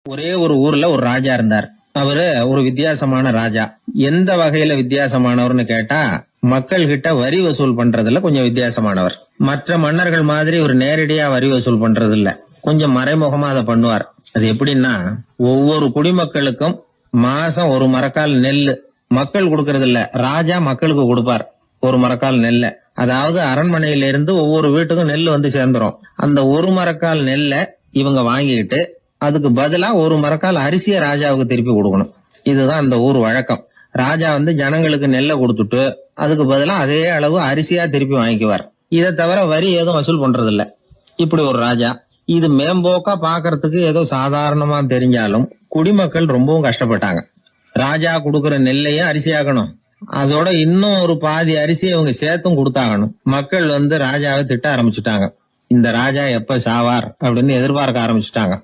ஒரே ஒரு ஊர்ல ஒரு ராஜா இருந்தார். அவரு ஒரு வித்தியாசமான ராஜா. எந்த வகையில வித்தியாசமானவர்னு கேட்டா, மக்கள் கிட்ட வரி வசூல் பண்றதுல கொஞ்சம் வித்தியாசமானவர். மற்ற மன்னர்கள் மாதிரி ஒரு நேரடியா வரி வசூல் பண்றது இல்ல, கொஞ்சம் மறைமுகமா அதை பண்ணுவார். அது எப்படின்னா, ஒவ்வொரு குடிமக்களுக்கும் மாசம் ஒரு மரக்கால் நெல்லு மக்கள் கொடுக்கறது இல்ல, ராஜா மக்களுக்கு கொடுப்பார். ஒரு மரக்கால் நெல்ல, அதாவது அரண்மனையில இருந்து ஒவ்வொரு வீட்டுக்கும் நெல் வந்து சேர்ந்துரும். அந்த ஒரு மரக்கால் நெல்ல இவங்க வாங்கிட்டு அதுக்கு பதிலா ஒரு மரக்கால் அரிசியை ராஜாவுக்கு திருப்பி கொடுக்கணும். இதுதான் அந்த ஊர் வழக்கம். ராஜா வந்து ஜனங்களுக்கு நெல்லை கொடுத்துட்டு அதுக்கு பதிலா அதே அளவு அரிசியா திருப்பி வாங்கிக்குவார். இதை தவிர வரி ஏதும் வசூல் பண்றது இல்ல. இப்படி ஒரு ராஜா. இது மேம்போக்கா பாக்குறதுக்கு ஏதோ சாதாரணமா தெரிஞ்சாலும் குடிமக்கள் ரொம்பவும் கஷ்டப்பட்டாங்க. ராஜா கொடுக்கற நெல்லையும் அரிசியாக்கணும், அதோட இன்னும் ஒரு பாதி அரிசியை அவங்க சேர்த்தும் கொடுத்தாகணும். மக்கள் வந்து ராஜாவை திட்ட ஆரம்பிச்சுட்டாங்க. இந்த ராஜா எப்ப சாவார் அப்படின்னு எதிர்பார்க்க ஆரம்பிச்சுட்டாங்க.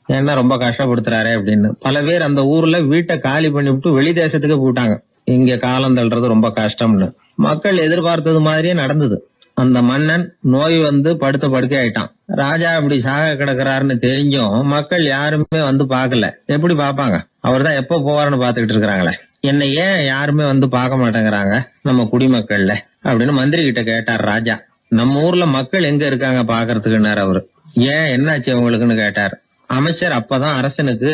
ஏன்னா ரொம்ப கஷ்டப்படுத்துறாரு அப்படின்னு. பல பேர் அந்த ஊர்ல வீட்டை காலி பண்ணி விட்டு வெளி தேசத்துக்கு போயிட்டாங்க. இங்க காலம் தள்ளுறது ரொம்ப கஷ்டம்னு. மக்கள் எதிர்பார்த்தது மாதிரியே நடந்தது. அந்த மன்னன் நோய் வந்து படுத்த படுக்கை ஆயிட்டான். ராஜா இப்படி சாக கிடக்குறாருன்னு தெரிஞ்சும் மக்கள் யாருமே வந்து பாக்கல. எப்படி பாப்பாங்க? அவர் தான் எப்ப போவாருன்னு பாத்துக்கிட்டு இருக்கிறாங்களே. என்னை ஏன் யாருமே வந்து பார்க்க மாட்டேங்கிறாங்க நம்ம குடிமக்கள்ல அப்படின்னு மந்திரி கிட்ட கேட்டார் ராஜா. நம்ம ஊர்ல மக்கள் எங்க இருக்காங்க பாக்குறதுக்குன்னாரு அவரு. ஏன் என்னாச்சு அவங்களுக்குன்னு கேட்டார். அமைச்சர் அப்பதான் அரசனுக்கு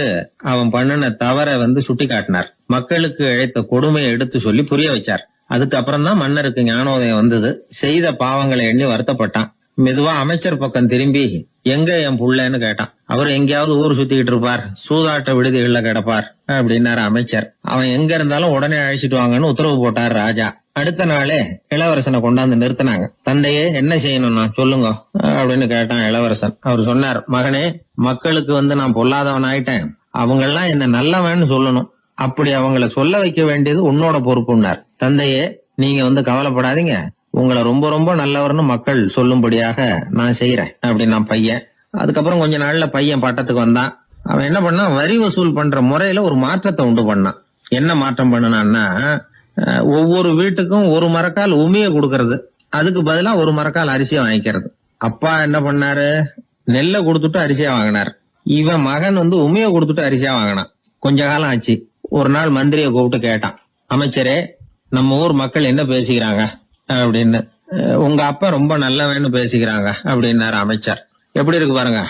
அவன் பண்ணின தவற வந்து சுட்டி காட்டினார். மக்களுக்கு இழைத்த கொடுமையை எடுத்து சொல்லி புரிய வச்சார். அதுக்கப்புறம் தான் மன்னருக்கு ஞானோதயம் வந்தது. செய்த பாவங்களை எண்ணி வருத்தப்பட்டான். மெதுவா அமைச்சர் பக்கம் திரும்பி, எங்க என் புள்ளன்னு கேட்டான். அவர் எங்கேயாவது ஊர் சுத்திக்கிட்டு இருப்பார், சூதாட்ட விடுதிகள்ல கிடப்பார் அப்படின்னாரு அமைச்சர். அவன் எங்க இருந்தாலும் உடனே அழைச்சிட்டு வாங்கன்னு உத்தரவு போட்டார் ராஜா. அடுத்த நாளே இளவரசனை கொண்டாந்து நிறுத்தினாங்க. தந்தையே, என்ன செய்யணும்னா சொல்லுங்க அப்படின்னு கேட்டான் இளவரசன். அவர் சொன்னார், மகனே, மக்களுக்கு வந்து நான் பொல்லாதவன் ஆயிட்டேன், அவங்க எல்லாம் என்ன நல்லவன்னு சொல்லணும். அப்படி அவங்கள சொல்ல வைக்க வேண்டியது உன்னோட பொறுப்புன்னார். தந்தையே, நீங்க வந்து கவலைப்படாதீங்க, உங்களை ரொம்ப ரொம்ப நல்லவர்னு மக்கள் சொல்லும்படியாக நான் செய்யறேன் அப்படின்னா பையன். அதுக்கப்புறம் கொஞ்ச நாள்ல பையன் பட்டத்துக்கு வந்தான். அவன் என்ன பண்ணான், வரி வசூல் பண்ற முறையில ஒரு மாற்றத்தை உண்டு பண்ணான். என்ன மாற்றம் பண்ணனான்னா, ஒவ்வொரு வீட்டுக்கும் ஒரு மரக்கால் உமிய கொடுக்கறது, அதுக்கு பதிலா ஒரு மரக்கால் அரிசியை வாங்கிக்கிறது. அப்பா என்ன பண்ணாரு, நெல்லை கொடுத்துட்டு அரிசியா வாங்கினார். இவன் மகன் வந்து உமிய கொடுத்துட்டு அரிசியா வாங்கினான். கொஞ்ச காலம் ஆச்சு. ஒரு நாள் மந்திரியை கூப்பிட்டு கேட்டான், அமைச்சரே, நம்ம ஊர் மக்கள் என்ன பேசிக்கிறாங்க அப்படின்னு. உங்க அப்பா ரொம்ப நல்லவன்னு பேசிக்கிறாங்க அப்படின்னாரு அமைச்சர். எப்படி இருக்கு பாருங்க,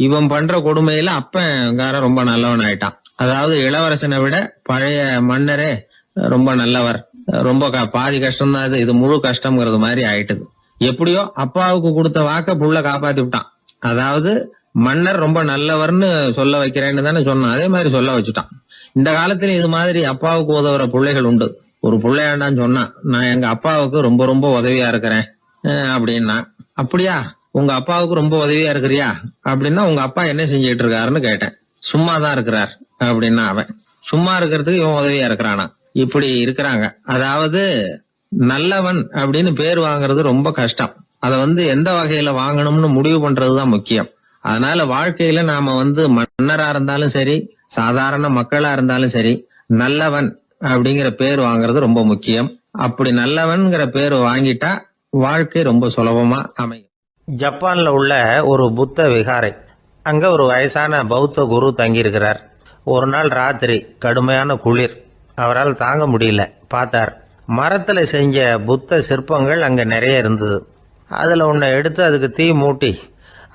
இவன் பண்ற கொடுமையில அப்பங்கார ரொம்ப நல்லவன் ஆயிட்டான். அதாவது இளவரசனை விட பழைய மன்னரே ரொம்ப நல்லவர், ரொம்ப பாதி கஷ்டம் தான் இது முழு கஷ்டம்ங்கிறது மாதிரி ஆயிட்டுது. எப்படியோ அப்பாவுக்கு கொடுத்த வாக்க புள்ள காப்பாத்தி விட்டான். அதாவது மன்னர் ரொம்ப நல்லவர்னு சொல்ல வைக்கிறேன்னு தானே சொன்னான், அதே மாதிரி சொல்ல வச்சுட்டான். இந்த காலத்துல இது மாதிரி அப்பாவுக்கு உதவுற பிள்ளைகள் உண்டு. ஒரு பிள்ளையாண்டான்னு சொன்னான், நான் எங்க அப்பாவுக்கு ரொம்ப ரொம்ப உதவியா இருக்கிறேன் அப்படின்னா. அப்படியா, உங்க அப்பாவுக்கு ரொம்ப உதவியா இருக்கிறியா அப்படின்னா, உங்க அப்பா என்ன செஞ்சுட்டு இருக்காருன்னு கேட்டேன். சும்மாதான் இருக்கிறார் அப்படின்னா அவன். சும்மா இருக்கிறதுக்கு இவன் உதவியா இருக்கிறானா? இப்படி இருக்கிறாங்க. அதாவது நல்லவன் அப்படின்னு பேர் வாங்குறது ரொம்ப கஷ்டம். அதை வந்து எந்த வகையில வாங்கணும்னு முடிவு பண்றதுதான் முக்கியம். அதனால வாழ்க்கையில நாம வந்து மன்னரா இருந்தாலும் சரி, சாதாரண மக்களா இருந்தாலும் சரி, நல்லவன் அப்படிங்கிற பேர் வாங்குறது ரொம்ப முக்கியம். அப்படி நல்லவன்கிற பேர் வாங்கிட்டா வாழ்க்கை ரொம்ப சுலபமா அமையும். ஜப்பான்ல உள்ள ஒரு புத்த விகாரை, அங்க ஒரு வயசான பௌத்த குரு தங்கியிருக்கிறார். ஒரு நாள் ராத்திரி கடுமையான குளிர், அவரால் தாங்க முடியல. பார்த்தார், மரத்துல செஞ்ச புத்த சிற்பங்கள் அங்க நிறைய இருந்தது. அதுல ஒன்றை எடுத்து அதுக்கு தீ மூட்டி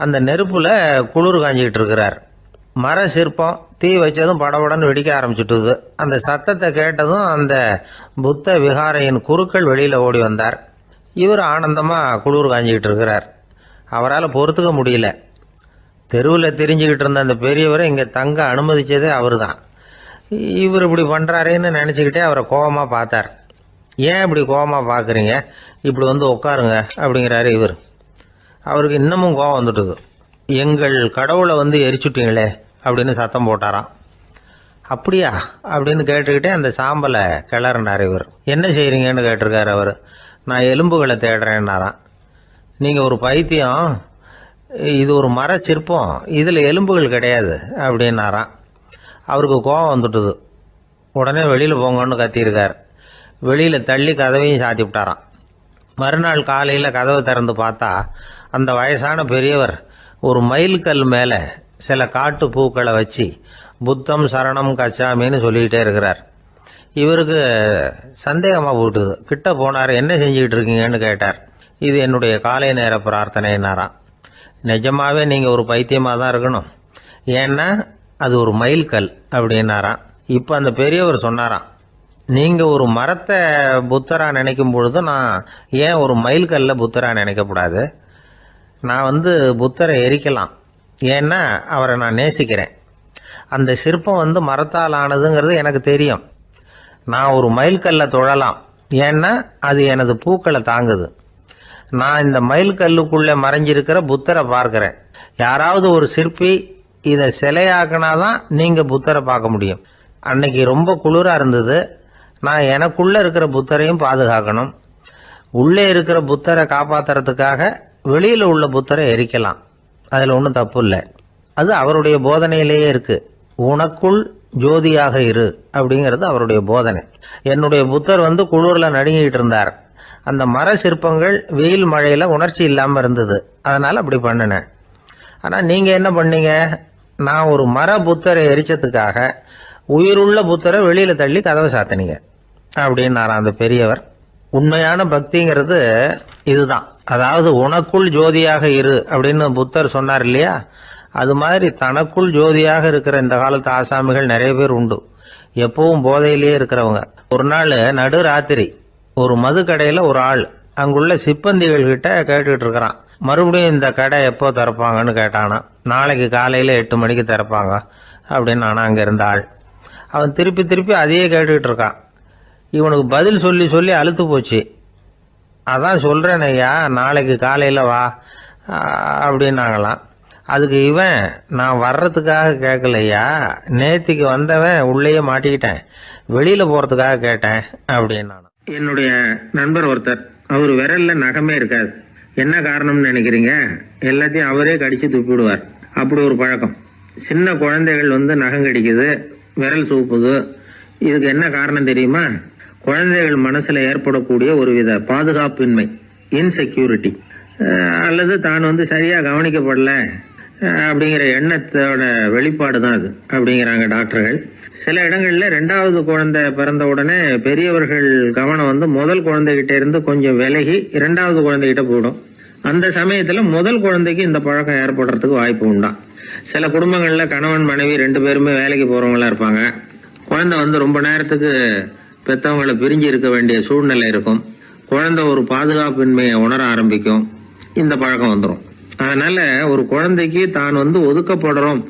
அந்த நெருப்புல குளிர் காஞ்சிக்கிட்டு இருக்கிறார். மர சிற்பம் தீ வச்சதும் படபடன்னு வெடிக்க ஆரம்பிச்சுட்டுது. அந்த சத்தத்தை கேட்டதும் அந்த புத்த விகாரையின் குருக்கள் வெளியில ஓடி வந்தார். இவர் ஆனந்தமா குளிர் காஞ்சிக்கிட்டு இருக்கிறார். அவரால் பொறுத்துக்க முடியல. தெருவில் தெரிஞ்சுக்கிட்டு இருந்த அந்த பெரியவரை இங்க தங்க அனுமதிச்சதே அவரு தான். இவர் இப்படி பண்றாருன்னு நினைச்சுக்கிட்டே அவரை கோபமா பார்த்தார். ஏன் இப்படி கோபமா பாக்குறீங்க, இப்படி வந்து உட்காருங்க அப்படிங்கிறாரு இவர். அவருக்கு இன்னமும் கோபம் வந்துட்டுது. எங்கள் கடவுளை வந்து எரிச்சுட்டீங்களே அப்படின்னு சத்தம் போட்டாராம். அப்படியா அப்படின்னு கேட்டுக்கிட்டே அந்த சாம்பலை கிளறினார் இவர். என்ன செய்யறீங்கன்னு கேட்டிருக்காரு அவர். நான் எலும்புகளை தேடுறேன்னாராம். நீங்க ஒரு பைத்தியம், இது ஒரு மர சிற்பம், இதுல எலும்புகள் கிடையாது அப்படின்னாராம். அவருக்கு கோபம் வந்துட்டுது. உடனே வெளியில போங்கன்னு கத்தியிருக்கார். வெளியில தள்ளி கதவையும் சாத்தி விட்டாராம். மறுநாள் காலையில கதவை திறந்து பார்த்தா அந்த வயசான பெரியவர் ஒரு மயில்கல் மேல சில காட்டு பூக்களை வச்சு புத்தம் சரணம் கச்சாமின்னு சொல்லிக்கிட்டே இருக்கிறார். இவருக்கு சந்தேகமாக போட்டுது. கிட்ட போனார். என்ன செஞ்சுக்கிட்டு இருக்கீங்கன்னு கேட்டார். இது என்னுடைய காலை நேர பிரார்த்தனைனாராம். நிஜமாவே நீங்கள் ஒரு பைத்தியமாக தான் இருக்கணும், ஏன்னா அது ஒரு மைல்கல் அப்படின்னாராம். இப்போ அந்த பெரியவர் சொன்னாராம், நீங்கள் ஒரு மரத்தை புத்தராக நினைக்கும் பொழுது நான் ஏன் ஒரு மைல்கல்ல புத்தராக நினைக்கக்கூடாது? நான் புத்தரை எரிக்கலாம், ஏன்னா அவரை நான் நேசிக்கிறேன். அந்த சிற்பம் மரத்தால் ஆனதுங்கிறது எனக்கு தெரியும். நான் ஒரு மைல்கல்லை தொழலாம், ஏன்னா அது எனது பூக்களை தாங்குது. நான் இந்த மைல்கல்லுக்குள்ளே மறைஞ்சிருக்கிற புத்தரை பார்க்கிறேன். யாராவது ஒரு சிற்பி இதை சிலையாக்கினாதான் நீங்கள் புத்தரை பார்க்க முடியும். அன்னைக்கு ரொம்ப குளிராக இருந்தது. நான் எனக்குள்ளே இருக்கிற புத்தரையும் பாதுகாக்கணும். உள்ளே இருக்கிற புத்தரை காப்பாற்றுறதுக்காக வெளியில் உள்ள புத்தரை எரிக்கலாம், அதில் ஒன்றும் தப்பு இல்லை. அது அவருடைய போதனையிலேயே இருக்கு. உனக்குள் ஜோதியாக இரு அப்படிங்கிறது அவருடைய போதனை. என்னுடைய புத்தர் குளிரில் நடுங்கிட்டு இருந்தார். அந்த மர சிற்பங்கள் வெயில் மழையில உணர்ச்சி இல்லாமல் இருந்தது, அதனால அப்படி பண்ணினேன். ஆனால் நீங்கள் என்ன பண்ணீங்க? நான் ஒரு மர புத்தரை எரிச்சதுக்காக உயிருள்ள புத்தரை வெளியில தள்ளி கதவை சாத்தினீங்க அப்படின்னாராம் அந்த பெரியவர். உண்மையான பக்திங்கிறது இதுதான். அதாவது உனக்குள் ஜோதியாக இரு அப்படின்னு புத்தர் சொன்னார் இல்லையா, அது மாதிரி தனக்குள் ஜோதியாக இருக்கிற இந்த காலத்து ஆசாமிகள் நிறைய பேர் உண்டு. எப்பவும் போதையிலேயே இருக்கிறவங்க. ஒரு நாள் நடு ராத்திரி ஒரு மது கடையில் ஒரு ஆள் அங்குள்ள சிப்பந்திகள் கிட்ட கேட்டுக்கிட்டு இருக்கிறான். மறுபடியும் இந்த கடை எப்போ திறப்பாங்கன்னு கேட்டானா. நாளைக்கு காலையில் 8 மணிக்கு திறப்பாங்க அப்படின்னு நானா அங்கே இருந்த ஆள். அவன் திருப்பி திருப்பி அதையே கேட்டுக்கிட்டு இருக்கான். இவனுக்கு பதில் சொல்லி சொல்லி அழுத்து போச்சு. அதான் சொல்கிறேன் ஐயா, நாளைக்கு காலையில் வா அப்படின்னாங்களாம். அதுக்கு இவன், நான் வர்றதுக்காக கேட்கலையா, நேத்திக்கு வந்தவன் உள்ளேயே மாட்டிக்கிட்டேன், வெளியில் போகிறதுக்காக கேட்டேன் அப்படின்னா. என்னுடைய நண்பர் ஒருத்தர், அவர் விரல்ல நகமே இருக்காது. என்ன காரணம்னு நினைக்கிறீங்க? எல்லாத்தையும் அவரே கடிச்சு துப்பிடுவார். அப்படி ஒரு பழக்கம். சின்ன குழந்தைகள் நகம் கடிக்குது, விரல் சூப்புது. இதுக்கு என்ன காரணம் தெரியுமா? குழந்தைகள் மனசுல ஏற்படக்கூடிய ஒருவித பாதுகாப்பின்மை, இன்செக்யூரிட்டி, அல்லது தான் சரியா கவனிக்கப்படல அப்படிங்கிற எண்ணத்தோட வெளிப்பாடு தான் அது அப்படிங்கிறாங்க டாக்டர்கள். சில இடங்கள்ல 2வது குழந்தை பிறந்த உடனே பெரியவர்கள் கவனம் முதல் குழந்தைகிட்ட இருந்து கொஞ்சம் விலகி 2வது குழந்தைகிட்ட போயிடும். அந்த சமயத்துல முதல் குழந்தைக்கு இந்த பழக்கம் ஏற்படுறதுக்கு வாய்ப்பு உண்டா. சில குடும்பங்கள்ல கணவன் மனைவி 2 பேருமே வேலைக்கு போறவங்களா இருப்பாங்க. குழந்தை ரொம்ப நேரத்துக்கு பெத்தவங்களை பிரிஞ்சு இருக்க வேண்டிய சூழ்நிலை இருக்கும். குழந்தை ஒரு பாதுகாப்பின்மையை உணர ஆரம்பிக்கும். இந்த பழக்கம் வந்துடும். அதனால ஒரு குழந்தைக்கு தான் ஒதுக்கப்படுறோம்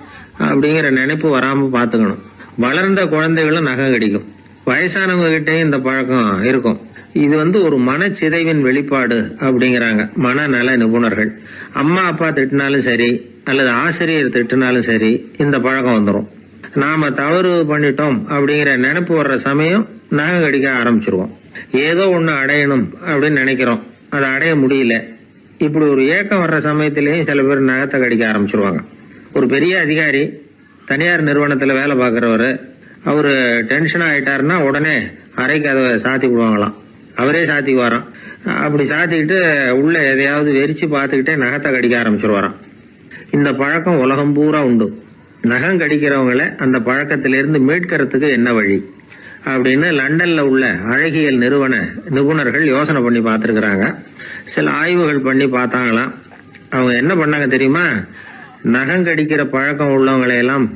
அப்படிங்கிற நினைப்பு வராம பாத்துக்கணும். வளர்ந்த குழந்தைகளும் நகம் கடிக்கும். வயசானவங்க கிட்டயும் இந்த பழக்கம் இருக்கும். இது ஒரு மனச்சிதைவின் வெளிப்பாடு அப்படிங்கிறாங்க மனநல நிபுணர்கள். அம்மா அப்பா திட்டினாலும் சரி, அல்லது ஆசிரியர் திட்டினாலும் சரி, இந்த பழக்கம் வந்துடும். நாம தவறு பண்ணிட்டோம் அப்படிங்கிற நினைப்பு வர்ற சமயம் நகம் கடிக்க ஆரம்பிச்சிருவோம். ஏதோ ஒண்ணு அடையணும் அப்படின்னு நினைக்கிறோம், அதை அடைய முடியல. இப்படி ஒரு ஏக்கம் வர்ற சமயத்திலேயும் சில பேர் நகத்தை கடிக்க ஆரம்பிச்சிருவாங்க. ஒரு பெரிய அதிகாரி, தனியார் நிறுவனத்துல வேலை பார்க்கிறவரு, அவரு டென்ஷன் ஆயிட்டாருன்னா உடனே அறைக்கு அதை சாத்தி விடுவாங்களாம். அவரே சாத்திக்குவாராம். அப்படி சாத்திக்கிட்டு உள்ள எதையாவது வெறிச்சு பார்த்துக்கிட்டே நகத்தை கடிக்க ஆரம்பிச்சிருவாராம். இந்த பழக்கம் உலகம் பூரா உண்டு. நகம் கடிக்கிறவங்களை அந்த பழக்கத்திலிருந்து மீட்கிறதுக்கு என்ன வழி அப்படின்னு லண்டன்ல உள்ள அழகியல் நிறுவன நிபுணர்கள் யோசனை பண்ணி பார்த்துருக்குறாங்க. சில ஆய்வுகள் பண்ணி பார்த்தாங்களாம். அவங்க என்ன பண்ணாங்க தெரியுமா? நகம் கடிக்கிற பழக்கம் உள்ளவங்களையெல்லாம்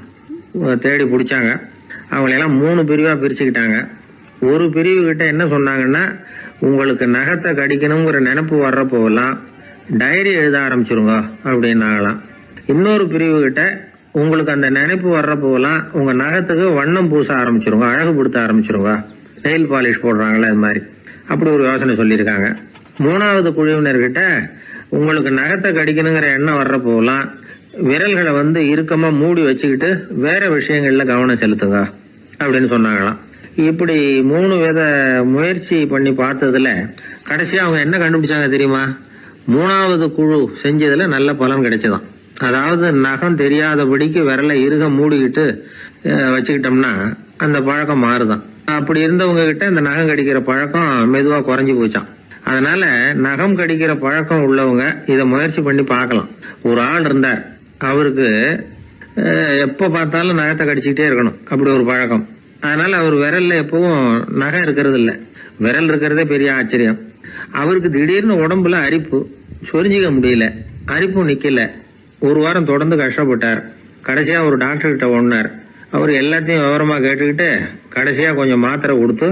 தேடி பிடிச்சாங்க. அவங்களையெல்லாம் 3 பிரிவா பிரிச்சுக்கிட்டாங்க. ஒரு பிரிவு கிட்ட என்ன சொன்னாங்கன்னா, உங்களுக்கு நகத்தை கடிக்கணுங்கிற நினைப்பு வர்றப்போலாம் டைரி எழுத ஆரம்பிச்சிருங்க அப்படின்னாங்களாம். இன்னொரு பிரிவு கிட்ட, உங்களுக்கு அந்த நினைப்பு வர்றப்போலாம் உங்க நகத்துக்கு வண்ணம் பூச ஆரம்பிச்சிருங்க, அழகுபடுத்த ஆரம்பிச்சிருங்க, நெயில் பாலிஷ் போடுறாங்களே அது மாதிரி. அப்படி ஒரு யோசனை சொல்லியிருக்காங்க. 3வது குழுவினர்கிட்ட, உங்களுக்கு நகத்தை கடிக்கணுங்கிற எண்ணம் வர்றப்போலாம் விரல்களை இறுக்கமா மூடி வச்சுக்கிட்டு வேற விஷயங்கள்ல கவனம் செலுத்துங்க அப்படின்னு சொன்னாங்களாம். இப்படி 3 வித முயற்சி பண்ணி பார்த்ததுல கடைசியா அவங்க என்ன கண்டுபிடிச்சாங்க தெரியுமா? 3வது குழு செஞ்சதுல நல்ல பலன் கிடைச்சதாம். அதாவது நகம் தெரியாதபடிக்கு விரலை இறுக மூடிக்கிட்டு வச்சுக்கிட்டோம்னா அந்த பழக்கம் மாறுதான். அப்படி இருந்தவங்க கிட்ட இந்த நகம் கடிக்கிற பழக்கம் மெதுவா குறைஞ்சு போச்சான். அதனால நகம் கடிக்கிற பழக்கம் உள்ளவங்க இதை முயற்சி பண்ணி பார்க்கலாம். ஒரு ஆள் இருந்தார், அவருக்கு எப்ப பார்த்தாலும் நகத்தை கடிச்சிக்கிட்டே இருக்கணும், அப்படி ஒரு பழக்கம். அதனால அவர் விரல்ல எப்பவும் நகை இருக்கிறது இல்ல, விரல் இருக்கிறதே பெரிய ஆச்சரியம். அவருக்கு திடீர்னு உடம்புல அரிப்பு, சொரிஞ்சிக்க முடியல, அரிப்பும் நிக்கல. ஒரு வாரம் தொடர்ந்து கஷ்டப்பட்டார். கடைசியா ஒரு டாக்டர் கிட்ட ஓடினார். அவர் எல்லாத்தையும் விவரமா கேட்டுக்கிட்டு கடைசியா கொஞ்சம் மாத்திரை கொடுத்து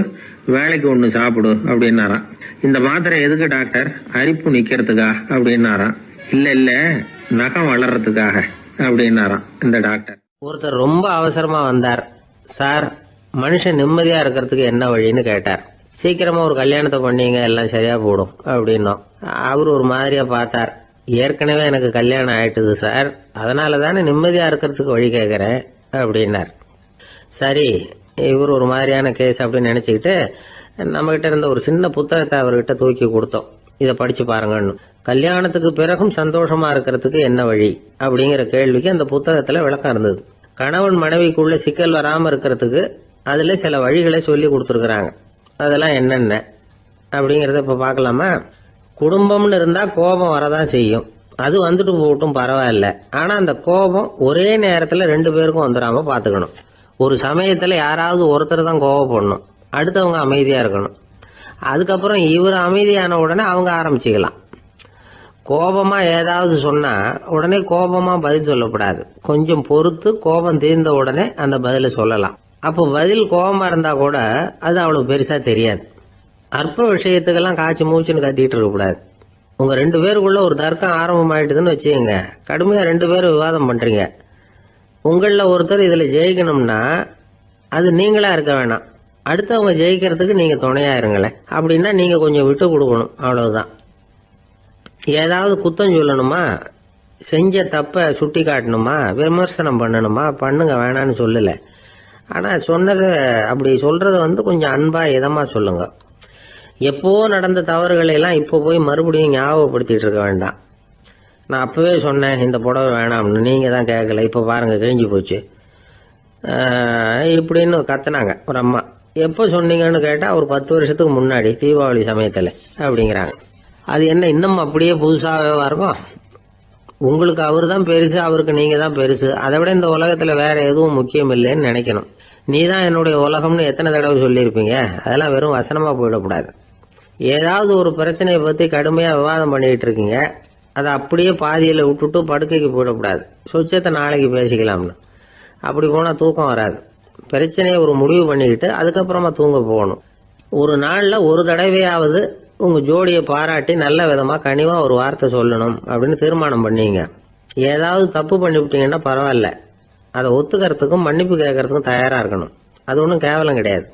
வேலைக்கு ஒண்ணு சாப்பிடு அப்படின்னாராம். இந்த மாத்திரை எதுக்கு டாக்டர்? அரிப்பு நிக்கிறதுக்கா அப்படின்னாராம். இல்ல நகம் வளர்றதுக்காக அப்படின்னாராம் இந்த டாக்டர். ஒருத்தர் ரொம்ப அவசரமா வந்தார். சார், மனுஷன் நிம்மதியா இருக்கிறதுக்கு என்ன வழின்னு கேட்டார். சீக்கிரமா ஒரு கல்யாணத்தை பண்ணீங்க, எல்லாம் சரியா போடும் அப்படின்னோம். அவர் ஒரு மாதிரியா பார்த்தார். ஏற்கனவே எனக்கு கல்யாணம் ஆயிட்டுது சார், அதனால தானே நிம்மதியா இருக்கிறதுக்கு வழி கேட்கறேன் அப்படின்னார். சரி, இவர் ஒரு மாதிரியான கேஸ் அப்படின்னு நினைச்சுக்கிட்டு நம்ம கிட்ட இருந்த ஒரு சின்ன புத்தகத்தை அவர்கிட்ட தூக்கி கொடுத்தோம். இதை படிச்சு பாருங்கன்னு. கல்யாணத்துக்கு பிறகும் சந்தோஷமா இருக்கிறதுக்கு என்ன வழி அப்படிங்கிற கேள்விக்கு அந்த புத்தகத்துல விளக்கம் இருந்தது. கணவன் மனைவிக்குள்ள சிக்கல் வராம இருக்கிறதுக்கு அதுல சில வழிகளை சொல்லி கொடுத்துருக்காங்க. அதெல்லாம் என்னென்ன அப்படிங்கறத இப்ப பாக்கலாமா? குடும்பம்னு இருந்தா கோபம் வரதான் செய்யும், அது வந்துட்டு போகட்டும் பரவாயில்ல. ஆனா அந்த கோபம் ஒரே நேரத்துல 2 பேருக்கும் வந்துடாம பாத்துக்கணும். ஒரு சமயத்துல யாராவது ஒருத்தர் தான் கோபப்படணும், அடுத்தவங்க அமைதியா இருக்கணும். அதுக்கப்புறம் இவர் அமைதியான உடனே அவங்க ஆரம்பிச்சுக்கலாம். கோபமா ஏதாவது சொன்னா உடனே கோபமா பதில் சொல்லக்கூடாது. கொஞ்சம் பொறுத்து கோபம் தீர்ந்த உடனே அந்த பதில சொல்லலாம். அப்போ பதில் கோபமா இருந்தா கூட அது அவ்வளவு பெருசா தெரியாது. அற்ப விஷயத்துக்கெல்லாம் காய்ச்சி மூச்சுன்னு கத்திட்டு இருக்கக்கூடாது. உங்க 2 பேருக்குள்ள ஒரு தர்க்கம் ஆரம்பமாயிட்டுதுன்னு வச்சுக்கோங்க. கடுமையா 2 பேரும் விவாதம் பண்றீங்க. உங்கள ஒருத்தர் இதுல ஜெயிக்கணும்னா அது நீங்களா இருக்க வேணாம், அடுத்தவங்க ஜெயிக்கிறதுக்கு நீங்க துணையா இருங்களேன். அப்படின்னா நீங்க கொஞ்சம் விட்டு கொடுக்கணும், அவ்வளவுதான். ஏதாவது குத்தம் சொல்லணுமா, செஞ்ச தப்ப சுட்டி காட்டணுமா, விமர்சனம் பண்ணணுமா, பண்ணுங்க, வேணான்னு சொல்லல. ஆனா சொன்னதை அப்படி சொல்றத கொஞ்சம் அன்பா இதமா சொல்லுங்க. எப்போ நடந்த தவறுகளை எல்லாம் இப்போ போய் மறுபடியும் ஞாபகப்படுத்திட்டு இருக்க வேண்டாம். நான் அப்பவே சொன்னேன் இந்த புடவை வேணாம்னு, நீங்க தான் கேட்கல, இப்ப பாருங்க கிழிஞ்சு போச்சு இப்படின்னு கத்துனாங்க ஒரு அம்மா. எப்போ சொன்னீங்கன்னு கேட்டா ஒரு 10 வருஷத்துக்கு முன்னாடி தீபாவளி சமயத்துல அப்படிங்கிறாங்க. அது என்ன இன்னும் அப்படியே புதுசாகவே இருக்கும்? உங்களுக்கு அவர் தான் பெருசு, அவருக்கு நீங்க தான் பெருசு. அதை விட இந்த உலகத்துல வேற எதுவும் முக்கியம் இல்லைன்னு நினைக்கணும். நீ தான் என்னுடைய உலகம்னு எத்தனை தடவை சொல்லியிருப்பீங்க? அதெல்லாம் வெறும் வசனமா போயிடக்கூடாது. ஏதாவது ஒரு பிரச்சனையை பத்தி கடுமையா விவாதம் பண்ணிட்டு இருக்கீங்க, அதை அப்படியே பாதியில விட்டுட்டு படுக்கைக்கு போயிடக்கூடாது. சொச்சத்தை நாளைக்கு பேசிக்கலாம்னு. அப்படி போனா தூக்கம் வராது. பிரச்சனையை ஒரு முடிவு பண்ணிக்கிட்டு அதுக்கப்புறமா தூங்க போகணும். ஒரு நாள்ல ஒரு தடவையாவது உங்க ஜோடியை பாராட்டி நல்ல விதமா கனிவா ஒரு வார்த்தை சொல்லணும் அப்படின்னு தீர்மானம் பண்ணீங்க. ஏதாவது தப்பு பண்ணிவிட்டீங்கன்னா பரவாயில்ல, அதை ஒத்துக்கிறதுக்கும் மன்னிப்பு கேட்கறதுக்கும் தயாரா இருக்கணும். அது ஒன்றும் கேவலம் கிடையாது.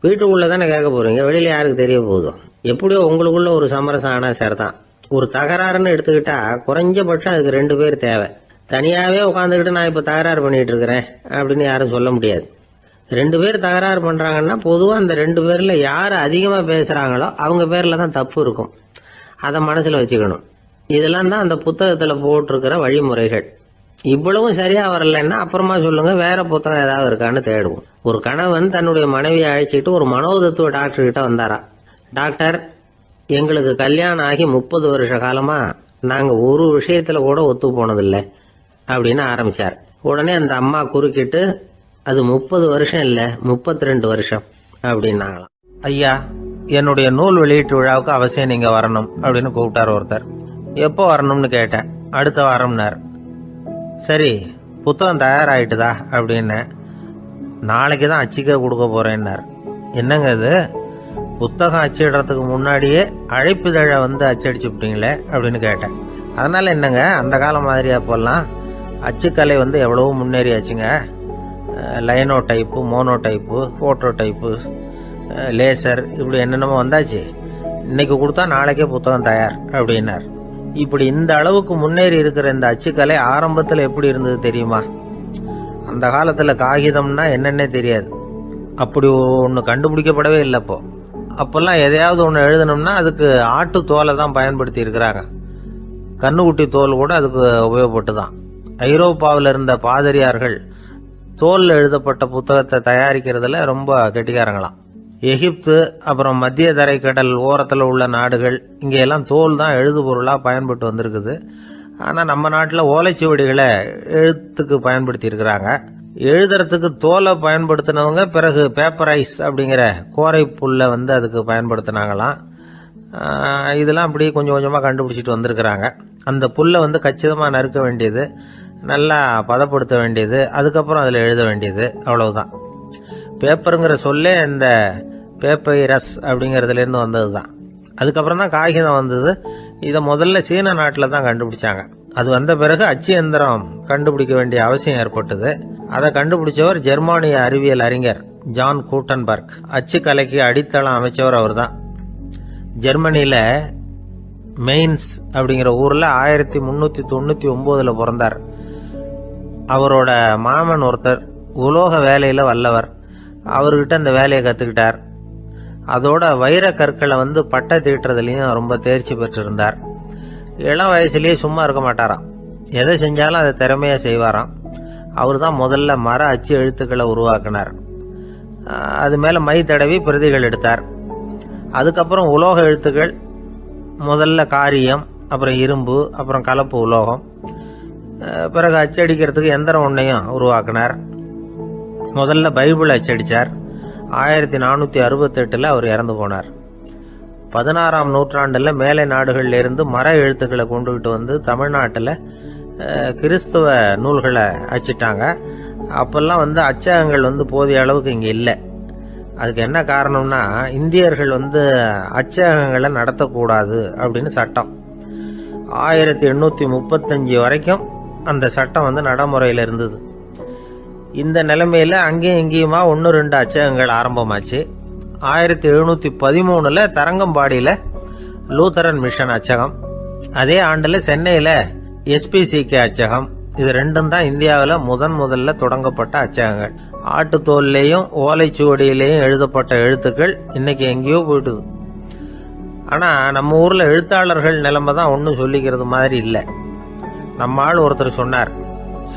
வீட்டுக்குள்ள தானே கேட்க போறீங்க, வெளியில யாருக்கு தெரிய போதும்? எப்படியோ உங்களுக்குள்ள ஒரு சமரசம் ஆனா சரிதான். ஒரு தகராறுன்னு எடுத்துக்கிட்டா குறைஞ்சபட்சம் அதுக்கு 2 பேர் தேவை. தனியாவே உட்காந்துக்கிட்டு நான் இப்ப தகராறு பண்ணிட்டு இருக்கிறேன் அப்படின்னு யாரும் சொல்ல முடியாது. 2 பேர் தகராறு பண்றாங்கன்னா பொதுவா அந்த 2 பேர்ல யாரு அதிகமா பேசுறாங்களோ அவங்க பேர்ல தான் தப்பு இருக்கும். அதை மனசுல வச்சுக்கணும். இதெல்லாம் தான் அந்த புத்தகத்துல போட்டிருக்கிற வழிமுறைகள். இவ்வளவும் சரியா வரலன்னா அப்புறமா சொல்லுங்க, வேற புத்தகம் ஏதாவது இருக்கான்னு தேடுவோம். ஒரு கணவன் தன்னுடைய மனைவியை அழைச்சிட்டு ஒரு மனோதத்துவ டாக்டர் கிட்ட வந்தாரா. டாக்டர், எங்களுக்கு கல்யாணம் ஆகி 30 வருஷ காலமா நாங்க ஒரு விஷயத்துல கூட ஒத்து போனதில்லை அப்படின்னு ஆரம்பிச்சார். உடனே அந்த அம்மா குறுக்கிட்டு, அது 30 வருஷம் இல்ல 32 வருஷம் அப்படின்னாங்களாம். ஐயா, என்னுடைய நூல் வெளியீட்டு விழாவுக்கு அவசியம் நீங்க வரணும் அப்படின்னு கூப்பிட்டார் ஒருத்தர். எப்போ வரணும்னு கேட்டேன். அடுத்த வாரம்னார். சரி, புத்தகம் தயாராயிட்டுதா அப்படின்னு. நாளைக்கு தான் அச்சிக்க கொடுக்க போறேன்னார். என்னங்க இது, புத்தகம் அச்சிடுறதுக்கு முன்னாடியே அழைப்புதழை அச்சடிச்சுட்டீங்களே அப்படின்னு கேட்டேன். அதனால என்னங்க, அந்த காலம் மாதிரியா போலாம்? அச்சுக்கலை எவ்வளவோ முன்னேறியாச்சுங்க. Linotype, monotype, phototype, laser, இப்படி என்னென்னமோ வந்தாச்சு. இன்னைக்கு கொடுத்தா நாளைக்கே புத்தகம் தயார் அப்படின்னார். இப்படி இந்த அளவுக்கு முன்னேறி இருக்கிற இந்த அச்சுக்கலை ஆரம்பத்தில் எப்படி இருந்தது தெரியுமா? அந்த காலத்துல காகிதம்னா என்னன்னே தெரியாது. அப்படி ஒன்று கண்டுபிடிக்கப்படவே இல்லை. அப்பெல்லாம் எதையாவது ஒன்று எழுதணும்னா அதுக்கு ஆட்டு தோலை தான் பயன்படுத்தி இருக்கிறாங்க. கண்ணுக்குட்டி தோல் கூட அதுக்கு உபயோகப்பட்டு தான். ஐரோப்பாவில் இருந்த பாதிரியார்கள் தோல்ல எழுதப்பட்ட புத்தகத்தை தயாரிக்கிறதுல ரொம்ப கெட்டிக்காரங்களாம். எகிப்து, அப்புறம் மத்திய தரைக்கடல் ஓரத்தில் உள்ள நாடுகள், இங்கெல்லாம் தோல் தான் எழுது பொருளா பயன்பட்டு வந்திருக்குது. ஆனால் நம்ம நாட்டில் ஓலைச்சுவடிகளை எழுத்துக்கு பயன்படுத்தி இருக்கிறாங்க. எழுதுறதுக்கு தோலை பயன்படுத்தினவங்க பிறகு பேப்பரைஸ் அப்படிங்கிற கோரை புல்லை அதுக்கு பயன்படுத்தினாங்களாம். இதெல்லாம் அப்படி கொஞ்சம் கொஞ்சமாக கண்டுபிடிச்சிட்டு வந்திருக்கிறாங்க. அந்த புல்லை கச்சிதமாக நறுக்க வேண்டியது, நல்லா பதப்படுத்த வேண்டியது, அதுக்கப்புறம் அதில் எழுத வேண்டியது, அவ்வளவுதான். பேப்பருங்கிற சொல்லே இந்த பேப்பைரஸ் அப்படிங்கிறதுலேருந்து வந்தது தான். அதுக்கப்புறம் தான் காகிதம் வந்தது. இதை முதல்ல சீன நாட்டில் தான் கண்டுபிடிச்சாங்க. அது வந்த பிறகு அச்சு எந்திரம் கண்டுபிடிக்க வேண்டிய அவசியம் ஏற்பட்டது. அதை கண்டுபிடிச்சவர் ஜெர்மானிய அறிவியல் அறிஞர் ஜான் கூட்டன்பர்க். அச்சு கலைக்கு அடித்தளம் அமைச்சவர் அவர் தான். ஜெர்மனியில மெயின்ஸ் அப்படிங்கிற ஊர்ல 1399 பிறந்தார். அவரோட மாமன் ஒருத்தர் உலோக வேலையில வல்லவர். அவர்கிட்ட இந்த வேலையை கத்துக்கிட்டார். அதோட வைர கற்களை பட்டை தீட்டுறதுலயும் ரொம்ப தேர்ச்சி பெற்றிருந்தார். இளம் வயசுலயே சும்மா இருக்க மாட்டாராம். எதை செஞ்சாலும் அதை திறமையா செய்வாராம். அவர் தான் முதல்ல மர அச்சு எழுத்துக்களை உருவாக்கினார். அது மேல மை தடவி பிரதிகள் எடுத்தார். அதுக்கப்புறம் உலோக எழுத்துக்கள், முதல்ல காரியம், அப்புறம் இரும்பு, அப்புறம் கலப்பு உலோகம், பிறகு அச்சடிக்கிறதுக்கு எந்திரம் ஒன்றையும் உருவாக்கினார். முதல்ல பைபிள் அச்சடிச்சார். 1468 அவர் இறந்து போனார். 16ஆம் நூற்றாண்டுல மேலை நாடுகள்ல இருந்து மர எழுத்துக்களை கொண்டுகிட்டு தமிழ்நாட்டில் கிறிஸ்துவ நூல்களை அச்சிட்டாங்க. அப்பெல்லாம் அச்சகங்கள் போதிய அளவுக்கு இங்கே இல்லை. அதுக்கு என்ன காரணம்னா, இந்தியர்கள் அச்சகங்களை நடத்தக்கூடாது அப்படின்னு சட்டம். 1835 வரைக்கும் அந்த சட்டம் நடைமுறையில் இருந்தது. இந்த நிலைமையில அங்கேயும் இங்கேயுமா 1-2 அச்சகங்கள் ஆரம்பமாச்சு. 1713 தரங்கம்பாடியில லூத்தரன் மிஷன் அச்சகம், அதே ஆண்டுல சென்னையில SPCK அச்சகம். இது ரெண்டும் தான் இந்தியாவில் முதல்ல தொடங்கப்பட்ட அச்சகங்கள். ஆட்டுத்தோல்லையும் ஓலைச்சுவடியிலையும் எழுதப்பட்ட எழுத்துக்கள் இன்னைக்கு எங்கேயோ போயிட்டுது. ஆனா நம்ம ஊர்ல எழுத்தாளர்கள் நிலைமை தான் ஒன்னும் சொல்லிக்கிறது மாதிரி இல்லை. நம்ம ஆள் ஒருத்தர் சொன்னார்,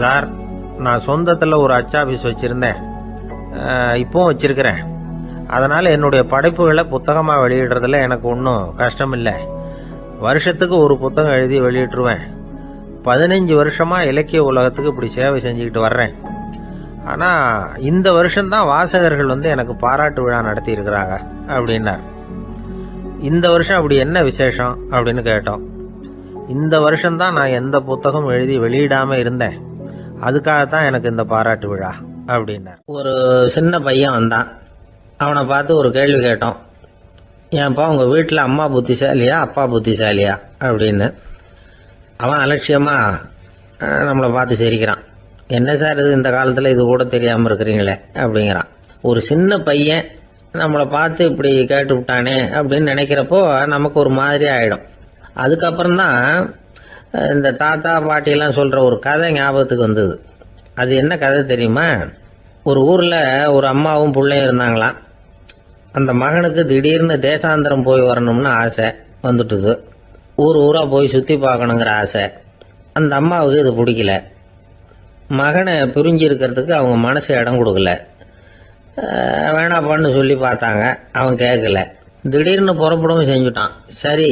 சார் நான் சொந்தத்துல ஒரு அச்சாபீஸ் வச்சிருந்தேன், இப்பவும் வச்சிருக்கிறேன். அதனால என்னுடைய படைப்புகளை புத்தகமா வெளியிடுறதுல எனக்கு ஒன்றும் கஷ்டம் இல்லை. வருஷத்துக்கு ஒரு புத்தகம் எழுதி வெளியிட்டுருவேன். 15 வருஷமா இலக்கிய உலகத்துக்கு இப்படி சேவை செஞ்சுக்கிட்டு வர்றேன். ஆனா இந்த வருஷம்தான் வாசகர்கள் எனக்கு பாராட்டு விழா நடத்தி இருக்கிறாங்க அப்படின்னார். இந்த வருஷம் அப்படி என்ன விசேஷம் அப்படின்னு கேட்டோம். இந்த வருஷம்தான் நான் எந்த புத்தகம் எழுதி வெளியிடாம இருந்தேன், அதுக்காகத்தான் எனக்கு இந்த பாராட்டு விழா அப்படின்னார். ஒரு சின்ன பையன் வந்தான். அவனை பார்த்து ஒரு கேள்வி கேட்டோம். ஏன்ப்பா உங்க வீட்டில் அம்மா புத்திசாலியா அப்பா புத்திசாலியா அப்படின்னு. அவன் அலட்சியமா நம்மளை பார்த்து சிரிக்கிறான். என்ன சார் இது, இந்த காலத்தில் இது கூட தெரியாமல் இருக்கிறீங்களே அப்படிங்கிறான். ஒரு சின்ன பையன் நம்மளை பார்த்து இப்படி கேட்டு விட்டானே அப்படின்னு நினைக்கிறப்போ நமக்கு ஒரு மாதிரி ஆயிடும். அதுக்கப்புறம் தான் இந்த தாத்தா பாட்டியெல்லாம் சொல்ற ஒரு கதை ஞாபகத்துக்கு வந்தது. அது என்ன கதை தெரியுமா? ஒரு ஊர்ல ஒரு அம்மாவும் பிள்ளையும் இருந்தாங்களாம். அந்த மகனுக்கு திடீர்னு தேசாந்திரம் போய் வரணும்னு ஆசை வந்துட்டுது. ஊரா போய் சுத்தி பார்க்கணுங்கிற ஆசை. அந்த அம்மாவுக்கு இது பிடிக்கல. மகனை பிரிஞ்சு இருக்கிறதுக்கு அவங்க மனசு இடம் கொடுக்கல. வேணாப்பான்னு சொல்லி பார்த்தாங்க, அவன் கேட்கல. திடீர்னு புறப்படவும் செஞ்சுட்டான். சரி,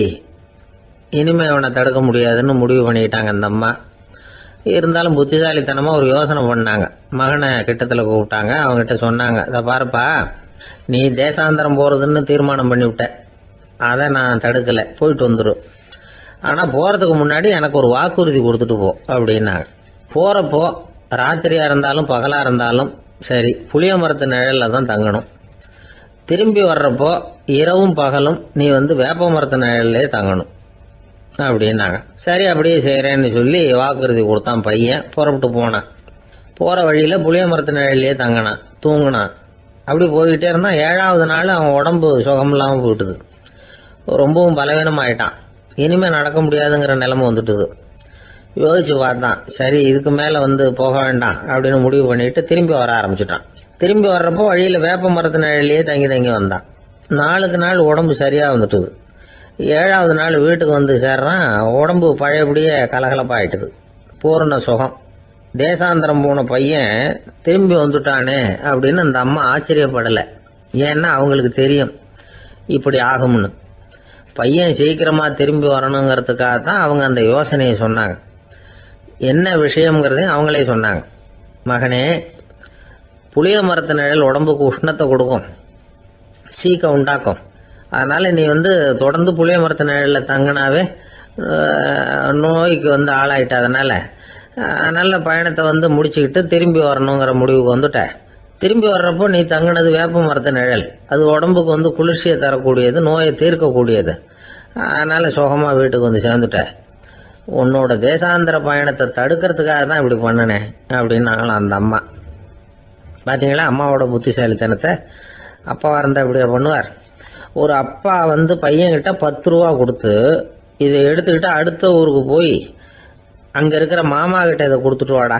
இனிமே அவனை தடுக்க முடியாதுன்னு முடிவு பண்ணிக்கிட்டாங்க அந்த அம்மா. இருந்தாலும் புத்திசாலித்தனமா ஒரு யோசனை பண்ணாங்க. மகனை கிட்டத்தில் கூப்பிட்டாங்க. அவங்ககிட்ட சொன்னாங்க, இதை பாருப்பா, நீ தேசாந்தரம் போறதுன்னு தீர்மானம் பண்ணிவிட்ட, அதை நான் தடுக்கல, போயிட்டு வந்துடும். ஆனா போறதுக்கு முன்னாடி எனக்கு ஒரு வாக்குறுதி கொடுத்துட்டு போ அப்படின்னாங்க. போறப்போ ராத்திரியா இருந்தாலும் பகலா இருந்தாலும் சரி, புளிய மரத்து நிழல்ல தான் தங்கணும். திரும்பி வர்றப்போ இரவும் பகலும் நீ வேப்ப மரத்து நிழல்லே தங்கணும் அப்படின்னாங்க. சரி, அப்படியே செய்யறேன்னு சொல்லி வாக்குறுதி கொடுத்தான் பையன். புறப்பட்டு போனான். போற வழியில புளிய மரத்து நிழல்லையே தங்கினான், தூங்கினான். அப்படி போய்கிட்டே இருந்தான். 7வது நாள் அவன் உடம்பு சுகம் இல்லாம போயிட்டுது. ரொம்பவும் பலவீனம் ஆயிட்டான். இனிமே நடக்க முடியாதுங்கிற நிலைமை வந்துட்டுது. யோசிச்சு பார்த்தான். சரி, இதுக்கு மேல போக வேண்டாம் அப்படின்னு முடிவு பண்ணிட்டு திரும்பி வர ஆரம்பிச்சுட்டான். திரும்பி வர்றப்போ வழியில வேப்ப மரத்து நிழல்லையே தங்கி வந்தான். நாளுக்கு நாள் உடம்பு சரியா வந்துட்டுது. 7வது நாள் வீட்டுக்கு சேர்றான். உடம்பு பழையபடியே கலகலப்பாயிட்டுது. பூரண சுகம். தேசாந்திரம் போன பையன் திரும்பி வந்துட்டானே அப்படின்னு அந்த அம்மா ஆச்சரியப்படலை. ஏன்னா அவங்களுக்கு தெரியும் இப்படி ஆகும்னு. பையன் சீக்கிரமா திரும்பி வரணுங்கிறதுக்காக தான் அவங்க அந்த யோசனையை சொன்னாங்க. என்ன விஷயம்ங்கிறதையும் அவங்களே சொன்னாங்க. மகனே, புளிய மரத்து நிழல் உடம்புக்கு உஷ்ணத்தை கொடுக்கும், சீக்க உண்டாக்கும். அதனால நீ தொடர்ந்து புளிய மரத்து நிழலில் தங்கினாவே நோய்க்கு ஆளாயிட்ட. அதனால நல்ல பயணத்தை முடிச்சுக்கிட்டு திரும்பி வரணுங்கிற முடிவுக்கு வந்துட்ட. திரும்பி வர்றப்போ நீ தங்கினது வேப்ப மரத்து நிழல். அது உடம்புக்கு குளிர்ச்சியை தரக்கூடியது, நோயை தீர்க்கக்கூடியது. அதனால சுகமா வீட்டுக்கு சேர்ந்துட்ட. உன்னோட தேசாந்திர பயணத்தை தடுக்கிறதுக்காக தான் இப்படி பண்ணினேன் அப்படின்னாங்களாம் அந்த அம்மா. பாத்தீங்களா அம்மாவோட புத்திசாலித்தனத்தை? அப்பாவா இருந்தா இப்படியா பண்ணுவார்? ஒரு அப்பா பையன்கிட்ட 10 ரூபா கொடுத்து இதை எடுத்துக்கிட்டு அடுத்த ஊருக்கு போய் அங்க இருக்கிற மாமா கிட்ட இதை கொடுத்துட்டு வாடா,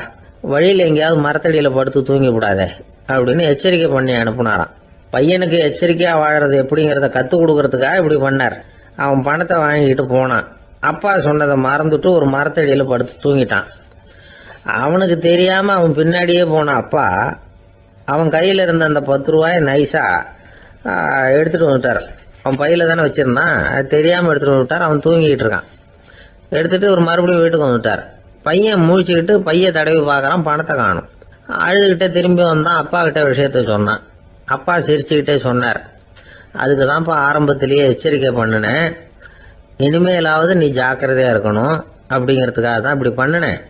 வழியில எங்கேயாவது மரத்தடியில படுத்து தூங்கி விடாதே அப்படின்னு எச்சரிக்கை பண்ணி அனுப்புனாராம். பையனுக்கு எச்சரிக்கையா வாழறது எப்படிங்கிறத கத்து கொடுக்கறதுக்காக இப்படி பண்ணார். அவன் பணத்தை வாங்கிட்டு போனான். அப்பா சொன்னதை மறந்துட்டு ஒரு மரத்தடியில படுத்து தூங்கிட்டான். அவனுக்கு தெரியாம அவன் பின்னாடியே போன அப்பா அவன் கையில இருந்த அந்த 10 ரூபாயை நைஸா எடுத்துட்டு வந்துட்டார். அவன் பையில தானே வச்சிருந்தான், அது தெரியாம எடுத்துட்டு வந்துட்டார். அவன் தூங்கிட்டு இருக்கான். எடுத்துட்டு ஒரு மறுபடியும் வீட்டுக்கு வந்துட்டார். பையன் முழிச்சுக்கிட்டு பைய தடவி பார்க்கறான், பணத்தை காணும். அழுதுகிட்டே திரும்பி வந்தான். அப்பா கிட்ட விஷயத்த சொன்னான். அப்பா சிரிச்சுக்கிட்டே சொன்னார், அதுக்கு தான்ப்பா ஆரம்பத்திலேயே எச்சரிக்கை பண்ணினேன், இனிமேலாவது நீ ஜாக்கிரதையா இருக்கணும் அப்படிங்கிறதுக்காக தான் இப்படி பண்ணினேன்.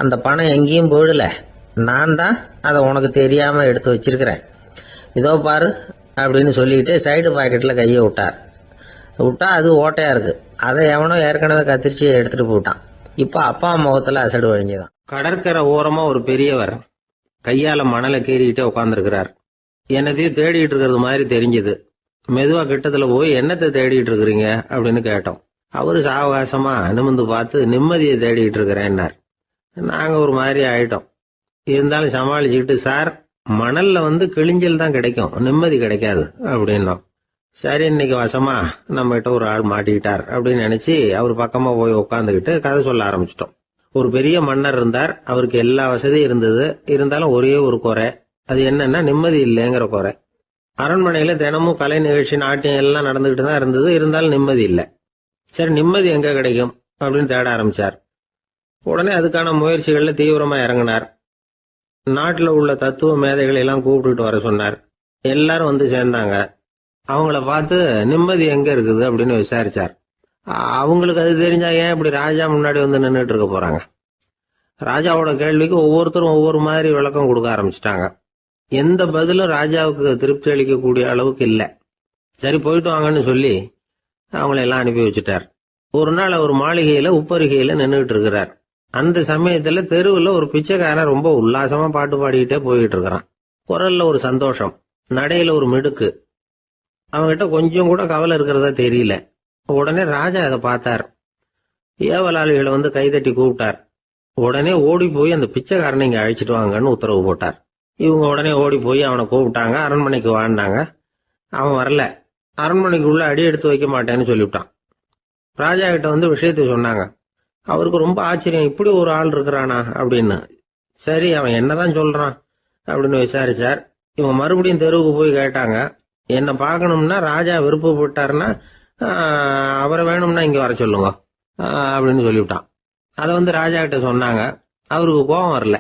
அந்த பணம் எங்கேயும் போயிடல, நான் தான் அதை உனக்கு தெரியாம எடுத்து வச்சிருக்கிறேன். இதோ பாரு அப்படின்னு சொல்லிட்டு சைடு பாக்கெட்ல கையை விட்டா அது ஓட்டையா இருக்கு. அதை எவனோ ஏற்கனவே கத்திரிச்சு எடுத்துட்டு போயிட்டான். இப்ப அப்பா முகத்துல அசடு வழிஞ்சுதான். கடற்கரை ஓரமா ஒரு பெரியவர் கையால மணலை கீறிக்கிட்டே உட்காந்துருக்கிறார். என்னத்தையும் தேடிட்டு இருக்கிறது மாதிரி தெரிஞ்சது. மெதுவா கிட்டத்துல போய் என்னத்தை தேடிட்டு இருக்கிறீங்க அப்படின்னு கேட்டோம். அவரு சாவகாசமா நிமிந்து பார்த்து நிம்மதியை தேடிட்டு இருக்கிறேன்னார். நாங்க ஒரு மாதிரி ஆயிட்டோம். இருந்தாலும் சமாளிச்சுக்கிட்டு, சார் மணல்ல கிழிஞ்சல் தான் கிடைக்கும், நிம்மதி கிடைக்காது அப்படின்னோம். சரி, இன்னைக்கு வசமா நம்ம கிட்ட ஒரு ஆள் மாட்டிக்கிட்டார் அப்படின்னு நினைச்சு அவர் பக்கமா போய் உட்காந்துக்கிட்டு கதை சொல்ல ஆரம்பிச்சிட்டோம். ஒரு பெரிய மன்னர் இருந்தார். அவருக்கு எல்லா வசதியும் இருந்தது. இருந்தாலும் ஒரே ஒரு குறை. அது என்னன்னா நிம்மதி இல்லைங்கிற குறை. அரண்மனையில தினமும் கலை நிகழ்ச்சி, நாட்டியம் எல்லாம் நடந்துகிட்டு தான் இருந்தது. இருந்தாலும் நிம்மதி இல்லை. சரி, நிம்மதி எங்க கிடைக்கும் அப்படின்னு தேட ஆரம்பிச்சார். உடனே அதுக்கான முயற்சிகள்ல தீவிரமா இறங்கினார். நாட்டுல உள்ள தத்துவ மேதைகளை எல்லாம் கூப்பிட்டுட்டு வர சொன்னார். எல்லாரும் சேர்ந்தாங்க. அவங்கள பார்த்து நிம்மதி எங்க இருக்குது அப்படின்னு விசாரிச்சார். அவங்களுக்கு அது தெரிஞ்சா ஏன் இப்படி ராஜா முன்னாடி நின்றுட்டு இருக்க போறாங்க? ராஜாவோட கேள்விக்கு ஒவ்வொருத்தரும் ஒவ்வொரு மாதிரி விளக்கம் கொடுக்க ஆரம்பிச்சிட்டாங்க. எந்த பதிலும் ராஜாவுக்கு திருப்தி அளிக்கக்கூடிய அளவுக்கு இல்ல. சரி, போயிட்டு வாங்கன்னு சொல்லி அவங்களை எல்லாம் அனுப்பி வச்சுட்டார். ஒரு நாள் அவர் மாளிகையில உப்பருகையில நின்றுட்டு இருக்கிறார். அந்த சமயத்துல தெருவுல ஒரு பிச்சைக்காரன் ரொம்ப உல்லாசமா பாட்டு பாடிக்கிட்டே போயிட்டு இருக்கிறான். குரல்ல ஒரு சந்தோஷம், நடையில ஒரு மிடுக்கு. அவன்கிட்ட கொஞ்சம் கூட கவலை இருக்கிறதா தெரியல. உடனே ராஜா அதை பார்த்தார். ஏவலாளிகளை கைதட்டி கூப்பிட்டார். உடனே ஓடி போய் அந்த பிச்சைக்காரனை இங்க அழைச்சிட்டு வாங்கன்னு உத்தரவு போட்டார். இவங்க உடனே ஓடி போய் அவனை கூப்பிட்டாங்க. அரண்மனைக்கு வாழ்ந்தாங்க. அவன் வரல. அரண்மனைக்குள்ள அடி எடுத்து வைக்க மாட்டேன்னு சொல்லிவிட்டான். ராஜா கிட்ட விஷயத்த சொன்னாங்க. அவருக்கு ரொம்ப ஆச்சரியம், இப்படி ஒரு ஆள் இருக்கிறானா அப்படின்னு. சரி, அவன் என்னதான் சொல்றான் அப்படின்னு விசாரிச்சார். இவன் மறுபடியும் தெருவுக்கு போய் கேட்டாங்க. என்ன பார்க்கணும்னா ராஜா விருப்பப்பட்டாருன்னா அவரை வேணும்னா இங்க வர சொல்லுங்க அப்படின்னு சொல்லிவிட்டான். அதை ராஜா கிட்ட சொன்னாங்க. அவருக்கு கோபம் வரல.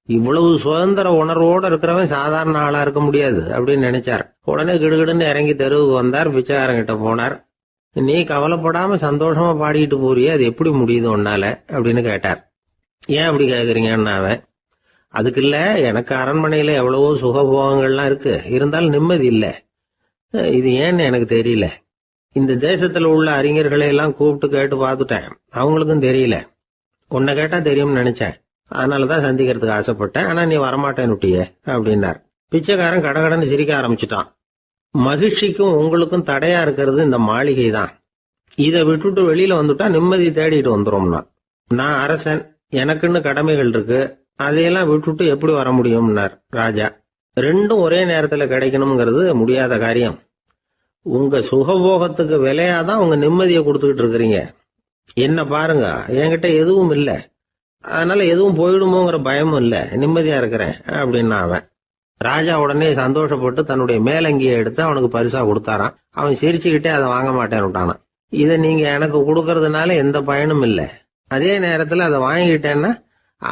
இவ்வளவு சுதந்திர உணர்வோட இருக்கிறவன் சாதாரண ஆளா இருக்க முடியாது அப்படின்னு நினைச்சார். உடனே கிடுகிடுன்னு இறங்கி தெருவுக்கு வந்தார். பிச்சைக்காரங்கிட்ட போனார். நீ கவலைப்படாம சந்தோஷமா பாடிட்டு போறியே, அது எப்படி முடியுது உன்னால அப்படின்னு கேட்டார். ஏன் அப்படி கேக்குறீங்கன்னு அவன், அதுக்கு இல்ல, எனக்கு அரண்மனையில எவ்வளவோ சுகபோகங்கள்லாம் இருக்கு, இருந்தாலும் நிம்மதி இல்ல. இது ஏன்னு எனக்கு தெரியல. இந்த தேசத்துல உள்ள அறிஞர்களை எல்லாம் கூப்பிட்டு கேட்டு பார்த்துட்டேன், அவங்களுக்கும் தெரியல. உன்னை கேட்டா தெரியும்னு நினைச்சேன், அதனாலதான் சந்திக்கிறதுக்கு ஆசைப்பட்டேன். ஆனா நீ வரமாட்டேன்னுட்டியே அப்படின்னார். பிச்சைக்காரன் கடகடன்னு சிரிக்க ஆரம்பிச்சுட்டான். மகிழ்ச்சிக்கும் உங்களுக்கும் தடையா இருக்கிறது இந்த மாளிகை தான். இதை விட்டுட்டு வெளியில வந்துட்டா நிம்மதி தேடிட்டு வந்துரும்னா. நான் அரசன், எனக்குன்னு கடமைகள் இருக்கு, அதையெல்லாம் விட்டுட்டு எப்படி வர முடியும்னார் ராஜா. ரெண்டும் ஒரே நேரத்துல கிடைக்கணுங்கிறது முடியாத காரியம். உங்க சுகபோகத்துக்கு விலையாதான் உங்க நிம்மதியை கொடுத்துக்கிட்டு இருக்கிறீங்க. என்ன பாருங்க, என்கிட்ட எதுவும் இல்ல, அதனால எதுவும் போயிடுமோங்கிற பயமும் இல்ல, நிம்மதியா இருக்கிறேன் அப்படின்னா அவன். ராஜா உடனே சந்தோஷப்பட்டு தன்னுடைய மேலங்கியை எடுத்து அவனுக்கு பரிசா கொடுத்தாராம். அவன் சிரிச்சுக்கிட்டே அதை வாங்க மாட்டேன்னு விட்டானான். இதை நீங்க எனக்கு கொடுக்கறதுனால எந்த பயனும் இல்ல, அதே நேரத்துல அதை வாங்கிட்டேன்னா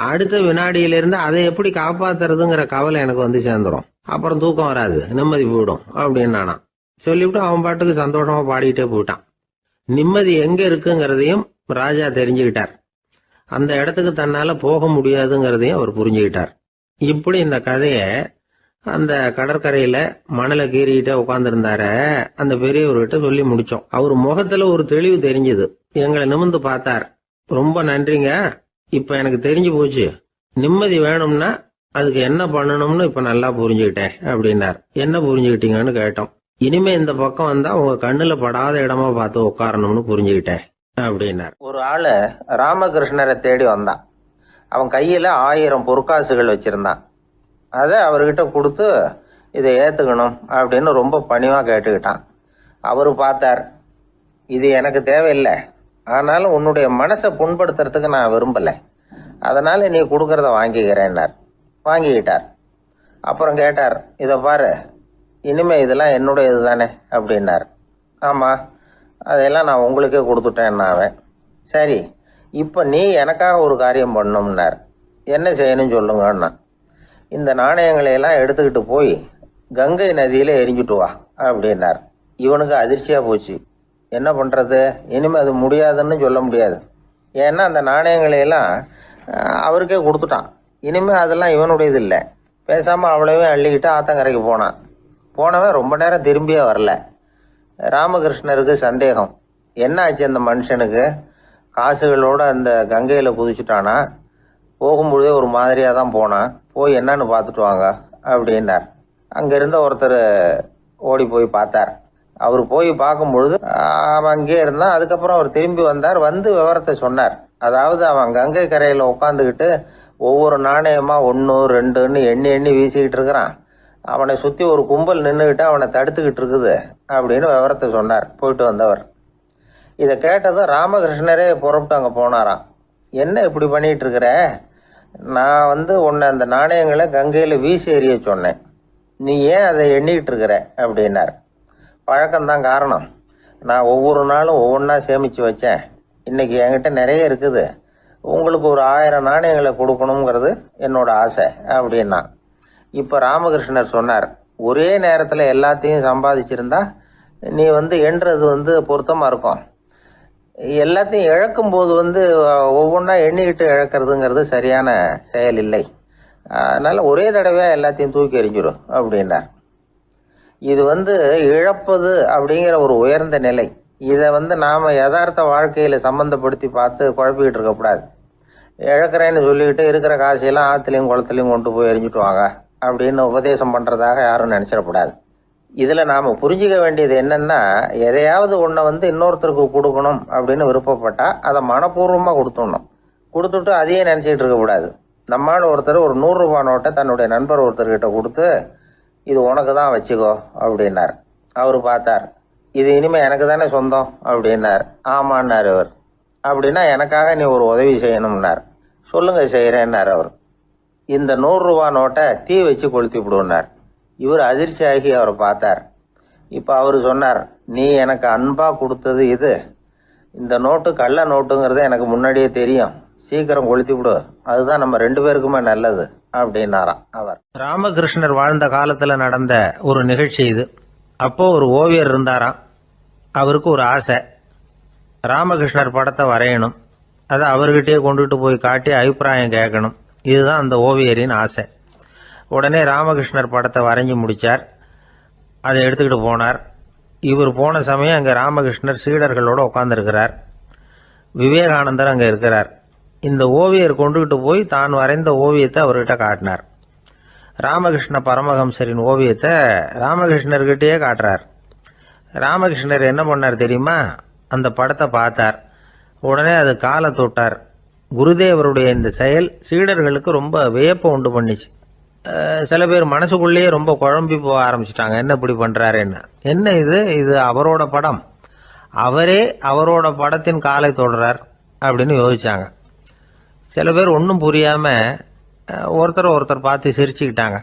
அடுத்த வினாடியிலிருந்து அதை எப்படி காப்பாத்துறதுங்கிற கவலை எனக்கு வந்து சேர்ந்துரும். அப்புறம் தூக்கம் வராது, நிம்மதி போயிடும் அப்படின்னு நானா சொல்லிவிட்டு அவன் பாட்டுக்கு சந்தோஷமா பாடிட்டே போயிட்டான். நிம்மதி எங்க இருக்குங்கிறதையும் ராஜா தெரிஞ்சுக்கிட்டார். அந்த இடத்துக்கு தன்னால போக முடியாதுங்கிறதையும் அவர் புரிஞ்சுக்கிட்டார். இப்படி இந்த கதைய அந்த கடற்கரையில மணலை கீறிக்கிட்டே உட்கார்ந்துருந்தார அந்த பெரியவர்கிட்ட சொல்லி முடிச்சோம். அவர் முகத்துல ஒரு தெளிவு தெரிஞ்சது. எங்களை நிமிர்ந்து பார்த்தார். ரொம்ப நன்றிங்க, இப்ப எனக்கு தெரிஞ்சு போச்சு. நிம்மதி வேணும்னா அதுக்கு என்ன பண்ணணும்னு இப்ப நல்லா புரிஞ்சுக்கிட்டேன் அப்படின்னார். என்ன புரிஞ்சுக்கிட்டீங்கன்னு கேட்டோம். இனிமே இந்த பக்கம் வந்தா உங்க கண்ணுல படாத இடமா பார்த்து உட்காரணும்னு புரிஞ்சுக்கிட்டேன் அப்படின்னார். ஒரு ஆளு ராமகிருஷ்ணரை தேடி வந்தான். அவன் கையில 1000 பொற்காசுகள் வச்சிருந்தான். அதை அவர்கிட்ட கொடுத்து இதை ஏத்துக்கணும் அப்படின்னு ரொம்ப பணிவா கேட்டுக்கிட்டான். அவரு பார்த்தார், இது எனக்கு தேவையில்லை, ஆனாலும் உன்னுடைய மனசை புண்படுத்துறதுக்கு நான் விரும்பல, அதனால நீ கொடுக்கறத வாங்கிக்கிறேன்னார். வாங்கிக்கிட்டார். அப்புறம் கேட்டார், இதை பாரு, இனிமே இதெல்லாம் என்னுடைய இதுதானே அப்படின்னார். ஆமா, அதையெல்லாம் நான் உங்களுக்கே கொடுத்துட்டேன். அவன் சரி, இப்ப நீ எனக்காக ஒரு காரியம் பண்ணணும்னார். என்ன செய்யணும்னு சொல்லுங்கன்னா, இந்த நாணயங்களை எல்லாம் எடுத்துக்கிட்டு போய் கங்கை நதியில எரிஞ்சுட்டு வா அப்படின்னார். இவனுக்கு அதிர்ச்சியா போச்சு. என்ன பண்றது, இனிமே அது முடியாதுன்னு சொல்ல முடியாது. ஏன்னா அந்த நாணயங்களை எல்லாம் அவருக்கே கொடுத்துட்டான். இனிமே அதெல்லாம் இவனுடையது இல்லை. பேசாம அவ்வளவே அள்ளிக்கிட்டு ஆத்தங்கரைக்கு போனான். போனவன் ரொம்ப நேரம் திரும்பியே வரல. ராமகிருஷ்ணருக்கு சந்தேகம், என்ன ஆச்சு அந்த மனுஷனுக்கு, காசுகளோட அந்த கங்கையில குதிச்சுட்டானா, போகும்பொழுதே ஒரு மாதிரியா தான் போனான், போய் என்னன்னு பார்த்துட்டு வாங்க அப்படின்னார். அங்க இருந்த ஒருத்தர் ஓடி போய் பார்த்தார். அவர் போய் பார்க்கும் பொழுது அவன் அங்கேயே இருந்தான். அதுக்கப்புறம் அவர் திரும்பி வந்தார். வந்து விவரத்தை சொன்னார். அதாவது அவன் கங்கை கரையில உட்காந்துக்கிட்டு ஒவ்வொரு நாணயமா 1 2ன்னு எண்ணி எண்ணி வீசிக்கிட்டு இருக்கிறான். அவனை சுத்தி ஒரு கும்பல் நின்றுகிட்டு அவனை தடுத்துக்கிட்டு இருக்குது அப்படின்னு விவரத்தை சொன்னார் போயிட்டு வந்தவர். இதை கேட்டதும் ராமகிருஷ்ணரே புறப்பட்டு அங்க போனாராம். என்ன இப்படி பண்ணிட்டு இருக்கிற, நான் உன்னை அந்த நாணயங்களை கங்கையில வீசி எறிய சொன்னேன், நீ ஏன் அதை எண்ணிக்கிட்டு இருக்கிற அப்படின்னார். பழக்கம்தான் காரணம், நான் ஒவ்வொரு நாளும் ஒவ்வொன்றா சேமிச்சு வச்சேன். இன்னைக்கு என்கிட்ட நிறைய இருக்குது, உங்களுக்கு ஒரு 1000 நாணயங்களை கொடுக்கணுங்கிறது என்னோட ஆசை அப்படின்னா. இப்ப ராமகிருஷ்ணர் சொன்னார், ஒரே நேரத்துல எல்லாத்தையும் சம்பாதிச்சிருந்தா நீ எண்றது பொருத்தமா இருக்கும். எல்லாத்தையும் இழக்கும் போது ஒவ்வொன்றா எண்ணிக்கிட்டு இழக்கிறதுங்கிறது சரியான செயல் இல்லை. அதனால ஒரே தடவையா எல்லாத்தையும் தூக்கி எறிஞ்சிடும் அப்படின்னார். இது இழப்பது அப்படிங்கிற ஒரு உயர்ந்த நிலை. இதை நாம யதார்த்த வாழ்க்கையில சம்பந்தப்படுத்தி பார்த்து குழப்பிக்கிட்டு இருக்கக்கூடாது. இழக்கிறேன்னு சொல்லிக்கிட்டு இருக்கிற காசையெல்லாம் ஆத்துலையும் குளத்துலையும் கொண்டு போய் எரிஞ்சுட்டு வாங்க அப்படின்னு உபதேசம் பண்றதாக யாரும் நினைச்சிடக்கூடாது. இதுல நாம புரிஞ்சுக்க வேண்டியது என்னன்னா, எதையாவது ஒன்றை இன்னொருத்தருக்கு கொடுக்கணும் அப்படின்னு விருப்பப்பட்டா அதை மனப்பூர்வமா கொடுத்துடணும். கொடுத்துட்டு அதையே நினைச்சிட்டு இருக்க கூடாது. நம்மால் ஒருத்தர் ஒரு 100 ரூபாய் நோட்டை தன்னுடைய நண்பர் ஒருத்தர்கிட்ட கொடுத்து, இது உனக்கு தான் வச்சுக்கோ அப்படின்னார். அவரு பார்த்தார், இது இனிமே எனக்கு தானே சொந்தம் அப்படின்னார். ஆமான்னார் அவர். அப்படின்னா எனக்காக நீ ஒரு உதவி செய்யணும்னார். சொல்லுங்க செய்யறேன்னார் அவர். இந்த 100 ரூபாய் நோட்டை தீ வச்சு கொளுத்தி விடுனார். இவர் அதிர்ச்சி ஆகி அவரை பார்த்தார். இப்ப அவரு சொன்னார், நீ எனக்கு அன்பா கொடுத்தது இது, இந்த நோட்டு கள்ள நோட்டுங்கிறது எனக்கு முன்னாடியே தெரியும், சீக்கிரம் கொளுத்தி விடு, அதுதான் நம்ம 2 பேருக்குமே நல்லது அப்படின்னாராம் அவர். ராமகிருஷ்ணர் வாழ்ந்த காலத்துல நடந்த ஒரு நிகழ்ச்சி இது. அப்போ ஒரு ஓவியர் இருந்தாராம். அவருக்கு ஒரு ஆசை, ராமகிருஷ்ணர் படத்தை வரையணும், அதை அவர்கிட்டயே கொண்டுட்டு போய் காட்டி அபிப்பிராயம் கேட்கணும். இதுதான் அந்த ஓவியரின் ஆசை. உடனே ராமகிருஷ்ணர் படத்தை வரைஞ்சி முடிச்சார். அதை எடுத்துக்கிட்டு போனார். இவர் போன சமயம் அங்கே ராமகிருஷ்ணர் சீடர்களோட உட்கார்ந்துருக்கிறார். விவேகானந்தர் அங்கே இருக்கிறார். இந்த ஓவியர் கொண்டுகிட்டு போய் தான் வரைந்த ஓவியத்தை அவர்கிட்ட காட்டினார். ராமகிருஷ்ண பரமஹம்சரின் ஓவியத்தை ராமகிருஷ்ணர்கிட்டயே காட்டுறார். ராமகிருஷ்ணர் என்ன பண்ணார் தெரியுமா, அந்த படத்தை பார்த்தார். உடனே அது காலை தொட்டார். குருதேவருடைய இந்த செயல் சீடர்களுக்கு ரொம்ப வியப்பை உண்டு பண்ணிச்சு. சில பேர் மனசுக்குள்ளேயே ரொம்ப குழம்பி போக ஆரம்பிச்சிட்டாங்க, என்ன இப்படி பண்றாருன்னு. என்ன இது அவரோட படம், அவரே அவரோட படத்தின் காலை தொடுறார் அப்படின்னு யோசிச்சாங்க. சில பேர் ஒன்றும் புரியாம ஒருத்தர் பார்த்து சிரிச்சுக்கிட்டாங்க.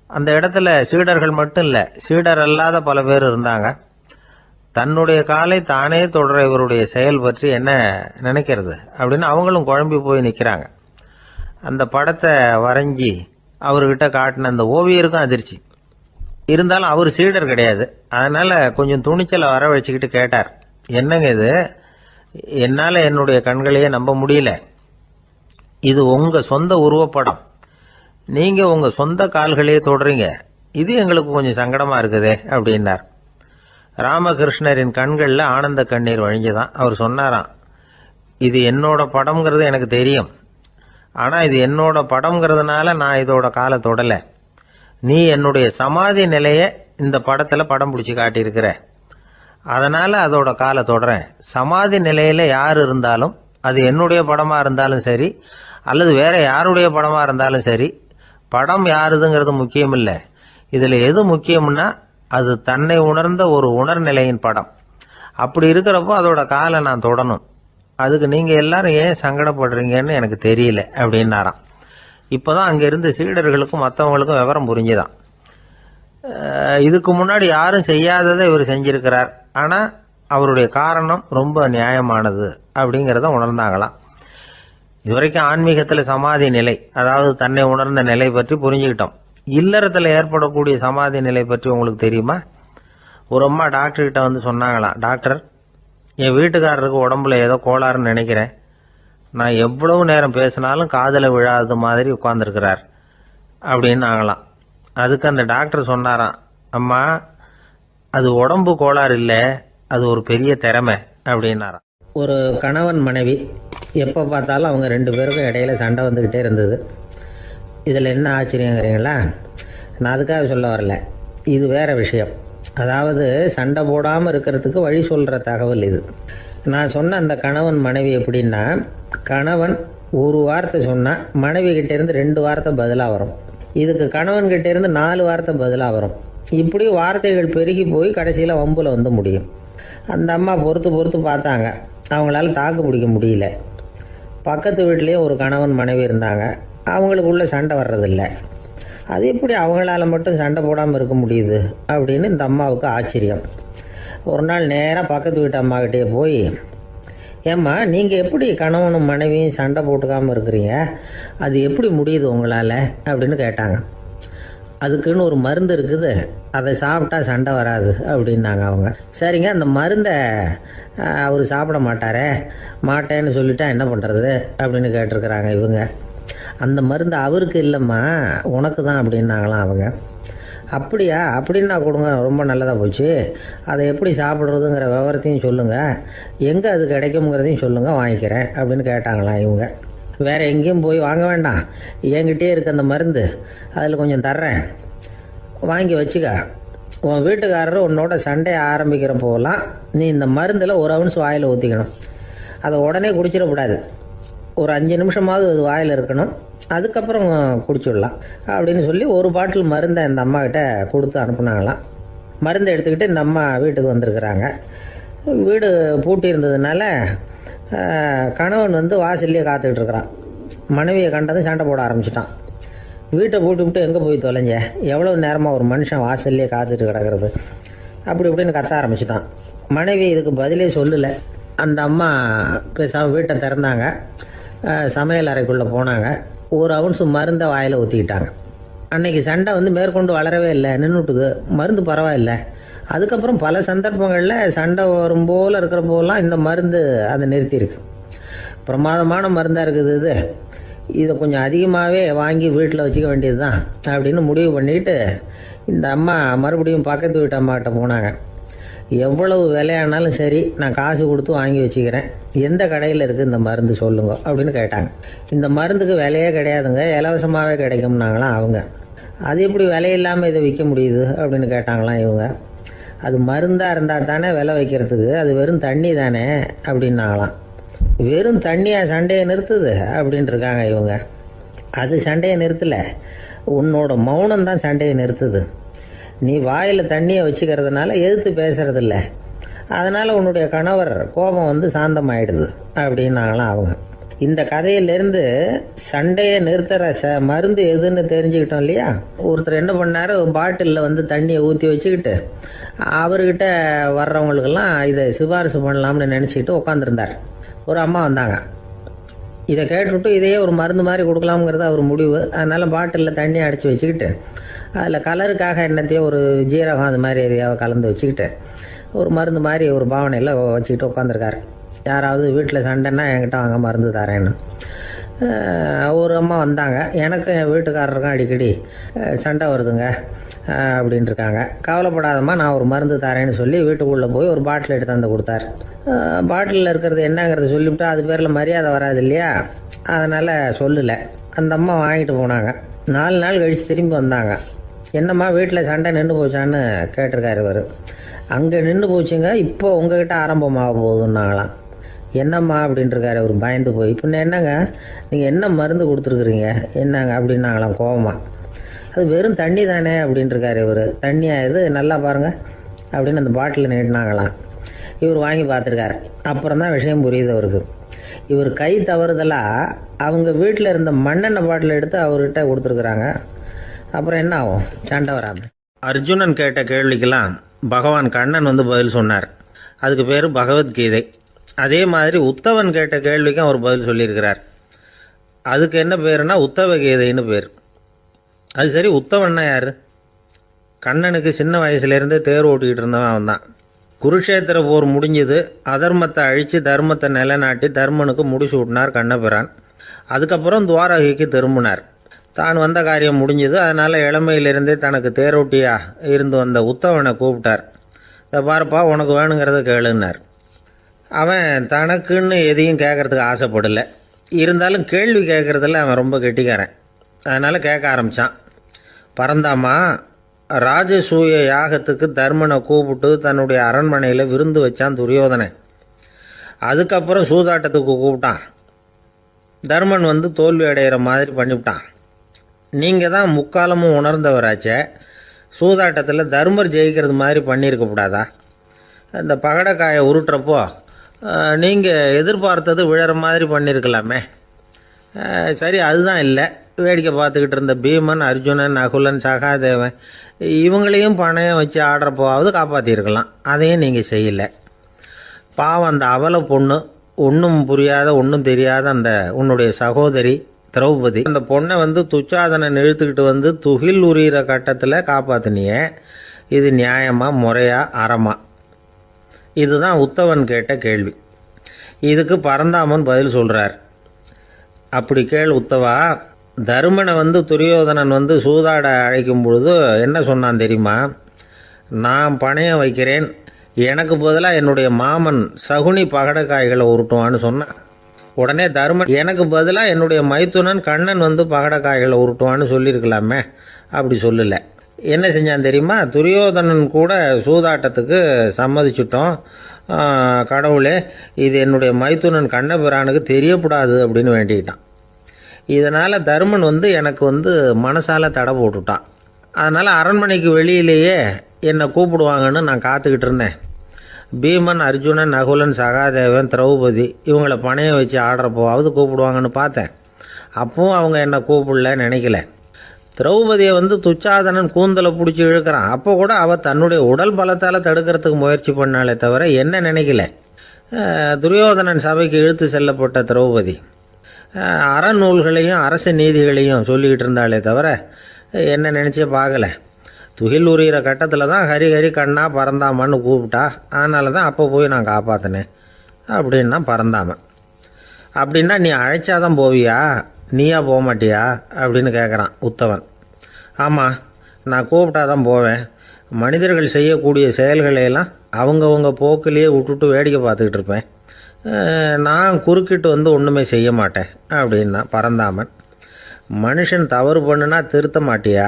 அந்த இடத்துல சீடர்கள் மட்டும் இல்லை, சீடர் அல்லாத பல பேர் இருந்தாங்க. தன்னுடைய காலை தானே தொடர இவருடைய செயல் பற்றி என்ன நினைக்கிறது அப்படின்னு அவங்களும் குழம்பி போய் நிற்கிறாங்க. அந்த படத்தை வரைஞ்சி அவர்கிட்ட காட்டின அந்த ஓவியருக்கும் அதிர்ச்சி. இருந்தாலும் அவர் சீடர் கிடையாது. அதனால கொஞ்சம் துணிச்சலை வர வச்சுக்கிட்டு கேட்டார், என்னங்க இது, என்னால் என்னுடைய கண்களையே நம்ப முடியல. இது உங்க சொந்த உருவப்படம், நீங்க உங்க சொந்த கால்களையே தொடறீங்க, இது எங்களுக்கு கொஞ்சம் சங்கடமா இருக்குதே அப்படின்னார். ராமகிருஷ்ணரின் கண்களில் ஆனந்த கண்ணீர் வழிஞ்சுதான். அவர் சொன்னாராம், இது என்னோட படம்ங்கிறது எனக்கு தெரியும், ஆனா இது என்னோட படம்ங்கிறதுனால நான் இதோட காலை தொடலை. நீ என்னுடைய சமாதி நிலைய இந்த படத்துல படம் பிடிச்சி காட்டியிருக்கிற, அதனால அதோட காலை தொடறேன். சமாதி நிலையில யார் இருந்தாலும், அது என்னுடைய படமா இருந்தாலும் சரி அல்லது வேற யாருடைய படமா இருந்தாலும் சரி, படம் யாருதுங்கிறது முக்கியம் இல்லை. இதுல எது முக்கியம்னா அது தன்னை உணர்ந்த ஒரு உணர்நிலையின் படம். அப்படி இருக்கிறப்போ அதோட காலை நான் தொடணும். அதுக்கு நீங்க எல்லாரும் ஏன் சங்கடப்படுறீங்கன்னு எனக்கு தெரியல அப்படின்னாராம். இப்போதான் அங்க இருந்த சீடர்களுக்கும் மற்றவங்களுக்கும் விவரம் புரிஞ்சுதான். இதுக்கு முன்னாடி யாரும் செய்யாததை இவர் செஞ்சிருக்கிறார், ஆனா அவருடைய காரணம் ரொம்ப நியாயமானது அப்படிங்கிறத உணர்ந்தாங்களாம். இதுவரைக்கும் ஆன்மீகத்தில் சமாதி நிலை, அதாவது தன்னை உணர்ந்த நிலை பற்றி புரிஞ்சுக்கிட்டோம். இல்லறத்தில் ஏற்படக்கூடிய சமாதி நிலை பற்றி உங்களுக்கு தெரியுமா? ஒரு அம்மா டாக்டர்கிட்ட வந்து சொன்னாங்களாம், டாக்டர், என் வீட்டுக்காரருக்கு உடம்புல ஏதோ கோளாறுன்னு நினைக்கிறேன், நான் எவ்வளவு நேரம் பேசினாலும் காதில் விழாத மாதிரி உட்கார்ந்துருக்கிறார் அப்படின்னு ஆகலாம். அதுக்கு அந்த டாக்டர் சொன்னாராம், அம்மா அது உடம்பு கோளாறு இல்லை, அது ஒரு பெரிய திறமை அப்படின்னாராம். ஒரு கணவன் மனைவி எப்போ பார்த்தாலும் அவங்க 2 பேருக்கும் இடையில சண்டை வந்துக்கிட்டே இருந்தது. இதில் என்ன ஆச்சரியங்கிறீங்களா? நான் அதுக்காக சொல்ல வரல, இது வேற விஷயம். அதாவது சண்டை போடாமல் இருக்கிறதுக்கு வழி சொல்கிற தகவல் இது. நான் சொன்ன அந்த கணவன் மனைவி எப்படின்னா, கணவன் ஒரு வார்த்தை சொன்னால் மனைவி கிட்டேருந்து 2 வார்த்தை பதிலாக வரும். இதுக்கு கணவன் கிட்டேருந்து 4 வார்த்தை பதிலாக வரும். இப்படி வார்த்தைகள் பெருகி போய் கடைசியில் வம்புல வந்து முடியும். அந்த அம்மா பொறுத்து பார்த்தாங்க, அவங்களால தாக்கு பிடிக்க முடியல. பக்கத்து வீட்லேயே ஒரு கணவன் மனைவி இருந்தாங்க, அவங்களுக்குள்ள சண்டை வர்றதில்லை. அது எப்படி அவங்களால மட்டும் சண்டை போடாமல் இருக்க முடியுது அப்படின்னு இந்த அம்மாவுக்கு ஆச்சரியம். ஒரு நாள் நேராக பக்கத்து வீட்டு அம்மாக்கிட்டே போய், ஏம்மா நீங்கள் எப்படி கணவனும் மனைவியும் சண்டை போட்டுக்காமல் இருக்கிறீங்க, அது எப்படி முடியுது உங்களால் அப்படின்னு கேட்டாங்க. அதுக்குன்னு ஒரு மருந்து இருக்குது, அதை சாப்பிட்டா சண்டை வராது அப்படின்னாங்க அவங்க. சரிங்க, அந்த மருந்தை அவர் சாப்பிட மாட்டேன்னு சொல்லிட்டா என்ன பண்ணுறது அப்படின்னு கேட்டிருக்கிறாங்க இவங்க. அந்த மருந்து அவருக்கு இல்லைம்மா, உனக்கு தான் அப்படின்னாங்களாம் அவங்க. அப்படியா, அப்படின்னா கொடுங்க, ரொம்ப நல்லதாக போச்சு. அதை எப்படி சாப்பிட்றதுங்கிற விவரத்தையும் சொல்லுங்கள், எங்கே அது கிடைக்குங்கிறதையும் சொல்லுங்கள், வாங்கிக்கிறேன் அப்படின்னு கேட்டாங்களாம் இவங்க. வேறு எங்கேயும் போய் வாங்க வேண்டாம், என்கிட்டே இருக்க அந்த மருந்து அதில் கொஞ்சம் தர்றேன், வாங்கி வச்சுக்க. உன் வீட்டுக்காரர் உன்னோட சண்டையை ஆரம்பிக்கிறப்போலாம் நீ இந்த மருந்தில் 1 ounce வாயில் ஊற்றிக்கணும். அதை உடனே குடிச்சிடக்கூடாது, ஒரு 5 நிமிஷமாவது அது வாயில் இருக்கணும், அதுக்கப்புறம் குடிச்சிடலாம் அப்படின்னு சொல்லி ஒரு பாட்டில் மருந்தை இந்த அம்மா கிட்ட கொடுத்து அனுப்புனாங்களாம். மருந்தை எடுத்துக்கிட்டு இந்த அம்மா வீட்டுக்கு வந்திருக்கிறாங்க. வீடு பூட்டி இருந்ததுனால கணவன் வந்து வாசல்லையே காத்துக்கிட்டு இருக்கிறான். மனைவியை கண்டதும் சண்டை போட ஆரம்பிச்சிட்டான். வீட்டை பூட்டி விட்டு எங்கே போய் தொலைஞ்ச, எவ்வளோ நேரமாக ஒரு மனுஷன் வாசல்லையே காத்துட்டு கிடக்கிறது அப்படி இப்படின்னு கத்த ஆரம்பிச்சிட்டான். மனைவி இதுக்கு பதிலே சொல்லலை. அந்த அம்மா பேசாமல் வீட்டை திறந்தாங்க, சமையல் அறைக்குள்ளே போனாங்க, 1 ounce மருந்தை வாயில் ஊற்றிக்கிட்டாங்க. அன்னைக்கு சண்டை வந்து மேற்கொண்டு வளரவே இல்லை, நின்றுட்டுது. மருந்து பரவாயில்லை. அதுக்கப்புறம் பல சந்தர்ப்பங்களில் சண்டை வரும் போல் இருக்கிற போலாம் இந்த மருந்து அதை நிறுத்தியிருக்கு. பிரமாதமான மருந்தாக இருக்குது இதை கொஞ்சம் அதிகமாகவே வாங்கி வீட்டில் வச்சுக்க வேண்டியது தான் அப்படின்னு முடிவு பண்ணிக்கிட்டு இந்த அம்மா மறுபடியும் பக்கத்து வீட்டு அம்மாக்கிட்ட போனாங்க. எவ்வளவு விலையானாலும் சரி, நான் காசு கொடுத்து வாங்கி வச்சுக்கிறேன், எந்த கடையில் இருக்குது இந்த மருந்து சொல்லுங்க அப்படின்னு கேட்டாங்க. இந்த மருந்துக்கு விலையே கிடையாதுங்க, இலவசமாகவே கிடைக்கும்னாங்களாம் அவங்க. அது எப்படி விலையில்லாமல் இதை விற்க முடியுது அப்படின்னு கேட்டாங்களாம் இவங்க. அது மருந்தாக இருந்தால் தானே விலை வைக்கிறதுக்கு, அது வெறும் தண்ணி தானே அப்படின்னாங்களாம். வெறும் தண்ணியாக சண்டையை நிறுத்துது அப்படின்ட்டு இருக்காங்க இவங்க. அது சண்டையை நிறுத்தலை, உன்னோட மௌனம் தான் சண்டையை நிறுத்துது. நீ வாயில் தண்ணியை வச்சுக்கிறதுனால எதிர்த்து பேசுறதில்ல, அதனால் உன்னுடைய கணவர் கோபம் வந்து சாந்தமாயிடுது அப்படின்னாங்களாம் அவங்க. இந்த கதையிலேருந்து சண்டையை நிறுத்துற மருந்து எதுன்னு தெரிஞ்சுக்கிட்டோம் இல்லையா. ஒருத்தர் என்ன பண்ணார், பாட்டிலில் வந்து தண்ணியை ஊற்றி வச்சுக்கிட்டு அவர்கிட்ட வர்றவங்களுக்கெல்லாம் இதை சிபாரிசு பண்ணலாம்னு நினச்சிக்கிட்டு உட்காந்துருந்தார். ஒரு அம்மா வந்தாங்க. இதை கேட்டுவிட்டு இதையே ஒரு மருந்து மாதிரி கொடுக்கலாம்ங்கிறது அவர் முடிவு. அதனால் பாட்டிலில் தண்ணியை அடைச்சி வச்சுக்கிட்டு அதில் கலருக்காக என்னத்தையோ ஒரு ஜீரகம் அது மாதிரி எதையாவது கலந்து வச்சுக்கிட்டு ஒரு மருந்து மாதிரி ஒரு பாவனையில் வச்சுக்கிட்டு உட்காந்துருக்காரு. யாராவது வீட்டில் சண்டைன்னா என்கிட்ட வாங்க மருந்து தரேன்னு. ஒரு அம்மா வந்தாங்க. எனக்கும் என் வீட்டுக்காரருக்கும் அடிக்கடி சண்டை வருதுங்க அப்படின்ட்டு இருக்காங்க. கவலைப்படாதம்மா, நான் ஒரு மருந்து தரேன்னு சொல்லி வீட்டுக்குள்ளே போய் ஒரு பாட்டில் எடுத்து வந்து கொடுத்தாரு. பாட்டிலில் இருக்கிறது என்னங்கிறத சொல்லிவிட்டு அது பேரில் மரியாதை வராது இல்லையா, அதனால் சொல்லலை. அந்த அம்மா வாங்கிட்டு போனாங்க. 4 நாள் கழித்து திரும்பி வந்தாங்க. என்னம்மா வீட்டில் சண்டை நின்று போச்சான்னு கேட்டிருக்காரு இவர். அங்கே நின்று போச்சுங்க, இப்போ உங்ககிட்ட ஆரம்பமாக போகுதுன்னாங்களாம். என்னம்மா அப்படின்ட்டுருக்காரு அவர் பயந்து போய். இப்போ என்னங்க நீங்கள் என்ன மருந்து கொடுத்துருக்குறீங்க என்னங்க அப்படின்னாங்களாம் கோபமாக. அது வெறும் தண்ணி தானே அப்படின்ட்டுருக்காரு இவர். தண்ணியாக இது நல்லா பாருங்கள் அப்படின்னு அந்த பாட்டிலில் நீட்டினாங்களாம். இவர் வாங்கி பார்த்துருக்காரு. அப்புறம் தான் விஷயம் புரியுது அவருக்கு. இவர் கை தவறுதலாக அவங்க வீட்டில் இருந்த மண்ணெண்ணெய் பாட்டில் எடுத்து அவர்கிட்ட கொடுத்துருக்குறாங்க. அப்புறம் என்ன ஆகும், சண்டை வராமல். அர்ஜுனன் கேட்ட கேள்விக்கெல்லாம் பகவான் கண்ணன் வந்து பதில் சொன்னார். அதுக்கு பேர் பகவத்கீதை. அதே மாதிரி உத்தவன் கேட்ட கேள்விக்கும் அவர் பதில் சொல்லியிருக்கிறார். அதுக்கு என்ன பேருனா உத்தவ கீதைன்னு பேர். அது சரி, உத்தவன்னா யார்? கண்ணனுக்கு சின்ன வயசுலேருந்தே தேர் ஓட்டிக்கிட்டு இருந்தவன் அவன் தான். குருஷேத்திர போர் முடிஞ்சது. அதர்மத்தை அழித்து தர்மத்தை நிலைநாட்டி தர்மனுக்கு முடிச்சு விட்டினார் கண்ணபிரான். அதுக்கப்புறம் துவாரகைக்கு திரும்பினார். தான் வந்த காரியம் முடிஞ்சது. அதனால் இளமையிலிருந்தே தனக்கு தேரோட்டியா இருந்து வந்த உத்தவனை கூப்பிட்டார். இதை பாருப்பா, உனக்கு வேணுங்கிறத கேளுன்னார். அவன் தனக்குன்னு எதையும் கேட்கறதுக்கு ஆசைப்படலை. இருந்தாலும் கேள்வி கேட்குறதில் அவன் ரொம்ப கெட்டிக்காரன். அதனால் கேட்க ஆரம்பித்தான். பரந்தாமா, ராஜசூய யாகத்துக்கு தர்மனை கூப்பிட்டு தன்னுடைய அரண்மனையில் விருந்து வச்சான் துரியோதனன். அதுக்கப்புறம் சூதாட்டத்துக்கு கூப்பிட்டான். தர்மன் வந்து தோல்வி அடைகிற மாதிரி பண்ணிவிட்டான். நீங்கள் தான் முக்காலமும் உணர்ந்தவராச்சே, சூதாட்டத்தில் தர்மர் ஜெயிக்கிறது மாதிரி பண்ணியிருக்கக்கூடாதா? இந்த பகடைக்காயை உருட்டுறப்போ நீங்கள் எதிர்பார்த்தது விழற மாதிரி பண்ணியிருக்கலாமே. சரி, அதுதான் இல்லை. வேடிக்கை பார்த்துக்கிட்டு இருந்த பீமன், அர்ஜுனன், நகுலன், சகாதேவன் இவங்களையும் பணையம் வச்சு ஆடுறப்போவாவது காப்பாற்றிருக்கலாம். அதையும் நீங்கள் செய்யலை. பாவம் அந்த அவல பொண்ணு, ஒன்றும் புரியாத ஒன்றும் தெரியாத அந்த உன்னுடைய சகோதரி திரௌபதி, அந்த பொண்ணை வந்து துச்சாதனன் இழுத்துக்கிட்டு வந்து துகில் உரிகிற கட்டத்தில் காப்பாற்றினியே. இது நியாயமா, முறையா, அறமா? இதுதான் உத்தவன் கேட்ட கேள்வி. இதுக்கு பரந்தாமன் பதில் சொல்கிறார். அப்படி கேள் உத்தவா. தருமனை வந்து துரியோதனன் வந்து சூதாட அழைக்கும் பொழுது என்ன சொன்னான் தெரியுமா? நான் பணையம் வைக்கிறேன், எனக்கு பதிலாக என்னுடைய மாமன் சகுனி பகடைக்காய்களை உருட்டுவான்னு சொன்னான். உடனே தருமன், எனக்கு பதிலாக என்னுடைய மைத்துனன் கண்ணன் வந்து பகடைக்காய்களை உருட்டுவான்னு சொல்லியிருக்கலாமே. அப்படி சொல்லலை. என்ன செஞ்சான் தெரியுமா? துரியோதனன் கூட சூதாட்டத்துக்கு சம்மதிச்சிட்டோம், கடவுளே இது என்னுடைய மைத்துனன் கண்ணபிரானுக்கு தெரியக்கூடாது அப்படின்னு வேண்டிக்கிட்டான். இதனால் தருமன் வந்து எனக்கு வந்து மனசால் தடை போட்டுட்டான். அதனால் அரண்மனைக்கு வெளியிலேயே என்னை கூப்பிடுவாங்கன்னு நான் காத்துக்கிட்டு இருந்தேன். பீமன், அர்ஜுனன், நகுலன், சகாதேவன், திரௌபதி இவங்களை பணையம் வச்சு ஆடுறப்போவாவது கூப்பிடுவாங்கன்னு பார்த்தேன். அப்பவும் அவங்க என்னை கூப்பிடல, நினைக்கல. திரௌபதியை வந்து துச்சாதனன் கூந்தலை பிடிச்சி இழுக்கிறான். அப்போ கூட அவள் தன்னுடைய உடல் பலத்தால் தடுக்கிறதுக்கு முயற்சி பண்ணாலே தவிர என்ன நினைக்கல. துரியோதனன் சபைக்கு இழுத்து செல்லப்பட்ட திரௌபதி அறநூல்களையும் அரச நீதிகளையும் சொல்லிக்கிட்டு இருந்தாலே தவிர என்ன நினச்சே பார்க்கல. துகில் உரிகிற கட்டத்தில் தான் ஹரி ஹரி கண்ணா பரந்தாமன்னு கூப்பிட்டா. அதனால தான் அப்போ போய் நான் காப்பாற்றினேன் அப்படின்னா பரந்தாமன். அப்படின்னா நீ அழைச்சாதான் போவியா, நீயா போக மாட்டியா அப்படின்னு கேட்குறான் உத்தவன். ஆமாம், நான் கூப்பிட்டா தான் போவேன். மனிதர்கள் செய்யக்கூடிய செயல்களையெல்லாம் அவங்கவுங்க போக்கிலேயே விட்டுட்டு வேடிக்கை பார்த்துக்கிட்டு இருப்பேன். நான் குறுக்கிட்டு வந்து ஒன்றுமே செய்ய மாட்டேன் அப்படின்னா பரந்தாமன். மனுஷன் தவறு பண்ணுனா திருத்த மாட்டியா,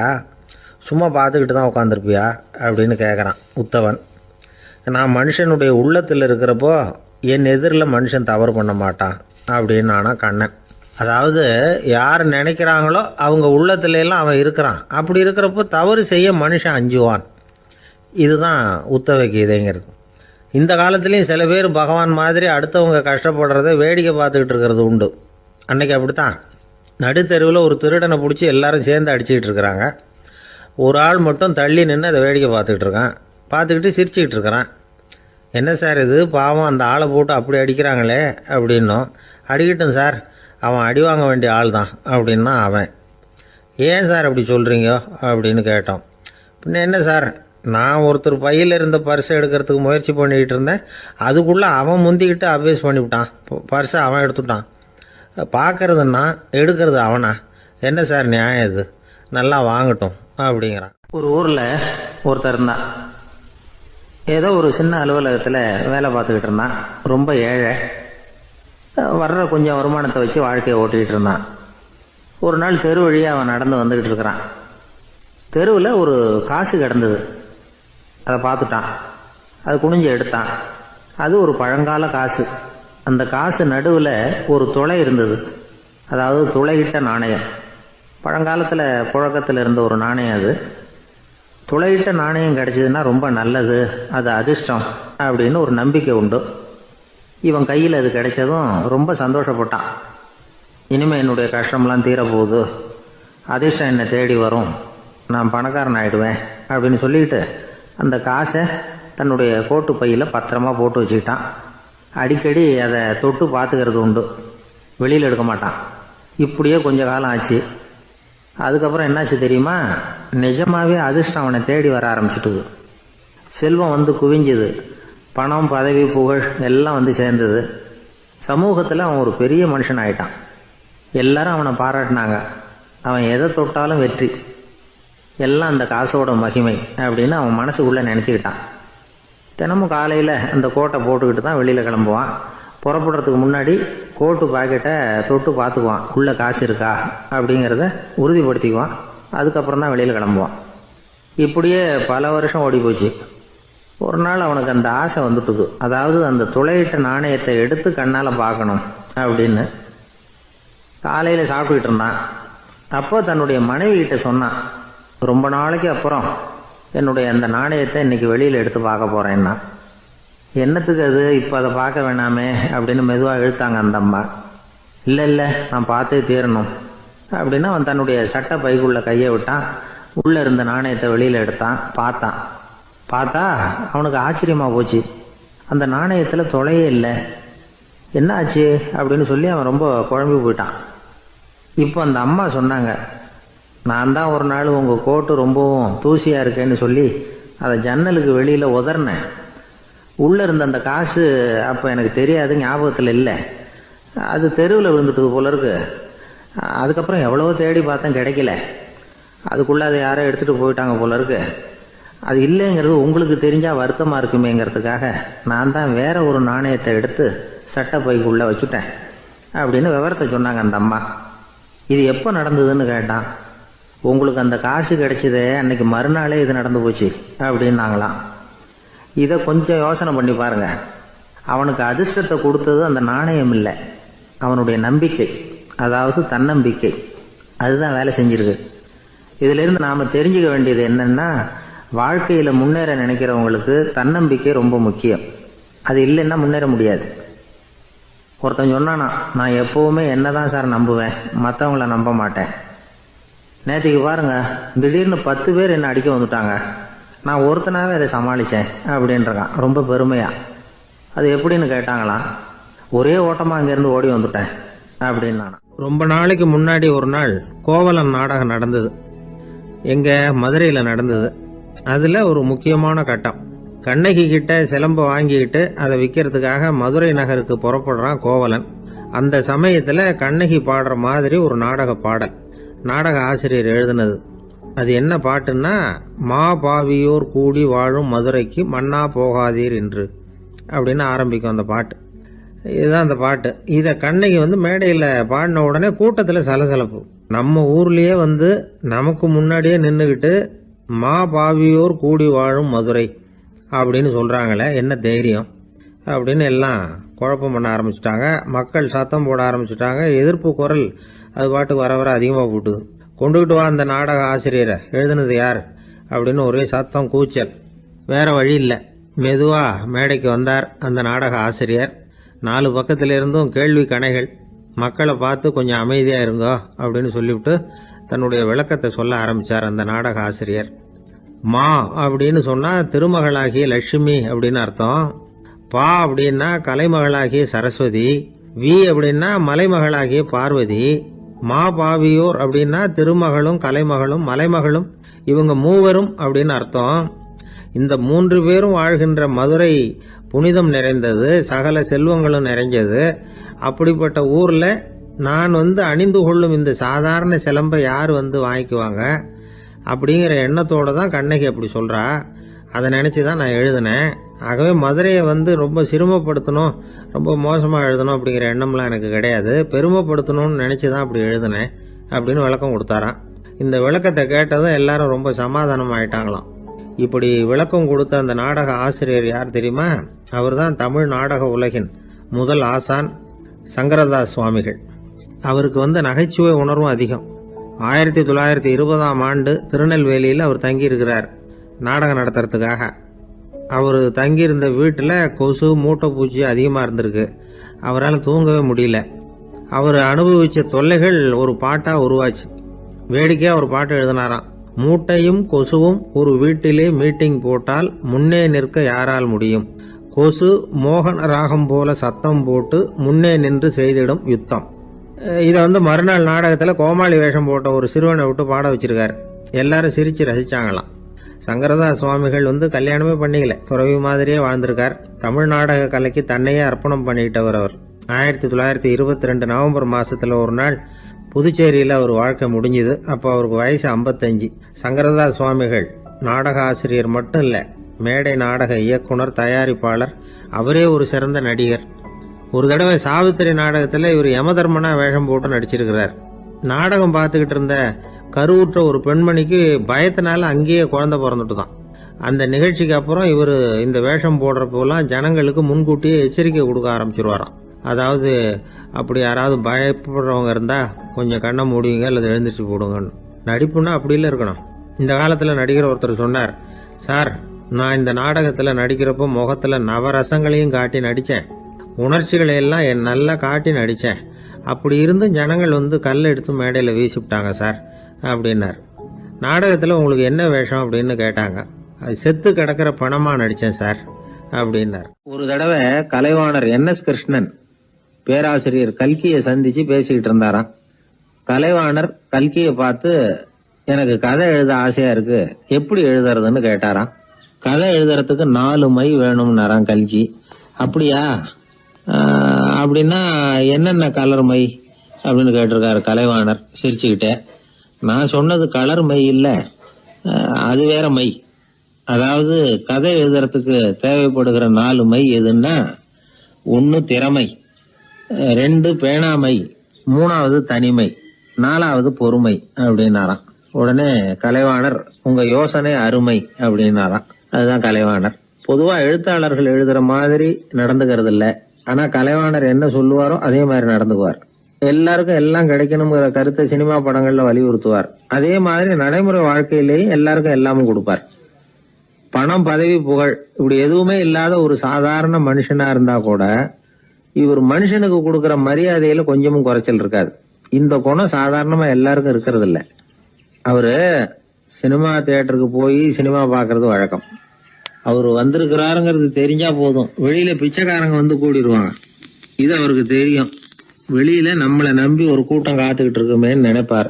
சும்மா பார்த்துக்கிட்டு தான் உட்காந்துருப்பியா அப்படின்னு கேட்குறான் உத்தவன். நான் மனுஷனுடைய உள்ளத்தில் இருக்கிறப்போ என் எதிரில் மனுஷன் தவறு பண்ண மாட்டான் அப்படின்னு ஆனால் கண்ணன். அதாவது யார் நினைக்கிறாங்களோ அவங்க உள்ளத்துலலாம் அவன் இருக்கிறான். அப்படி இருக்கிறப்போ தவறு செய்ய மனுஷன் அஞ்சுவான். இதுதான் உத்தவ கீதைங்கிறது. இந்த காலத்துலேயும் சில பேர் பகவான் மாதிரி அடுத்தவங்க கஷ்டப்படுறத வேடிக்கை பார்த்துக்கிட்டு இருக்கிறது உண்டு. அன்னைக்கு அப்படித்தான். நடுத்தெருவில் ஒரு திருடனை பிடிச்சி எல்லாரும் சேர்ந்து அடிச்சுக்கிட்டு இருக்கிறாங்க. ஒரு ஆள் மட்டும் தள்ளி நின்று அதை வேடிக்கை பார்த்துக்கிட்டு இருக்கான். பார்த்துக்கிட்டு சிரிச்சுக்கிட்டு இருக்கிறான். என்ன சார் இது, பாவம் அந்த ஆளை போட்டு அப்படி அடிக்கிறாங்களே அப்படின்னும். அடிக்கட்டும் சார், அவன் அடி வாங்க வேண்டிய ஆள் தான் அப்படின்னா அவன். ஏன் சார் அப்படி சொல்கிறீங்க அப்படின்னு கேட்டோம். பின்ன என்ன சார், நான் ஒருத்தர் பையில் இருந்த பர்ஸை எடுக்கிறதுக்கு முயற்சி பண்ணிக்கிட்டு இருந்தேன். அதுக்குள்ளே அவன் முந்திக்கிட்டு அப்வேஸ் பண்ணிவிட்டான். பர்ஸை அவன் எடுத்துட்டான். பார்க்கறதுன்னா எடுக்கிறது அவனா? என்ன சார் நியாயம் இது? நல்லா வாங்கட்டும் அப்படிங்கிறான். ஒரு ஊரில் ஒருத்தர் இருந்தான். ஏதோ ஒரு சின்ன அலுவலகத்தில் வேலை பார்த்துக்கிட்டு இருந்தான். ரொம்ப ஏழை. வர்ற கொஞ்சம் வருமானத்தை வச்சு வாழ்க்கையை ஓட்டிக்கிட்டு இருந்தான். ஒரு நாள் தெரு வழியாக அவன் நடந்து வந்துக்கிட்டு இருக்கிறான். தெருவில் ஒரு காசு கிடந்தது. அதை பார்த்துட்டான். அது குனிஞ்சு எடுத்தான். அது ஒரு பழங்கால காசு. அந்த காசு நடுவில் ஒரு துளை இருந்தது. அதாவது துளையிட்ட நாணயம். பழங்காலத்தில் புழக்கத்தில் இருந்த ஒரு நாணயம் அது. துளையிட்ட நாணயம் கிடைச்சதுன்னா ரொம்ப நல்லது, அது அதிர்ஷ்டம் அப்படின்னு ஒரு நம்பிக்கை உண்டு. இவன் கையில் அது கிடைச்சதும் ரொம்ப சந்தோஷப்பட்டான். இனிமேல் என்னுடைய கஷ்டம்லாம் தீரப்போகுது, அதிர்ஷ்டம் என்னை தேடி வரும், நான் பணக்காரன் ஆகிடுவேன் அப்படின்னு சொல்லிட்டு அந்த காசை தன்னுடைய கோட்டு பையில் பத்திரமா போட்டு வச்சுக்கிட்டான். அடிக்கடி அதை தொட்டு பார்த்துக்கிறது உண்டு, வெளியில் எடுக்க மாட்டான். இப்படியே கொஞ்ச காலம் ஆச்சு. அதுக்கப்புறம் என்னாச்சு தெரியுமா? நிஜமாகவே அதிர்ஷ்டம் அவனை தேடி வர ஆரம்பிச்சிட்டுது. செல்வம் வந்து குவிஞ்சுது. பணம், பதவி, புகழ் எல்லாம் வந்து சேர்ந்தது. சமூகத்தில் அவன் ஒரு பெரிய மனுஷன் ஆயிட்டான். எல்லாரும் அவனை பாராட்டினாங்க. அவன் எதை தொட்டாலும் வெற்றி, எல்லாம் அந்த காசோட மகிமை அப்படின்னு அவன் மனசுக்குள்ளே நினச்சிக்கிட்டான். தினமும் காலையில் அந்த கோட்டை போட்டுக்கிட்டு தான் வெளியில் கிளம்புவான். புறப்படுறதுக்கு முன்னாடி கோட்டு பாக்கெட்டை தொட்டு பார்த்துக்குவான், உள்ளே காசு இருக்கா அப்படிங்கிறத உறுதிப்படுத்திக்குவான். அதுக்கப்புறம் தான் வெளியில் கிளம்புவான். இப்படியே பல வருஷம் ஓடி போச்சு. ஒரு நாள் அவனுக்கு அந்த ஆசை வந்துட்டுது. அதாவது அந்த துளையிட்ட நாணயத்தை எடுத்து கண்ணால் பார்க்கணும் அப்படின்னு. காலையில் சாப்பிட்டுக்கிட்டு இருந்தான். அப்போ தன்னுடைய மனைவி கிட்ட சொன்னான், ரொம்ப நாளைக்கு அப்புறம் என்னுடைய அந்த நாணயத்தை இன்னைக்கு வெளியில் எடுத்து பார்க்க போகிறேன்னா. என்னத்துக்கு அது, இப்போ அதை பார்க்க வேணாமே அப்படின்னு மெதுவாக இழுத்தாங்க அந்த அம்மா. இல்லை நான் பார்த்தே தீரணும் அப்படின்னு அவன் தன்னுடைய சட்டை பைக்குள்ளே கையை விட்டான். உள்ளே இருந்த நாணயத்தை வெளியில் எடுத்தான். பார்த்தா அவனுக்கு ஆச்சரியமாக போச்சு. அந்த நாணயத்தில் துளையே இல்லை. என்ன ஆச்சு அப்படின்னு சொல்லி அவன் ரொம்ப குழம்பி போயிட்டான். இப்போ அந்த அம்மா சொன்னாங்க, நான் தான் ஒரு நாள் உங்கள் கோட்டு ரொம்பவும் தூசியாக இருக்கேன்னு சொல்லி அதை ஜன்னலுக்கு வெளியில் உதறினேன். உள்ளே இருந்த அந்த காசு அப்போ எனக்கு தெரியாது, ஞாபகத்தில் இல்லை. அது தெருவில் விழுந்துட்டது போல இருக்கு. அதுக்கப்புறம் எவ்வளவோ தேடி பார்த்தேன், கிடைக்கல. அதுக்குள்ளே அதை யாரோ எடுத்துகிட்டு போயிட்டாங்க போல இருக்கு. அது இல்லைங்கிறது உங்களுக்கு தெரிஞ்சால் வருத்தமாக இருக்குமேங்கிறதுக்காக நான் தான் வேற ஒரு நாணயத்தை எடுத்து சட்டை பைக்குள்ளே வச்சுட்டேன் அப்படின்னு விவரத்தை சொன்னாங்க அந்த அம்மா. இது எப்போ நடந்ததுன்னு கேட்டான். உங்களுக்கு அந்த காசு கிடைச்சதே அன்னைக்கு மறுநாளே இது நடந்து போச்சு அப்படின்னாங்களாம். இதை கொஞ்சம் யோசனை பண்ணி பாருங்க. அவனுக்கு அதிர்ஷ்டத்தை கொடுத்தது அந்த நாணயம் இல்லை, அவனுடைய நம்பிக்கை, அதாவது தன்னம்பிக்கை. அதுதான் வேலை செஞ்சிருக்கு. இதிலிருந்து நாம் தெரிஞ்சுக்க வேண்டியது என்னன்னா, வாழ்க்கையில் முன்னேற நினைக்கிறவங்களுக்கு தன்னம்பிக்கை ரொம்ப முக்கியம். அது இல்லைன்னா முன்னேற முடியாது. ஒருத்தன் சொன்னானா, நான் எப்போவுமே என்ன தான் சார் நம்புவேன், மற்றவங்கள நம்ப மாட்டேன். நேற்றுக்கு பாருங்க, திடீர்னு 10 பேர் என்னை அடிக்க வந்துட்டாங்க, நான் ஒருத்தனாவே அதை சமாளித்தேன் அப்படின்றான் ரொம்ப பெருமையா. அது எப்படின்னு கேட்டாங்களாம். ஒரே ஓட்டமாக அங்கேருந்து ஓடி வந்துட்டேன் அப்படின்னு. ரொம்ப நாளைக்கு முன்னாடி ஒரு நாள் கோவலன் நாடகம் நடந்தது. எங்கள் மதுரையில் நடந்தது. அதில் ஒரு முக்கியமான கட்டம். கண்ணகி கிட்ட சிலம்பை வாங்கிக்கிட்டு அதை விற்கிறதுக்காக மதுரை நகருக்கு புறப்படுறான் கோவலன். அந்த சமயத்தில் கண்ணகி பாடுற மாதிரி ஒரு நாடக பாடல், நாடக ஆசிரியர் எழுதினது. அது என்ன பாட்டுன்னா, மா பாவியோர் கூடி வாழும் மதுரைக்கு மன்னா போகாதீர் என்று அப்படின்னு ஆரம்பிக்கும் அந்த பாட்டு. இதுதான் அந்த பாட்டு. இதை கண்ணகி மேடையில் பாடின உடனே கூட்டத்தில் சலசலப்பு. நம்ம ஊர்லேயே நமக்கு முன்னாடியே நின்றுக்கிட்டு மா பாவியோர் கூடி வாழும் மதுரை அப்படின்னு சொல்கிறாங்களே, என்ன தைரியம் அப்படின்னு எல்லாம் குழப்பம் பண்ண ஆரம்பிச்சிட்டாங்க. மக்கள் சத்தம் போட ஆரம்பிச்சிட்டாங்க. எதிர்ப்பு குரல் அது பாட்டுக்கு வர அதிகமாக போட்டுது. கொண்டுகிட்டு வா அந்த நாடக ஆசிரியரை, எழுதுனது யார் அப்படின்னு ஒரே சத்தம், கூச்சல். வேற வழி இல்லை. மெதுவாக மேடைக்கு வந்தார் அந்த நாடக ஆசிரியர். 4 பக்கத்திலிருந்தும் கேள்வி கணைகள். மக்களை பார்த்து கொஞ்சம் அமைதியா இருங்கோ அப்படின்னு சொல்லிவிட்டு தன்னுடைய விளக்கத்தை சொல்ல ஆரம்பிச்சார் அந்த நாடக ஆசிரியர். மா அப்படின்னு சொன்னா திருமகளாகிய லட்சுமி அப்படின்னு அர்த்தம். பா அப்படின்னா கலைமகளாகிய சரஸ்வதி. வி அப்படின்னா மலைமகளாகிய பார்வதி. மா பாவியோர் அப்படின்னா திருமகளும் கலைமகளும் மலைமகளும், இவங்க மூவரும் அப்படின்னு அர்த்தம். இந்த 3 பேரும் வாழ்கின்ற மதுரை புனிதம் நிறைந்தது, சகல செல்வங்களும் நிறைஞ்சது. அப்படிப்பட்ட ஊர்ல நான் அணிந்து கொள்ளும் இந்த சாதாரண சிலம்பை யார் வாங்கிக்குவாங்க அப்படிங்கிற எண்ணத்தோட தான் கண்ணகி அப்படி சொல்றா. அதை நினைச்சுதான் நான் எழுதினேன். ஆகவே மதுரையை ரொம்ப சிரமப்படுத்தணும், ரொம்ப மோசமா எழுதணும் அப்படிங்கிற எண்ணம்லாம் எனக்கு கிடையாது. பெருமைப்படுத்தணும்னு நினைச்சுதான் அப்படி எழுதினேன் அப்படின்னு விளக்கம் கொடுத்தாராம். இந்த விளக்கத்தை கேட்டதும் எல்லாரும் ரொம்ப சமாதானம் ஆயிட்டாங்களாம். இப்படி விளக்கம் கொடுத்த அந்த நாடக ஆசிரியர் யார் தெரியுமா? அவர் தான் தமிழ் நாடக உலகின் முதல் ஆசான் சங்கரதாஸ் சுவாமிகள். அவருக்கு நகைச்சுவை உணர்வும் அதிகம். 1920ஆம் ஆண்டு திருநெல்வேலியில் அவர் தங்கியிருக்கிறார் நாடகம் நடத்துறதுக்காக. அவர் தங்கியிருந்த வீட்டில் கொசு மூட்டை பூச்சி அதிகமாக இருந்திருக்கு. அவரால் தூங்கவே முடியல. அவர் அனுபவிச்ச தொல்லைகள் ஒரு பாட்டாக உருவாச்சு. வேடிக்கையாக ஒரு பாட்டு எழுதினாராம். மூட்டையும் கொசுவும் ஒரு வீட்டிலே மீட்டிங் போட்டால் முன்னே நிற்க யாரால் முடியும்? கொசு மோகன ராகம் போல சத்தம் போட்டு முன்னே நின்று செய்திடும் யுத்தம். இதை மறுநாள் நாடகத்தில் கோமாளி வேஷம் போட்ட ஒரு சிறுவனை விட்டு பாட வச்சிருக்காரு. எல்லாரும் சிரிச்சு ரசிச்சாங்களாம். சங்கரதாஸ் சுவாமிகள் கல்யாணமே பண்ணிக்கல, துறவி மாதிரியே வாழ்ந்திருக்கார். தமிழ் நாடக கலைக்கு தன்னையே அர்ப்பணம் பண்ணிட்டவர் அவர். 1922 நவம்பர் மாசத்துல ஒரு நாள் புதுச்சேரியில் அவர் வாழ்க்கை முடிஞ்சுது. அப்போ அவருக்கு வயசு 55. சங்கரதாஸ் சுவாமிகள் நாடக ஆசிரியர் மட்டும் இல்ல, மேடை நாடக இயக்குனர், தயாரிப்பாளர். அவரே ஒரு சிறந்த நடிகர். ஒரு தடவை சாவித்திரி நாடகத்தில் இவர் யமதர்மனா வேஷம் போட்டு நடிச்சிருக்கிறார். நாடகம் பார்த்துக்கிட்டு இருந்த கருவுற்ற ஒரு பெண்மணிக்கு பயத்தினால அங்கேயே குழந்தை பிறந்துட்டு தான். அந்த நிகழ்ச்சிக்கு அப்புறம் இவர் இந்த வேஷம் போடுறப்பெல்லாம் ஜனங்களுக்கு முன்கூட்டியே எச்சரிக்கை கொடுக்க ஆரம்பிச்சிருவாராம். அதாவது அப்படி யாராவது பயப்படுறவங்க இருந்தா கொஞ்சம் கண்ணை மூடுவீங்க அல்லது எழுந்திரிச்சு போடுங்கன்னு. நடிப்புன்னா அப்படிலாம் இருக்கணும். இந்த காலத்துல நடிகர் ஒருத்தர் சொன்னார், சார் நான் இந்த நாடகத்துல நடிக்கிறப்போ முகத்துல நவரசங்களையும் காட்டி நடிச்சேன், உணர்ச்சிகளை எல்லாம் நல்லா காட்டி நடிச்சேன். அப்படி இருந்து ஜனங்கள் கல்லை எடுத்து மேடையில வீசிவிட்டாங்க சார் அப்படின்னார். நாடகத்துல உங்களுக்கு என்ன வேஷம் அப்படின்னு கேட்டாங்க. அது செத்து கிடக்கிற பணமா நடிச்சேன் சார் அப்படின்னார். ஒரு தடவை கலைவாணர் NS கிருஷ்ணன் பேராசிரியர் கல்கியை சந்திச்சு பேசிக்கிட்டு இருந்தாராம். கலைவாணர் கல்கியை பார்த்து, எனக்கு கதை எழுத ஆசையா இருக்கு, எப்படி எழுதுறதுன்னு கேட்டாராம். கதை எழுதுறதுக்கு 4 மை வேணும்னாராம் கல்கி. அப்படியா, அப்படின்னா என்னென்ன கலர் மை அப்படின்னு கேட்டிருக்காரு கலைவாணர் சிரிச்சுக்கிட்டே. நான் சொன்னது கலர் மை இல்ல, அது வேற மை. அதாவது கதை எழுதுறதுக்கு தேவைப்படுகிற 4 மை எதுன்னா, 1 திறமை, 2 பேணாமை, 3வது தனிமை, 4வது பொறுமை அப்படின்னாராம். உடனே கலைவாணர், உங்க யோசனை அருமை அப்படின்னாராம். அதுதான் கலைவாணர். பொதுவா எழுத்தாளர்கள் எழுதுற மாதிரி நடந்துக்கிறது இல்ல. ஆனா கலைவாணர் என்ன சொல்லுவாரோ அதே மாதிரி நடந்துக்குவார். எல்லாருக்கும் எல்லாம் கிடைக்கணுங்கிற கருத்தை சினிமா படங்கள்ல வலியுறுத்துவார். அதே மாதிரி நடைமுறை வாழ்க்கையிலேயே எல்லாருக்கும் எல்லாமும் கொடுப்பார். பணம், பதவி, புகழ் இப்படி எதுவுமே இல்லாத ஒரு சாதாரண மனுஷனா இருந்தா கூட இவர் மனுஷனுக்கு கொடுக்கற மரியாதையில கொஞ்சமும் குறைச்சல் இருக்காது. இந்த குணம் சாதாரணமா எல்லாருக்கும் இருக்கிறது இல்ல. அவரு சினிமா தியேட்டருக்கு போய் சினிமா பாக்குறது வழக்கம். அவரு வந்திருக்கிறாருங்கிறது தெரிஞ்சா போதும், வெளியில பிச்சைக்காரங்க கூடிடுவாங்க. இது அவருக்கு தெரியும். வெளியில நம்மளை நம்பி ஒரு கூட்டம் காத்துக்கிட்டு இருக்குமேன்னு நினைப்பார்.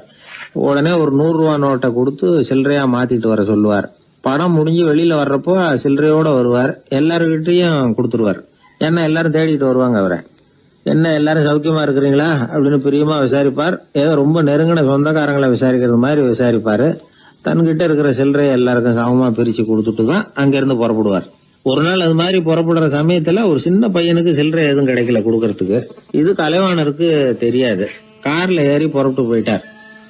உடனே ஒரு 100 ரூபா நோட்டை கொடுத்து சில்லறையா மாத்திட்டு வர சொல்லுவார். படம் முடிஞ்சு வெளியில வர்றப்போ சில்லறையோட வருவார். எல்லாருக்கிட்டையும் கொடுத்துருவார். ஏன்னா எல்லாரும் தேடிட்டு வருவாங்க அவரை. என்ன எல்லாரும் சௌக்கியமா இருக்கிறீங்களா அப்படின்னு பிரியமா விசாரிப்பார். ஏதோ ரொம்ப நெருங்கின சொந்தக்காரங்களை விசாரிக்கிறது மாதிரி விசாரிப்பாரு. தன்கிட்ட இருக்கிற சில்லறையை எல்லாருக்கும் சமமா பிரிச்சு கொடுத்துட்டு தான் அங்கிருந்து புறப்படுவார். ஒரு நாள் அது மாதிரி புறப்படுற சமயத்துல ஒரு சின்ன பையனுக்கு சில்லறை எதுவும் கிடைக்கல கொடுக்கறதுக்கு. இது கலைவாணருக்கு தெரியாது. கார்ல ஏறி புறப்பட்டு போயிட்டார்.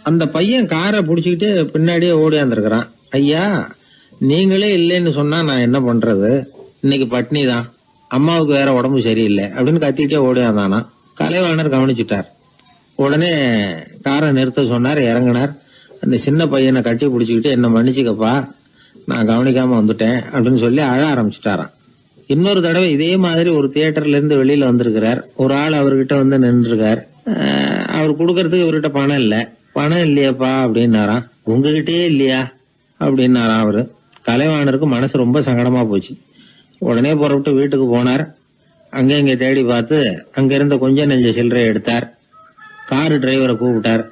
அந்த பையன் காரை புடிச்சுக்கிட்டு பின்னாடியே ஓடியாந்துருக்கிறான். ஐயா, நீங்களே இல்லைன்னு சொன்னா நான் என்ன பண்றது, இன்னைக்கு பட்னி தான், அம்மாவுக்கு வேற உடம்பு சரியில்லை அப்படின்னு கத்திக்கிட்டே ஓடியாந்தானா. கலைவாணர் கவனிச்சுட்டார். உடனே காரை நிறுத்த சொன்னார். இறங்கினார். அந்த சின்ன பையனை கட்டி பிடிச்சுக்கிட்டு, என்ன மன்னிச்சுக்கப்பா, நான் கவனிக்காம வந்துட்டேன் அப்படின்னு சொல்லி அழ ஆரம்பிச்சுட்டாராம். இன்னொரு தடவை இதே மாதிரி ஒரு தியேட்டர்ல இருந்து வெளியில வந்திருக்கிறார். ஒரு ஆள் அவர்கிட்ட நின்றுருக்கார். அவர் கொடுக்கறதுக்கு இவர்கிட்ட பணம் இல்ல. பணம் இல்லையாப்பா அப்படின்னாராம். உங்ககிட்டயே இல்லையா அப்படின்னாராம் அவரு. கலைவாணருக்கு மனசு ரொம்ப சங்கடமா போச்சு. உடனே புறப்பட்டு வீட்டுக்கு போனார். அங்க இங்க தேடி பார்த்து அங்க இருந்த கொஞ்ச நெஞ்ச சில்லறையை எடுத்தார். காரு டிரைவரை கூப்பிட்டார்.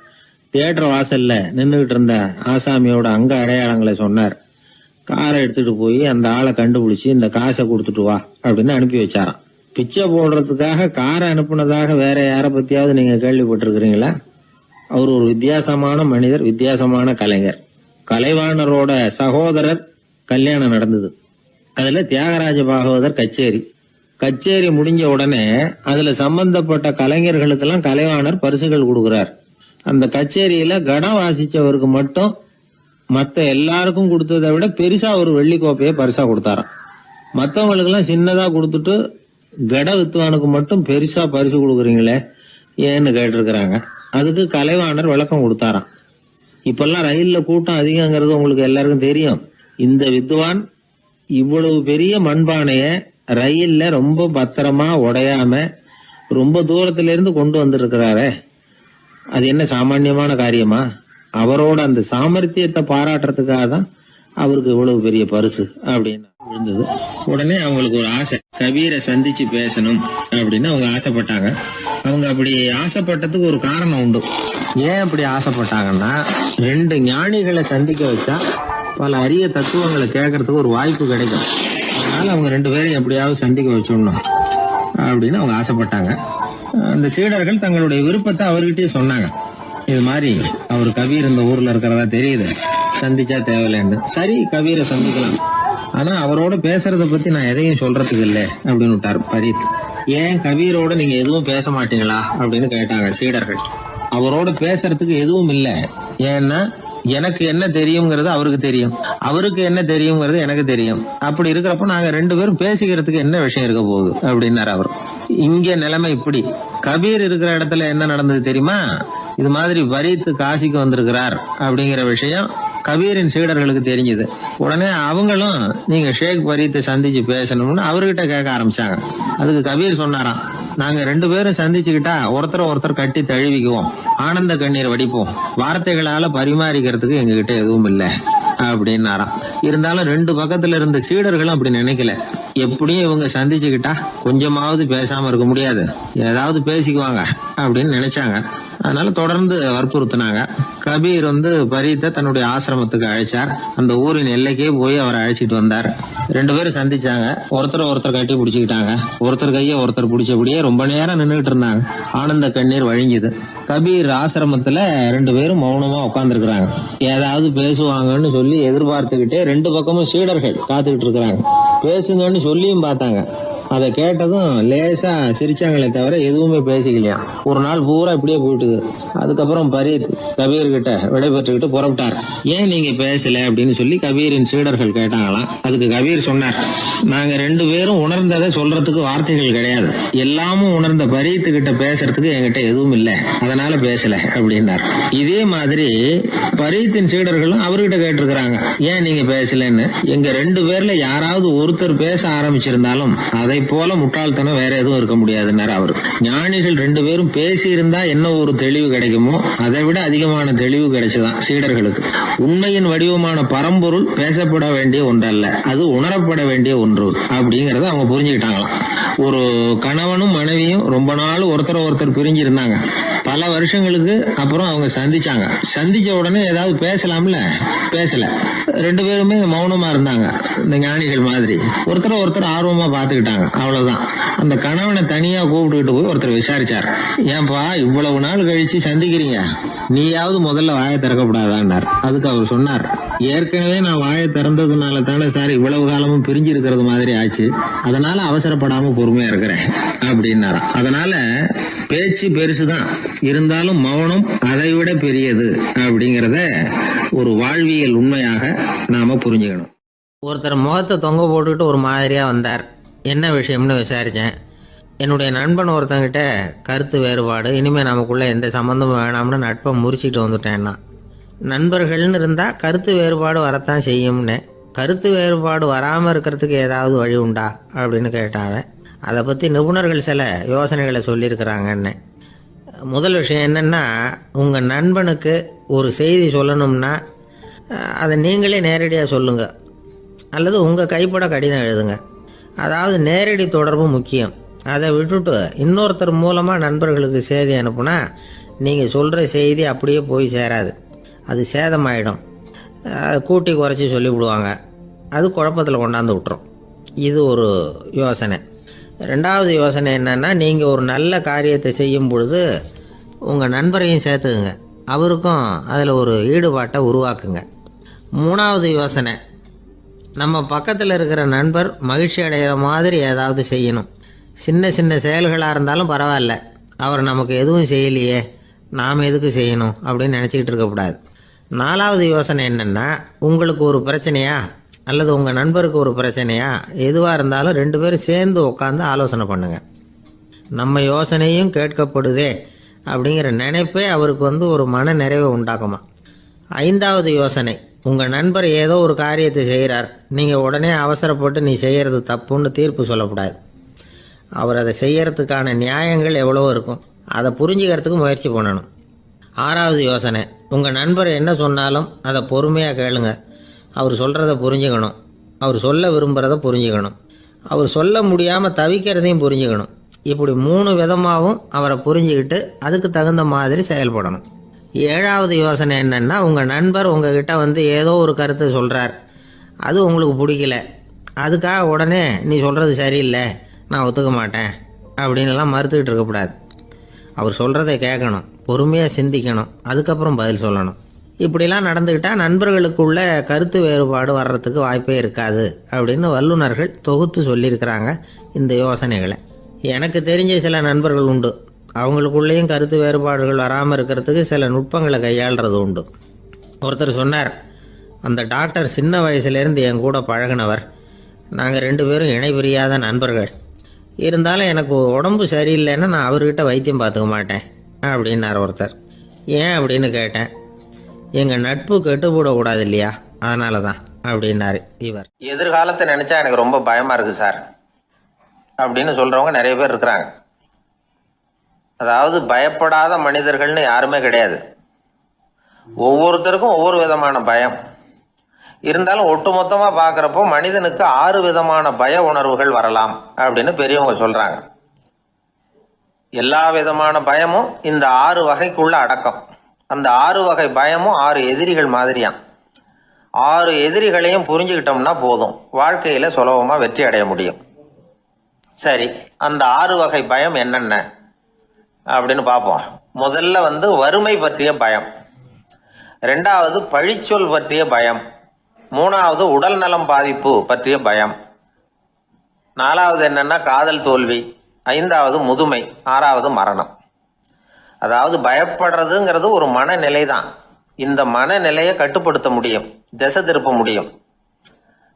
தியேட்டர் வாசல்ல நின்றுகிட்டு இருந்த ஆசாமியோட அங்க அடையாளங்களை சொன்னார். காரை எடுத்துட்டு போய் அந்த ஆளை கண்டுபிடிச்சு இந்த காசை கொடுத்துட்டு வா அப்படின்னு அனுப்பி வச்சாராம். பிச்சை போடுறதுக்காக காரை அனுப்புனதாக வேற யார பத்தியாவது நீங்க கேள்விப்பட்டிருக்கிறீங்களா? அவர் ஒரு வித்தியாசமான மனிதர், வித்தியாசமான கலைஞர். கலைவாணரோட சகோதரர் கல்யாணம் நடந்தது. அதுல தியாகராஜ பாகவதர் கச்சேரி முடிஞ்ச உடனே அதுல சம்பந்தப்பட்ட கலைஞர்களுக்கெல்லாம் கலைவாணர் பரிசுகள் கொடுக்கிறார். அந்த கச்சேரியில கடம் வாசிச்சவருக்கு மட்டும் மத்த எல்லாருக்கும் கொடுத்ததை விட பெருசா ஒரு வெள்ளி கோப்பையை பரிசா கொடுத்தாராம். மத்தவங்களுக்கு எல்லாம் சின்னதா கொடுத்துட்டு கட வித்துவானுக்கு மட்டும் பெருசா பரிசு கொடுக்குறீங்களே ஏன்னு கேட்டிருக்கிறாங்க. அதுக்கு கலைவாணர் விளக்கம் கொடுத்தாராம். இப்பெல்லாம் ரயில்ல கூட்டம் அதிகங்கிறது உங்களுக்கு எல்லாருக்கும் தெரியும். இந்த வித்வான் இவ்வளவு பெரிய மண்பானைய ரயில்ல ரொம்ப பத்திரமா உடையாம ரொம்ப தூரத்துல இருந்து கொண்டு வந்திருக்கிறாரே, அது என்ன சாமான்யமான காரியமா? அவரோட அந்த சாமர்த்தியத்தை பாராட்டுறதுக்காக தான் அவருக்கு இவ்வளவு பெரிய பரிசு அப்படின்னு விழுந்தது. உடனே அவங்களுக்கு ஒரு ஆசை, கபீரை சந்திச்சு பேசணும் அப்படின்னு அவங்க ஆசைப்பட்டாங்க. அவங்க அப்படி ஆசைப்பட்டதுக்கு ஒரு காரணம் உண்டு. ஏன் அப்படி ஆசைப்பட்டாங்கன்னா, ரெண்டு ஞானிகளை சந்திக்க வச்சா பல அரிய தத்துவங்களை கேட்கறதுக்கு ஒரு வாய்ப்பு கிடைக்கும். அதனால அவங்க ரெண்டு பேரும் எப்படியாவது சந்திக்க வச்சிடணும் அப்படின்னு அவங்க ஆசைப்பட்டாங்க. அந்த சீடர்கள் தங்களுடைய விருப்பத்தை அவர்கிட்டயே சொன்னாங்க. இது மாதிரி அவர் கபீர் இந்த ஊர்ல இருக்கிறதா தெரியுது, சந்திச்சா தேவையில்லைன்னு. சரி, கபீரை சந்திக்கலாம், ஆனா அவரோட பேசுறத பத்தி நான் எதையும் சொல்றதுக்கு இல்லை அப்படின்னு விட்டார் பரீத். ஏன் கபீரோட நீங்க எதுவும் பேச மாட்டீங்களா அப்படின்னு கேட்டாங்க சீடர்கள். அவரோட பேசுறதுக்கு எதுவும் இல்லை. ஏன்னா எனக்கு என்ன தெரியுங்கிறது அவருக்கு தெரியும், அவருக்கு என்ன தெரியுங்கிறது எனக்கு தெரியும். அப்படி இருக்கிறப்ப நாங்க ரெண்டு பேரும் பேசிக்கிறதுக்கு என்ன விஷயம் இருக்க போகுது அப்படின்னாரு அவர். இங்க நிலைமை இப்படி. கபீர் இருக்கிற இடத்துல என்ன நடந்தது தெரியுமா? இது மாதிரி பரீத் காசிக்கு வந்திருக்கிறார் அப்படிங்கிற விஷயம் கபீரின் சீடர்களுக்கு தெரிஞ்சது. உடனே அவங்களும் நீங்க ஷேக் பரீத்தை சந்திச்சு பேசணும்னு அவர்கிட்ட கேட்க ஆரம்பிச்சாங்க. அதுக்கு கபீர் சொன்னாராம், நாங்க ரெண்டு பேரும் சந்திச்சுக்கிட்டா ஒருத்தர் கட்டி தழுவிக்குவோம், ஆனந்த கண்ணீர் வடிப்போம், வார்த்தைகளால பரிமாறிக்கிறதுக்கு எங்ககிட்ட எதுவும் இல்லை அப்படின்னாராம். இருந்தாலும் ரெண்டு பக்கத்துல இருந்த சீடர்களும் அப்படி நினைக்கல. எப்படியும் இவங்க சந்திச்சுக்கிட்டா கொஞ்சமாவது பேசாம இருக்க முடியாது, ஏதாவது பேசிக்குவாங்க அப்படின்னு நினைச்சாங்க. அதனால தொடர்ந்து வற்புறுத்தினாங்க. கபீர் பரீத்தை தன்னுடைய ஆசிரமத்துக்கு அழைச்சார். அந்த ஊரின் எல்லைக்கே போய் அவரை அழைச்சிட்டு வந்தார். ரெண்டு பேரும் சந்திச்சாங்க. ஒருத்தர் கட்டி பிடிச்சுக்கிட்டாங்க. ஒருத்தர் கைய ஒருத்தர் பிடிச்சபடியே ரொம்ப நேரம் நின்றுட்டு இருந்தாங்க. ஆனந்த கண்ணீர் வழிஞ்சுது. கபீர் ஆசிரமத்துல ரெண்டு பேரும் மௌனமா உட்கார்ந்துருக்காங்க. ஏதாவது பேசுவாங்கன்னு சொல்லி எதிர்பார்த்துக்கிட்டே ரெண்டு பக்கமும் சீடர்கள் காத்துக்கிட்டு இருக்கிறாங்க. பேசுங்கன்னு சொல்லியும் பார்த்தாங்க. அதை கேட்டதும் லேசா சிரிச்சாங்களே தவிர எதுவுமே பேசிக்கலையா. ஒரு நாள் பூரா இப்படியே போயிட்டுது. அதுக்கப்புறம் பரீத் கபீர் கிட்ட விடைபெற்றுக்கிட்டு புறப்பட்டார். ஏன் நீங்க பேசல அப்படின்னு சொல்லி கபீரின் சீடர்கள் கேட்டாங்களாம். அதுக்கு கபீர் சொன்னார், நாங்க ரெண்டு பேரும் உணர்ந்ததை சொல்றதுக்கு வார்த்தைகள் கிடையாது. எல்லாமும் உணர்ந்த பரீத் கிட்ட பேசுறதுக்கு என்கிட்ட எதுவும் இல்லை, அதனால பேசல அப்படின்னார். இதே மாதிரி பரீத்தின் சீடர்களும் அவர்கிட்ட கேட்டிருக்கிறாங்க, ஏன் நீங்க பேசலன்னு. எங்க ரெண்டு பேர்ல யாராவது ஒருத்தர் பேச ஆரம்பிச்சிருந்தாலும் அதை போல முட்டாள்தனம் வேற எதுவும் இருக்க முடியாதுன்னாரு அவரு. ஞானிகள் ரெண்டு பேரும் பேசி இருந்தா என்ன ஒரு தெளிவு கிடைக்குமோ அதை விட அதிகமான தெளிவு கிடைச்சதான் சீடர்களுக்கு. உண்மையின் வடிவமான பரம்பொருள் பேசப்பட வேண்டிய ஒன்றல்ல, அது உணரப்பட வேண்டிய ஒன்று அப்படிங்கறத அவங்க புரிஞ்சுக்கிட்டாங்களாம். ஒரு கணவனும் மனைவியும் ரொம்ப நாள் ஒருத்தர் பிரிஞ்சிருந்தாங்க. பல வருஷங்களுக்கு அப்புறம் அவங்க சந்திச்சாங்க. சந்திச்ச உடனே ஏதாவது பேசலாம்ல, பேசல. ரெண்டு பேருமே மௌனமா இருந்தாங்க. இந்த ஞானிகள் மாதிரி ஒருத்தர் ஆர்வமா பாத்துக்கிட்டாங்க. அவ்வளவுதான். அந்த கணவனை தனியா கூப்பிட்டுக்கிட்டு போய் ஒருத்தர் விசாரிச்சார். ஏன்பா இவ்வளவு நாள் கழிச்சு சந்திக்கிறீங்க, நீயாவது முதல்ல வாயை திறக்கப்படாதான்னார். அதுக்கு அவர் சொன்னார், ஏற்கனவே நான் வாயை திறந்ததுனால தானே சார் இவ்வளவு காலமும் பிரிஞ்சு இருக்கிறது மாதிரி ஆச்சு, அதனால அவசரப்படாம பொறுமையா இருக்கிறேன் அப்படின்னாராம். அதனால பேச்சு பெருசுதான், இருந்தாலும் மௌனம் அதை விட பெரியது அப்படிங்கறத ஒரு வாழ்வியல் உண்மையாக நாம புரிஞ்சுக்கணும். ஒருத்தர் முகத்தை தொங்க போட்டுக்கிட்டு ஒரு மாதிரியா வந்தார். என்ன விஷயம்னு விசாரிச்சேன். என்னுடைய நண்பன் ஒருத்தங்கிட்ட கருத்து வேறுபாடு, இனிமேல் நமக்குள்ள எந்த சம்மந்தமும் வேணாம்னு நட்பை முறிச்சிட்டு வந்துட்டேன்னா. நண்பர்கள்னு இருந்தால் கருத்து வேறுபாடு வரத்தான் செய்யும்னு. கருத்து வேறுபாடு வராமல் இருக்கிறதுக்கு ஏதாவது வழி உண்டா அப்படின்னு கேட்டாங்க. அதை பற்றி நிபுணர்கள் சில யோசனைகளை சொல்லியிருக்கிறாங்கன்னு. முதல் விஷயம் என்னென்னா, உங்கள் நண்பனுக்கு ஒரு செய்தி சொல்லணும்னா அதை நீங்களே நேரடியாக சொல்லுங்கள், அல்லது உங்கள் கைப்பட கடிதம் எழுதுங்க. அதாவது நேரடி தொடர்பு முக்கியம். அதை விட்டுட்டு இன்னொருத்தர் மூலமாக நண்பர்களுக்கு செய்தி அனுப்புனா நீங்கள் சொல்கிற செய்தி அப்படியே போய் சேராது, அது சேதமாயிடும். கூட்டி குறைச்சி சொல்லிவிடுவாங்க, அது குழப்பத்தில் கொண்டாந்து விட்டுரும். இது ஒரு யோசனை. ரெண்டாவது யோசனை என்னென்னா, நீங்கள் ஒரு நல்ல காரியத்தை செய்யும் பொழுது உங்கள் நண்பரையும் சேர்த்துக்குங்க, அவருக்கும் அதில் ஒரு ஈடுபாட்டை உருவாக்குங்க. மூணாவது யோசனை, நம்ம பக்கத்தில் இருக்கிற நண்பர் மகிழ்ச்சி அடைகிற மாதிரி ஏதாவது செய்யணும். சின்ன சின்ன செயல்களாக இருந்தாலும் பரவாயில்ல, அவர் நமக்கு எதுவும் செய்யலையே, நாம் எதுக்கு செய்யணும் அப்படின்னு நினச்சிக்கிட்டு இருக்கக்கூடாது. நாலாவது யோசனை என்னென்னா, உங்களுக்கு ஒரு பிரச்சனையா அல்லது உங்கள் நண்பருக்கு ஒரு பிரச்சனையா, எதுவாக இருந்தாலும் 2 பேரும் சேர்ந்து உட்காந்து ஆலோசனை பண்ணுங்கள். நம்ம யோசனையும் கேட்கப்படுதே அப்படிங்கிற நினைப்பே அவருக்கு ஒரு மன நிறைவை உண்டாக்குமா. 5வது யோசனை, உங்கள் நண்பர் ஏதோ ஒரு காரியத்தை செய்கிறார், நீங்கள் உடனே அவசரப்பட்டு நீ செய்கிறது தப்புன்னு தீர்ப்பு சொல்லக்கூடாது. அவர் அதை செய்யறதுக்கான நியாயங்கள் எவ்வளவோ இருக்கும், அதை புரிஞ்சுக்கிறதுக்கு முயற்சி பண்ணணும். 6வது யோசனை, உங்கள் நண்பர் என்ன சொன்னாலும் அதை பொறுமையாக கேளுங்க. அவர் சொல்கிறத புரிஞ்சுக்கணும், அவர் சொல்ல விரும்புகிறத புரிஞ்சுக்கணும், அவர் சொல்ல முடியாமல் தவிக்கிறதையும் புரிஞ்சுக்கணும். இப்படி 3 விதமாகவும் அவரை புரிஞ்சுக்கிட்டு அதுக்கு தகுந்த மாதிரி செயல்படணும். 7வது யோசனை என்னென்னா, உங்கள் நண்பர் உங்ககிட்ட ஏதோ ஒரு கருத்தை சொல்கிறார், அது உங்களுக்கு பிடிக்கல, அதுக்காக உடனே நீ சொல்கிறது சரியில்லை, நான் ஒத்துக்க மாட்டேன் அப்படின்லாம் மறுத்துக்கிட்டு இருக்கக்கூடாது. அவர் சொல்கிறத கேட்கணும், பொறுமையாக சிந்திக்கணும், அதுக்கப்புறம் பதில் சொல்லணும். இப்படிலாம் நடந்துக்கிட்டால் நண்பர்களுக்குள்ள கருத்து வேறுபாடு வர்றதுக்கு வாய்ப்பே இருக்காது அப்படின்னு வல்லுநர்கள் தொகுத்து சொல்லியிருக்கிறாங்க இந்த யோசனைகளை. எனக்கு தெரிஞ்ச சில நண்பர்கள் உண்டு, அவங்களுக்குள்ளேயும் கருத்து வேறுபாடுகள் வராமல் இருக்கிறதுக்கு சில நுட்பங்களை கையாளுறது உண்டு. ஒருத்தர் சொன்னார், அந்த டாக்டர் சின்ன வயசுலேருந்து என் கூட பழகினவர், நாங்கள் 2 பேரும் இணை பிரியாத நண்பர்கள், இருந்தாலும் எனக்கு உடம்பு சரியில்லைன்னா நான் அவர்கிட்ட வைத்தியம் பார்த்துக்க மாட்டேன் அப்படின்னார் ஒருத்தர். ஏன் அப்படின்னு கேட்டேன். எங்கள் நட்பு கெட்டுப்படக்கூடாது இல்லையா, அதனால தான் அப்படின்னாரு இவர். எதிர்காலத்தை நினைச்சா எனக்கு ரொம்ப பயமா இருக்கு சார் அப்படின்னு சொல்றவங்க நிறைய பேர் இருக்கிறாங்க. அதாவது பயப்படாத மனிதர்கள்னு யாருமே கிடையாது. ஒவ்வொருத்தருக்கும் ஒவ்வொரு விதமான பயம் இருந்தாலும் ஒட்டுமொத்தமா பாக்குறப்போ மனிதனுக்கு 6 விதமான பய உணர்வுகள் வரலாம் அப்படின்னு பெரியவங்க சொல்றாங்க. எல்லா விதமான பயமும் இந்த 6 வகைக்குள்ள அடக்கம். அந்த 6 வகை பயமும் 6 எதிரிகள் மாதிரியாம். 6 எதிரிகளையும் புரிஞ்சுக்கிட்டோம்னா போதும், வாழ்க்கையில சுலபமா வெற்றி அடைய முடியும். சரி, அந்த 6 வகை பயம் என்னென்ன அப்படின்னு பார்ப்போம். முதல்ல வறுமை பற்றிய பயம், 2வது பழிச்சொல் பற்றிய பயம், 3வது உடல் நலம் பாதிப்பு பற்றிய பயம், 4வது என்னன்னா காதல் தோல்வி, 5வது முதுமை, 6வது மரணம். அதாவது பயப்படுறதுங்கிறது ஒரு மனநிலை தான். இந்த மனநிலையை கட்டுப்படுத்த முடியும், திசை திருப்ப முடியும்.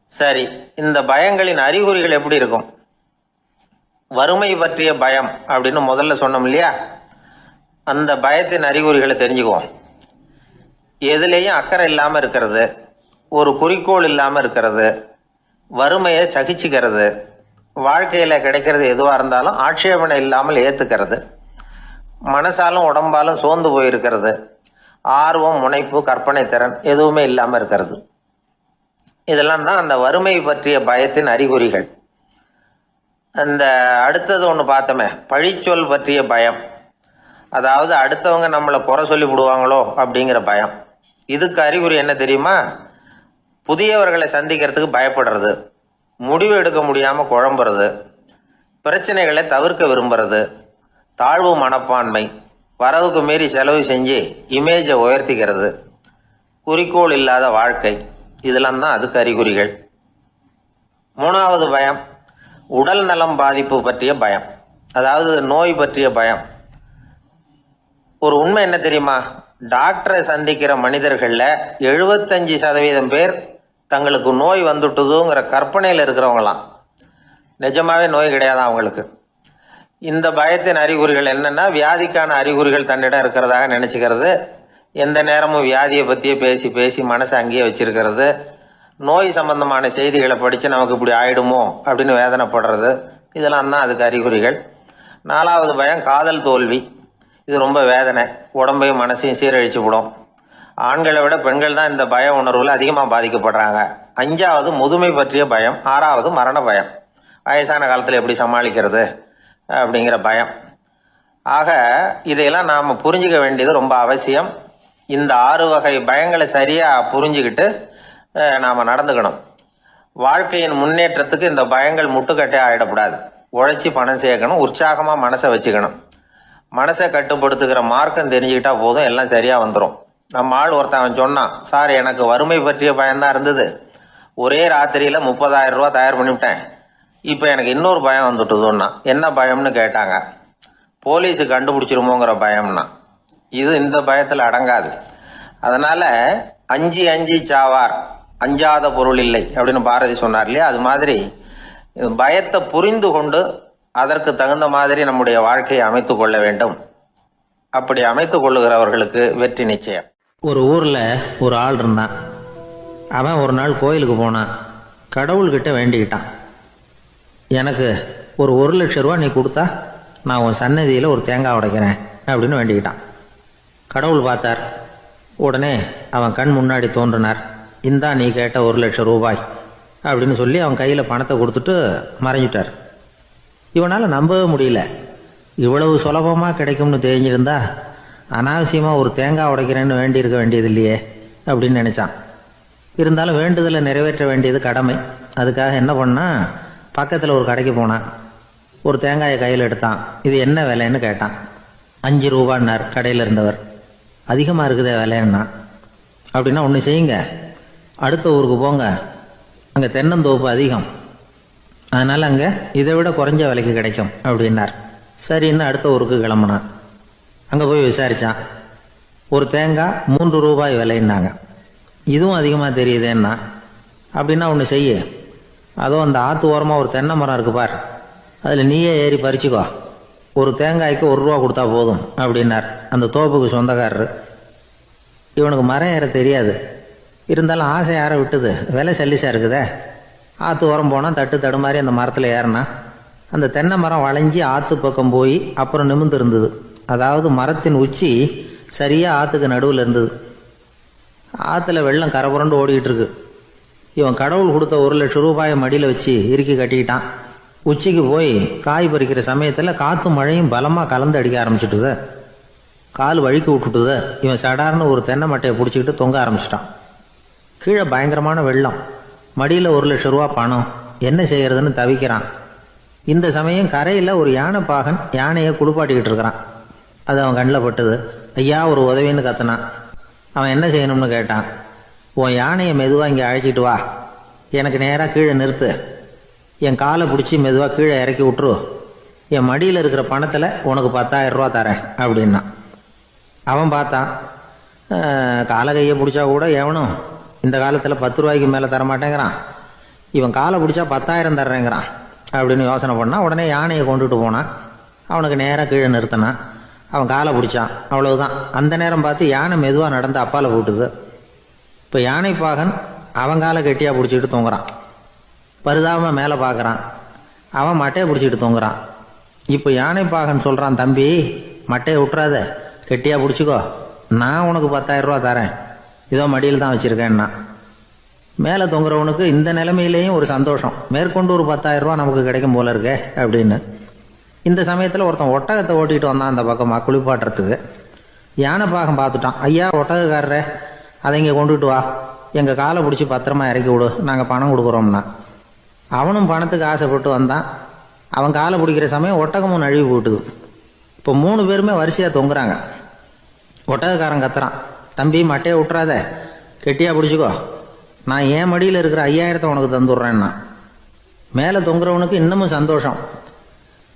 சரி, இந்த பயங்களின் அறிகுறிகள் எப்படி இருக்கும்? வறுமை பற்றிய பயம் அப்படின்னு முதல்ல சொன்னோம் இல்லையா, அந்த பயத்தின் அறிகுறிகளை தெரிஞ்சுக்குவோம். எதுலேயும் அக்கறை இல்லாம இருக்கிறது, ஒரு குறிக்கோள் இல்லாம இருக்கிறது, வறுமையை சகிச்சுக்கிறது, வாழ்க்கையில கிடைக்கிறது எதுவா இருந்தாலும் ஆட்சேபனை இல்லாமல் ஏத்துக்கிறது, மனசாலும் உடம்பாலும் சோர்ந்து போயிருக்கிறது, ஆர்வம், முனைப்பு, கற்பனை திறன் எதுவுமே இல்லாம இருக்கிறது. இதெல்லாம் தான் அந்த வறுமை பற்றிய பயத்தின் அறிகுறிகள். அந்த அடுத்தது ஒன்று பார்த்தோமே, பழிச்சொல் பற்றிய பயம். அதாவது அடுத்தவங்க நம்மளை குறை சொல்லி விடுவாங்களோ அப்படிங்கிற பயம். இதுக்கு அறிகுறி என்ன தெரியுமா? புதியவர்களை சந்திக்கிறதுக்கு பயப்படுறது, முடிவு எடுக்க முடியாம குழம்புறது, பிரச்சனைகளை தவிர்க்க விரும்புறது, தாழ்வு மனப்பான்மை, வரவுக்கு மீறி செலவு செஞ்சு இமேஜை உயர்த்திக்கிறது, குறிக்கோள் இல்லாத வாழ்க்கை, இதெல்லாம் தான் அதுக்கு அறிகுறிகள். 3வது பயம் உடல் நலம் பாதிப்பு பற்றிய பயம், அதாவது நோய் பற்றிய பயம். ஒரு உண்மை என்ன தெரியுமா? டாக்டரை சந்திக்கிற மனிதர்கள்ல 75% பேர் தங்களுக்கு நோய் வந்துட்டுதுங்கிற கற்பனையில் இருக்கிறவங்களாம். நிஜமாவே நோய் கிடையாது அவங்களுக்கு. இந்த பயத்தின் அறிகுறிகள் என்னன்னா, வியாதிக்கான அறிகுறிகள் தன்னிடம் இருக்கிறதாக நினைச்சுக்கிறது, எந்த நேரமும் வியாதியை பத்தியே பேசி பேசி மனசை அங்கேயே வச்சிருக்கிறது, நோய் சம்பந்தமான செய்திகளை படிச்சு நமக்கு இப்படி ஆயிடுமோ அப்படின்னு வேதனைப்படுறது, இதெல்லாம் தான் அதுக்கு அறிகுறிகள். 4வது பயம் காதல் தோல்வி. இது ரொம்ப வேதனை, உடம்பையும் மனசையும் சீரழிச்சு விடும். ஆண்களை விட பெண்கள் தான் இந்த பய உணர்வுல அதிகமாக பாதிக்கப்படுறாங்க. 5வது முதுமை பற்றிய பயம். 6வது மரண பயம். வயசான காலத்தில் எப்படி சமாளிக்கிறது அப்படிங்கிற பயம். ஆக இதையெல்லாம் நாம் புரிஞ்சுக்க வேண்டியது ரொம்ப அவசியம். இந்த 6 வகை பயங்களை சரியாக புரிஞ்சுக்கிட்டு நாம் நடந்துக்கணும். வாழ்க்கையின் முன்னேற்றத்துக்கு இந்த பயங்கள் முட்டுக்கட்டே ஆகிடக்கூடாது. உழைச்சி பணம் சேர்க்கணும், உற்சாகமாக மனசை வச்சுக்கணும். மனசை கட்டுப்படுத்துகிற மார்க்கம் தெரிஞ்சுக்கிட்டா போதும், எல்லாம் சரியாக வந்துடும். நம்ம ஆள் ஒருத்தவன் சொன்னான், சார் எனக்கு வறுமை பற்றிய பயம்தான் இருந்தது, ஒரே ராத்திரியில் 30,000 ரூபா தயார் பண்ணிவிட்டேன், இப்போ எனக்கு இன்னொரு பயம் வந்துட்டுதுன்னா. என்ன பயம்னு கேட்டாங்க. போலீஸு கண்டுபிடிச்சிருமோங்கிற பயம்னா. இது இந்த பயத்தில் அடங்காது. அதனால அஞ்சி அஞ்சி சாவார், அஞ்சாத பொருள் இல்லை அப்படின்னு பாரதி சொன்னார் இல்லையா? அது மாதிரி பயத்தை புரிந்து கொண்டு அதற்கு தகுந்த மாதிரி நம்முடைய வாழ்க்கையை அமைத்து கொள்ள வேண்டும். அப்படி அமைத்து கொள்ளுகிறவர்களுக்கு வெற்றி நிச்சயம். ஒரு ஊர்ல ஒரு ஆள் இருந்தான். அவன் ஒரு நாள் கோயிலுக்கு போனான். கடவுள்கிட்ட வேண்டிக்கிட்டான், எனக்கு ஒரு 1,00,000 ரூபா நீ கொடுத்தா நான் உன் சன்னதியில் ஒரு தேங்காய் உடைக்கிறேன் அப்படின்னு வேண்டிக்கிட்டான். கடவுள் பார்த்தார். உடனே அவன் கண் முன்னாடி தோன்றினார். இந்தா நீ கேட்ட 1,00,000 ரூபாய் அப்படின்னு சொல்லி அவன் கையில் பணத்தை கொடுத்துட்டு மறைஞ்சிட்டார். இவனால் நம்பவே முடியல. இவ்வளவு சுலபமாக கிடைக்கும்னு தெரிஞ்சிருந்தா அனாவசியமாக ஒரு தேங்காய் உடைக்கிறேன்னு வேண்டியிருக்க வேண்டியது இல்லையே அப்படின்னு நினச்சான். இருந்தாலும் வேண்டுதலை நிறைவேற்ற வேண்டியது கடமை. அதுக்காக என்ன பண்ணான், பக்கத்தில் ஒரு கடைக்கு போனான். ஒரு தேங்காயை கையில் எடுத்தான். இது என்ன விலைன்னு கேட்டான். 5 ரூபான்னார் கடையில் இருந்தவர். அதிகமாக இருக்குதே விலைன்னா. அப்படின்னா ஒன்று செய்யுங்க, அடுத்த ஊருக்கு போங்க, அங்கே தென்னந்தோப்பு அதிகம், அதனால் அங்கே இதை விட குறைஞ்ச விலைக்கு கிடைக்கும் அப்படின்னார். சரின்னு அடுத்த ஊருக்கு கிளம்புனான். அங்கே போய் விசாரித்தான். ஒரு தேங்காய் 3 ரூபாய் விலைன்னாங்க. இதுவும் அதிகமாக தெரியுதேன்னா. அப்படின்னா ஒன்று செய்ய, அதுவும் அந்த ஆற்று ஓரமாக ஒரு தென்னை மரம் இருக்கு பார், அதில் நீயே ஏறி பறிச்சுக்கோ, ஒரு தேங்காய்க்கு 1 ரூபா கொடுத்தா போதும் அப்படின்னார் அந்த தோப்புக்கு சொந்தக்காரரு. இவனுக்கு மரம் ஏற தெரியாது, இருந்தாலும் ஆசை யாரை விட்டுது, விலை சல்லிசா இருக்குதே. ஆற்று ஓரம் போனால் தட்டு தடுமாறி அந்த மரத்தில் ஏறினா அந்த தென்னை மரம் வளைஞ்சி ஆற்று பக்கம் போய் அப்புறம் நிமிர்ந்து இருந்தது. அதாவது மரத்தின் உச்சி சரியாக ஆற்றுக்கு நடுவில் இருந்தது. ஆற்றுல வெள்ளம் கரை புரண்டு ஓடிக்கிட்டு இருக்கு. இவன் கடவுள் கொடுத்த 1,00,000 ரூபாயை மடியில் வச்சு இறுக்கி கட்டிக்கிட்டான். உச்சிக்கு போய் காய் பறிக்கிற சமயத்தில் காற்றும் மழையும் பலமாக கலந்து அடிக்க ஆரம்பிச்சுட்டுது. கால் வழுக்கி விட்டுட்டுது. இவன் சடார்னு ஒரு தென்னை மட்டையை பிடிச்சிக்கிட்டு தொங்க ஆரம்பிச்சிட்டான். கீழே பயங்கரமான வெள்ளம், மடியில் 1,00,000 ரூபா பணம், என்ன செய்யறதுன்னு தவிக்கிறான். இந்த சமயம் கரையில் ஒரு யானை பாகன் யானையை குளிப்பாட்டிக்கிட்டு இருக்கிறான். அது அவன் கண்ணில் பட்டுது. ஐயா ஒரு உதவின்னு கத்துனான். அவன் என்ன செய்யணும்னு கேட்டான். உன் யானையை மெதுவாக இங்கே அழைச்சிட்டு வா, எனக்கு நேராக கீழே நிறுத்து, என் காலை பிடிச்சி மெதுவாக கீழே இறக்கி விட்டுரு, என் மடியில் இருக்கிற பணத்தில் உனக்கு 10,000 ரூபா தரேன் அப்படின்னா. அவன் பார்த்தான், காலை கையை பிடிச்சா கூட எவனும் இந்த காலத்தில் 10 ரூபாய்க்கு மேலே தரமாட்டேங்கிறான், இவன் காலை பிடிச்சா 10,000 தர்றேங்கிறான் அப்படின்னு யோசனை பண்ணான். உடனே யானையை கொண்டுட்டு போனான். அவனுக்கு நேராக கீழே நிறுத்தினான். அவன் காலை பிடிச்சான். அவ்வளவுதான். அந்த நேரம் பார்த்து யானை மெதுவாக நடந்து அப்பால் போட்டுது. இப்போ யானை பாகன் அவன் காலை கெட்டியாக பிடிச்சிக்கிட்டு தொங்குறான். பரிதாபமாக மேலே பார்க்குறான். அவன் மட்டையை பிடிச்சிக்கிட்டு தொங்குறான். இப்போ யானை பாகன் சொல்கிறான், தம்பி மட்டையை விட்டுறாத, கெட்டியாக பிடிச்சிக்கோ, நான் உனக்கு 10,000 ரூபா தரேன், இதோ மடியில் தான் வச்சுருக்கேன்னா. மேலே தொங்குறவனுக்கு இந்த நிலைமையிலேயும் ஒரு சந்தோஷம், மேற்கொண்டு ஒரு 10,000 ரூபா நமக்கு கிடைக்கும் போல இருக்கே அப்படின்னு. இந்த சமயத்தில் ஒருத்தன் ஒட்டகத்தை ஓட்டிகிட்டு வந்தான் அந்த பக்கமாக குளிப்பாட்டுறதுக்கு. யானை பாகம் பார்த்துட்டான். ஐயா ஒட்டகக்காரரே, அதை இங்கே கொண்டுட்டு வா, எங்கள் காலை பிடிச்சி பத்திரமா இறக்கி விடு, நாங்கள் பணம் கொடுக்குறோம்னா. அவனும் பணத்துக்கு ஆசைப்பட்டு வந்தான். அவன் காலை பிடிக்கிற சமயம் ஒட்டகமும் நழுவி போட்டுது. இப்போ 3 பேருமே வரிசையாக தொங்குறாங்க. ஒட்டகக்காரன் கத்துறான், தம்பி மட்டையை விட்டுறாத, கெட்டியாக பிடிச்சிக்கோ, நான் என் மடியில் இருக்கிற 5,000 உனக்கு தந்துடுறேன்னா. மேலே தொங்குறவனுக்கு இன்னமும் சந்தோஷம்,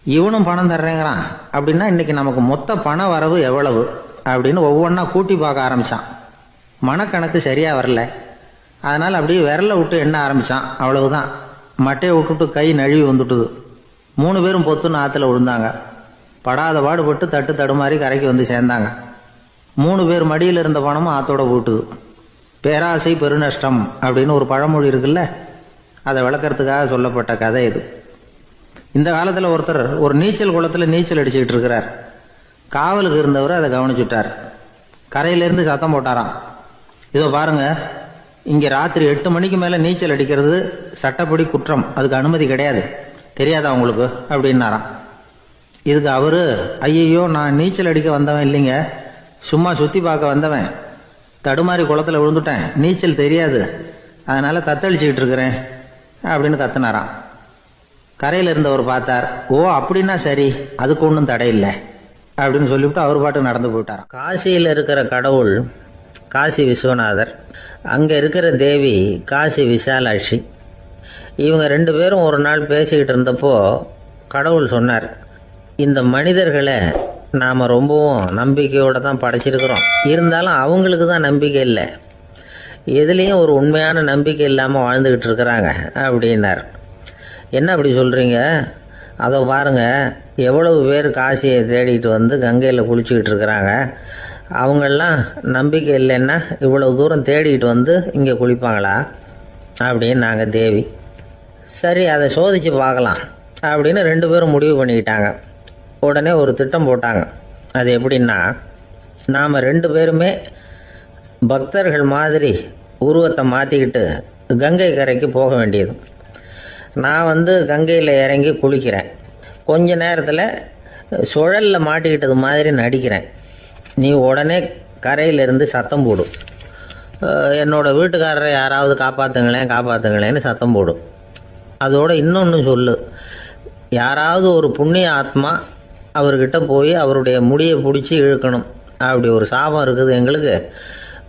இவனும் பணம் தர்றேங்கிறான், அப்படின்னா இன்னைக்கு நமக்கு மொத்த பண வரவு எவ்வளவு அப்படின்னு ஒவ்வொன்றா கூட்டி பார்க்க ஆரம்பித்தான். மனக்கணக்கு சரியாக வரல. அதனால் அப்படியே விரலை விட்டு எண்ண ஆரம்பித்தான். அவ்வளவுதான், மட்டையை விட்டுட்டு கை நழுவி வந்துட்டுது. 3 பேரும் பொத்துன்னு ஆற்றுல விழுந்தாங்க. படாத பாடுபட்டு தட்டு தடுமாறி கரைக்கு வந்து சேர்ந்தாங்க. 3 பேர் மடியில் இருந்த பணமும் ஆற்றோட போட்டுது. பேராசை பெருநஷ்டம் அப்படின்னு ஒரு பழமொழி இருக்குல்ல, அதை விளக்கறதுக்காக சொல்லப்பட்ட கதை இது. இந்த காலத்தில் ஒருத்தர் ஒரு நீச்சல் குளத்தில் நீச்சல் அடிச்சுக்கிட்டு இருக்கிறார். காவலுக்கு இருந்தவர் அதை கவனிச்சுட்டார். கரையிலேருந்து சத்தம் போட்டாராம், இதோ பாருங்க, இங்க ராத்திரி 8 மணிக்கு மேல நீச்சல் அடிக்கிறது சட்டப்படி குற்றம், அதுக்கு அனுமதி கிடையாது, தெரியாதா உங்களுக்கு அப்படின்னாராம். இதுக்கு அவரு, ஐயோ நான் நீச்சல் அடிக்க வந்தவன் இல்லைங்க, சும்மா சுத்தி பார்க்க வந்தவன், தடுமாறி குளத்துல விழுந்துட்டேன், நீச்சல் தெரியாது, அதனால தத்தளிச்சுக்கிட்டு இருக்கிறேன் அப்படின்னு கத்துனாராம். கரையில இருந்தவர் பார்த்தார், ஓ அப்படின்னா சரி, அதுக்கு ஒன்றும் தடை இல்லை அப்படின்னு சொல்லிவிட்டு அவர் பாட்டு நடந்து போயிட்டாராம். காசியில் இருக்கிற கடவுள் காசி விஸ்வநாதர், அங்கே இருக்கிற தேவி காசி விசாலாட்சி. இவங்க 2 பேரும் ஒரு நாள் பேசிக்கிட்டு இருந்தப்போ கடவுள் சொன்னார், இந்த மனிதர்களை நாம் ரொம்பவும் நம்பிக்கையோடு தான் படைச்சிருக்கிறோம், இருந்தாலும் அவங்களுக்கு தான் நம்பிக்கை இல்லை, எதுலேயும் ஒரு உண்மையான நம்பிக்கை இல்லாமல் வாழ்ந்துக்கிட்டு இருக்கிறாங்க அப்படின்னார். என்ன அப்படி சொல்கிறீங்க? அதோ பாருங்கள், எவ்வளவு பேர் காசியை தேடிட்டு வந்து கங்கையில் குளிச்சுக்கிட்டு இருக்கிறாங்க, அவங்கெல்லாம் நம்பிக்கை இல்லைன்னா இவ்வளவு தூரம் தேடிட்டு வந்து இங்கே குளிப்பாங்களா அப்படின்னு நாங்கள் தேவி. சரி, அதை சோதித்து பார்க்கலாம் அப்படின்னு 2 பேரும் முடிவு பண்ணிக்கிட்டாங்க. உடனே ஒரு திட்டம் போட்டாங்க. அது எப்படின்னா, நாம் 2 பேருமே பக்தர்கள் மாதிரி உருவத்தை மாற்றிக்கிட்டு கங்கை கரைக்கு போக வேண்டியது. நான் வந்து கங்கையில் இறங்கி குளிக்கிறேன், கொஞ்ச நேரத்தில் சுழலில் மாட்டிக்கிட்டது மாதிரி நடிக்கிறேன், நீ உடனே கரையிலிருந்து சத்தம் போடும், என்னோடய வீட்டுக்காரரை யாராவது காப்பாற்றுங்களேன்னு சத்தம் போடும். அதோடு இன்னொன்று சொல்லு, யாராவது ஒரு புண்ணிய ஆத்மா அவர்கிட்ட போய் அவருடைய முடியை பிடிச்சி இழுக்கணும், அப்படி ஒரு சாபம் இருக்குது எங்களுக்கு.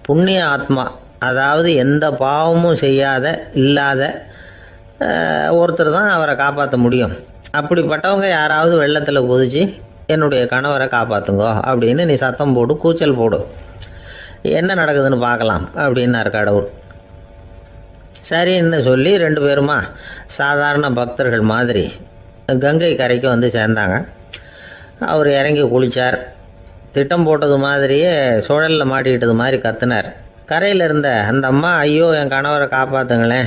புண்ணிய ஆத்மா, அதாவது எந்த பாவமும் செய்யாத இல்லாத ஒருத்தர் தான் அவரை காப்பாற்ற முடியும், அப்படிப்பட்டவங்க யாராவது வெள்ளத்தில் குதிச்சு என்னுடைய கணவரை காப்பாற்றுங்கோ அப்படின்னு நீ சத்தம் போடு, கூச்சல் போடு, என்ன நடக்குதுன்னு பார்க்கலாம் அப்படின்னார் கடவுள். சரின்னு சொல்லி 2 பேருமா சாதாரண பக்தர்கள் மாதிரி கங்கை கரைக்கு வந்து சேர்ந்தாங்க. அவர் இறங்கி குளித்தார். திட்டம் போட்டது மாதிரியே சுழலில் மாட்டிக்கிட்டது மாதிரி கத்துனார். கரையில் இருந்த அந்த அம்மா, ஐயோ என் கணவரை காப்பாற்றுங்களேன்,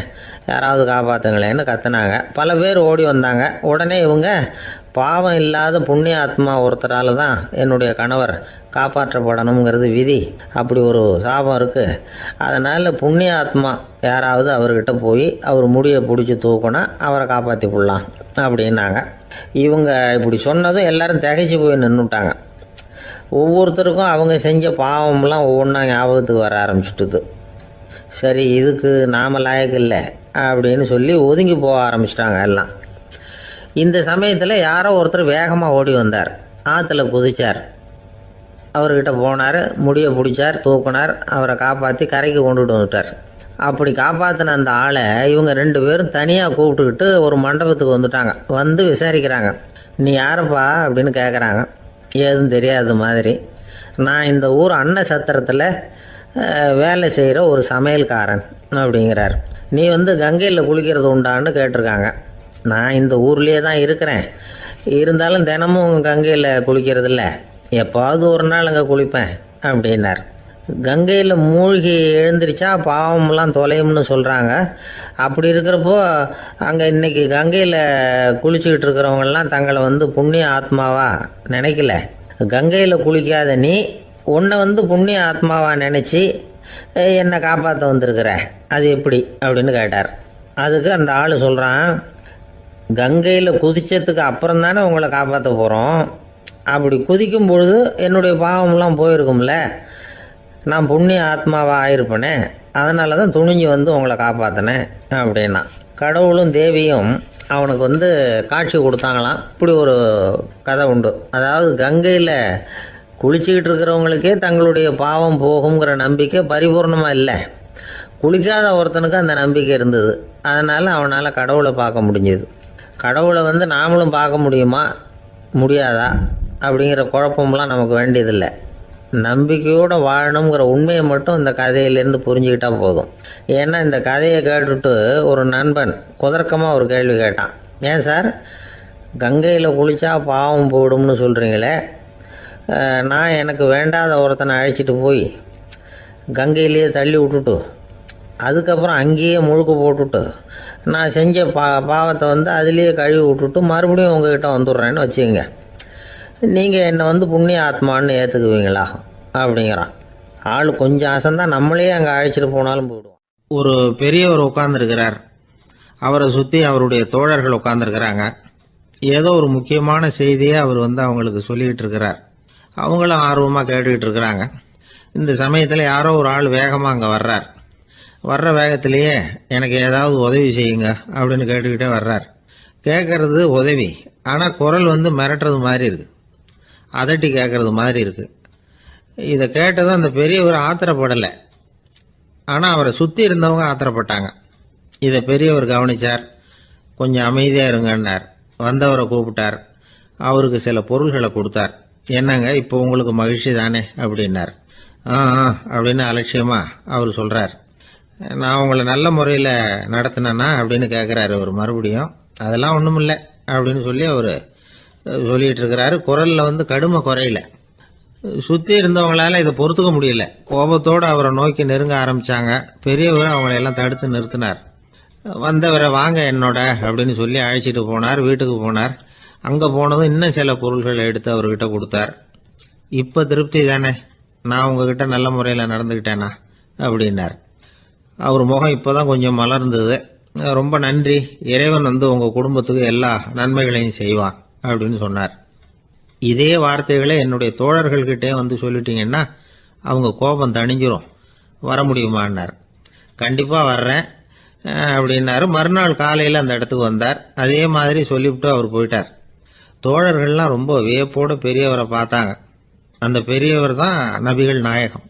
யாராவது காப்பாற்றுங்களேன்னு கத்துனாங்க. பல பேர் ஓடி வந்தாங்க. உடனே இவங்க, பாவம் இல்லாத புண்ணிய ஆத்மா ஒருத்தரால் தான் என்னுடைய கணவர் காப்பாற்றப்படணுங்கிறது விதி, அப்படி ஒரு சாபம் இருக்குது, அதனால் புண்ணிய ஆத்மா யாராவது அவர்கிட்ட போய் அவர் முடியை பிடிச்சி தூக்கினா அவரை காப்பாற்றி போடலாம் அப்படின்னாங்க. இவங்க இப்படி சொன்னதும் எல்லாரும் திகைச்சு போய் நின்றுட்டாங்க. ஒவ்வொருத்தருக்கும் அவங்க செஞ்ச பாவம்லாம் ஒவ்வொன்றா ஞாபகத்துக்கு வர ஆரம்பிச்சுட்டுது. சரி, இதுக்கு நாம லாயக்கு இல்லை அப்படின்னு சொல்லி ஒதுங்கி போக ஆரம்பிச்சிட்டாங்க எல்லாம். இந்த சமயத்தில் யாரோ ஒருத்தர் வேகமாக ஓடி வந்தார், ஆற்றுல குதிச்சார், அவர்கிட்ட போனார், முடியை பிடிச்சார், தூக்கினார், அவரை காப்பாற்றி கரைக்கு கொண்டுட்டு வந்துட்டார். அப்படி காப்பாற்றின அந்த ஆளை இவங்க 2 பேரும் தனியாக கூப்பிட்டுக்கிட்டு ஒரு மண்டபத்துக்கு வந்துட்டாங்க. வந்து விசாரிக்கிறாங்க, நீ யாரப்பா அப்படின்னு கேட்குறாங்க. ஏதும் தெரியாத மாதிரி, நான் இந்த ஊர் அன்ன சத்திரத்தில் வேலை செய்கிற ஒரு சமையல்காரன் அப்படிங்கிறார். நீ வந்து கங்கையில் குளிக்கிறது உண்டான்னு கேட்டிருக்காங்க. நான் இந்த ஊர்லேயே தான் இருக்கிறேன், இருந்தாலும் தினமும் கங்கையில் குளிக்கிறது இல்லை, எப்பாவது ஒரு நாள் அங்கே குளிப்பேன் அப்படின்னார். கங்கையில் மூழ்கி எழுந்திரிச்சா பாவம்லாம் தொலையும்னு சொல்கிறாங்க. அப்படி இருக்கிறப்போ அங்கே இன்றைக்கி கங்கையில் குளிச்சுக்கிட்டு இருக்கிறவங்கெல்லாம் தங்களை வந்து புண்ணிய ஆத்மாவா நினைக்கல. கங்கையில் குளிக்காத நீ உன்னை வந்து புண்ணிய ஆத்மாவா நினச்சி என்னை காப்பாற்ற வந்திருக்கிற, அது எப்படி அப்படின்னு கேட்டார். அதுக்கு அந்த ஆள் சொல்கிறான், கங்கையில் குதிச்சதுக்கு அப்புறம் தானே உங்களை காப்பாற்ற போகிறோம், அப்படி குதிக்கும் பொழுது என்னுடைய பாவம்லாம் போயிருக்கும்ல, நான் புண்ணிய ஆத்மாவாக ஆயிருப்பேனே, அதனால தான் துணிஞ்சு வந்து உங்களை காப்பாற்றினேன் அப்படின்னா. கடவுளும் தேவியும் அவனுக்கு வந்து காட்சி கொடுத்தாங்களாம். இப்படி ஒரு கதை உண்டு. அதாவது கங்கையில் குளிச்சுக்கிட்டு இருக்கிறவங்களுக்கே தங்களுடைய பாவம் போகுங்கிற நம்பிக்கை பரிபூர்ணமாக இல்லை, குளிக்காத ஒருத்தனுக்கு அந்த நம்பிக்கை இருந்தது. அதனால் அவனால் கடவுளை பார்க்க முடிஞ்சது. கடவுளை வந்து நாமளும் பார்க்க முடியுமா முடியாதா அப்படிங்கிற குழப்பம்லாம் நமக்கு வேண்டியதில்லை. நம்பிக்கையோடு வாழணுங்கிற உண்மையை மட்டும் இந்த கதையிலேருந்து புரிஞ்சுக்கிட்டா போதும். ஏன்னா இந்த கதையை கேட்டுட்டு ஒரு நண்பன் குதர்க்கமாக ஒரு கேள்வி கேட்டான். ஏன் சார், கங்கையில் குளித்தா பாவம் போயிடும்னு சொல்கிறீங்களே, நான் எனக்கு வேண்டாத ஒருத்தனை அழைச்சிட்டு போய் கங்கையிலேயே தள்ளி விட்டுட்டு அதுக்கப்புறம் அங்கேயே முழுக்க போட்டுட்டு நான் செஞ்ச பாவத்தை வந்து அதுலேயே கழுவி விட்டுட்டு மறுபடியும் உங்ககிட்ட வந்துடுறேன்னு வச்சுக்கோங்க, நீங்கள் என்னை வந்து புண்ணிய ஆத்மான்னு ஏற்றுக்குவீங்களா அப்படிங்கிறான். ஆள் கொஞ்சம் அசந்தா நம்மளே அங்கே அழைச்சிட்டு போனாலும் போயிடுவோம். ஒரு பெரியவர் உட்கார்ந்துருக்கிறார். அவரை சுற்றி அவருடைய தோழர்கள் உட்கார்ந்துருக்கிறாங்க. ஏதோ ஒரு முக்கியமான செய்தியை அவர் வந்து அவங்களுக்கு சொல்லிக்கிட்டு இருக்கிறார். அவங்களும் ஆர்வமாக கேட்டுக்கிட்டு இருக்கிறாங்க. இந்த சமயத்தில் யாரோ ஒரு ஆள் வேகமாக அங்கே வர்றார். வர்ற வேகத்திலேயே எனக்கு ஏதாவது உதவி செய்யுங்க அப்படின்னு கேட்டுக்கிட்டே வர்றார். கேட்கறது உதவி, ஆனால் குரல் வந்து மிரட்டுறது மாதிரி இருக்கு, அதட்டி கேட்கறது மாதிரி இருக்கு. இதை கேட்டதும் அந்த பெரியவர் ஆத்திரப்படலை, ஆனால் அவரை சுற்றி இருந்தவங்க ஆத்திரப்பட்டாங்க. இதை பெரியவர் கவனிச்சார். கொஞ்சம் அமைதியாக இருங்கன்னார். வந்தவரை கூப்பிட்டார். அவருக்கு சில பொருள்களை கொடுத்தார். என்னங்க இப்போ உங்களுக்கு மகிழ்ச்சி தானே அப்படின்னார். ஆ அப்படின்னு அலட்சியமா அவர் சொல்றார். நான் உங்களை நல்ல முறையில் நடத்தினேன்னா அப்படின்னு கேட்குறாரு அவர் மறுபடியும். அதெல்லாம் ஒன்றும் இல்லை அப்படின்னு சொல்லி அவர் சொல்லிட்டு இருக்கிறாரு. குரலில் வந்து கடுமை குறையில. சுற்றி இருந்தவங்களால இதை பொறுத்துக்க முடியல. கோபத்தோடு அவரை நோக்கி நெருங்க ஆரம்பிச்சாங்க. பெரியவர் அவங்களை எல்லாம் தடுத்து நிறுத்தினார். வந்தவரை வாங்க என்னோட அப்படின்னு சொல்லி அழைச்சிட்டு போனார். வீட்டுக்கு போனார். அங்கே போனதும் இன்னும் சில பொருள்களை எடுத்து அவர்கிட்ட கொடுத்தார். இப்போ திருப்தி தானே, நான் உங்ககிட்ட நல்ல முறையில் நடந்துக்கிட்டேனா அப்படின்னார். அவர் முகம் இப்போதான் கொஞ்சம் மலர்ந்தது. ரொம்ப நன்றி, இறைவன் வந்து உங்கள் குடும்பத்துக்கு எல்லா நன்மைகளையும் செய்வான் அப்படின்னு சொன்னார். இதே வார்த்தைகளை என்னுடைய தோழர்கள்கிட்டே வந்து சொல்லிட்டீங்கன்னா அவங்க கோபம் தணிஞ்சிரும், வர முடியுமான்னார். கண்டிப்பாக வர்றேன் அப்படின்னாரு. மறுநாள் காலையில் அந்த இடத்துக்கு வந்தார். அதே மாதிரி சொல்லிவிட்டு அவர் போயிட்டார். தோழர்கள்லாம் ரொம்ப வியப்போடு பெரியவரை பார்த்தாங்க. அந்த பெரியவர் தான் நபிகள் நாயகம்.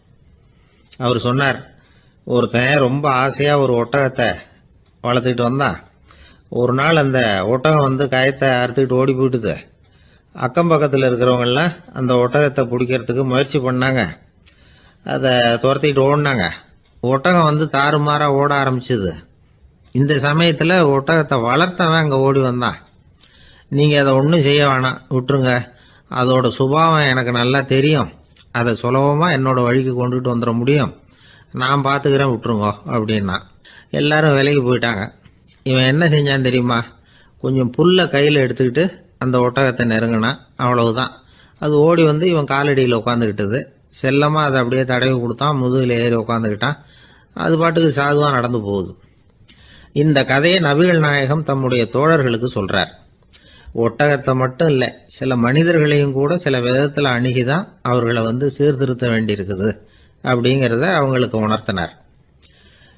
அவர் சொன்னார், ஒருத்தன் ரொம்ப ஆசையாக ஒரு ஒட்டகத்தை வளர்த்துக்கிட்டு வந்தான். ஒரு நாள் அந்த ஒட்டகம் வந்து கயத்தை அறுத்துக்கிட்டு ஓடி போயிட்டுது. அக்கம் பக்கத்தில் இருக்கிறவங்கெல்லாம் அந்த ஒட்டகத்தை பிடிக்கிறதுக்கு முயற்சி பண்ணாங்க. அதை துரத்திக்கிட்டு ஓடினாங்க. ஒட்டகம் வந்து தாறுமாறாக ஓட ஆரம்பிச்சுது. இந்த சமயத்தில் ஒட்டகத்தை வளர்த்தவன் அங்கே ஓடி வந்தான். நீங்கள் அதை ஒன்றும் செய்ய வேணாம், விட்டுருங்க, அதோட சுபாவம் எனக்கு நல்லா தெரியும், அதை சுலபமாக என்னோட வழிக்கு கொண்டுகிட்டு வந்துட முடியும், நான் பார்த்துக்கிறேன், விட்டுருங்கோ அப்படின்னா. எல்லாரும் விலைக்கு போயிட்டாங்க. இவன் என்ன செஞ்சான் தெரியுமா? கொஞ்சம் புல்லை கையில் எடுத்துக்கிட்டு அந்த ஒட்டகத்தை நெருங்கினான். அவ்வளவுதான். அது ஓடி வந்து இவன் காலடியில் உட்காந்துக்கிட்டது. செல்லமாக அதை அப்படியே தடவி கொடுத்தான். முதுகில் ஏறி உட்காந்துக்கிட்டான். அது பாட்டுக்கு சாதுவாக நடந்து போகுது. இந்த கதையை நபிகள் நாயகம் தம்முடைய தோழர்களுக்கு சொல்றார். ஒட்டகத்தை மட்டும் இல்லை, சில மனிதர்களையும் கூட சில விதத்தில் அணுகிதான் அவர்களை வந்து சீர்திருத்த வேண்டியிருக்குது அப்படிங்கிறத அவங்களுக்கு உணர்த்தினார்.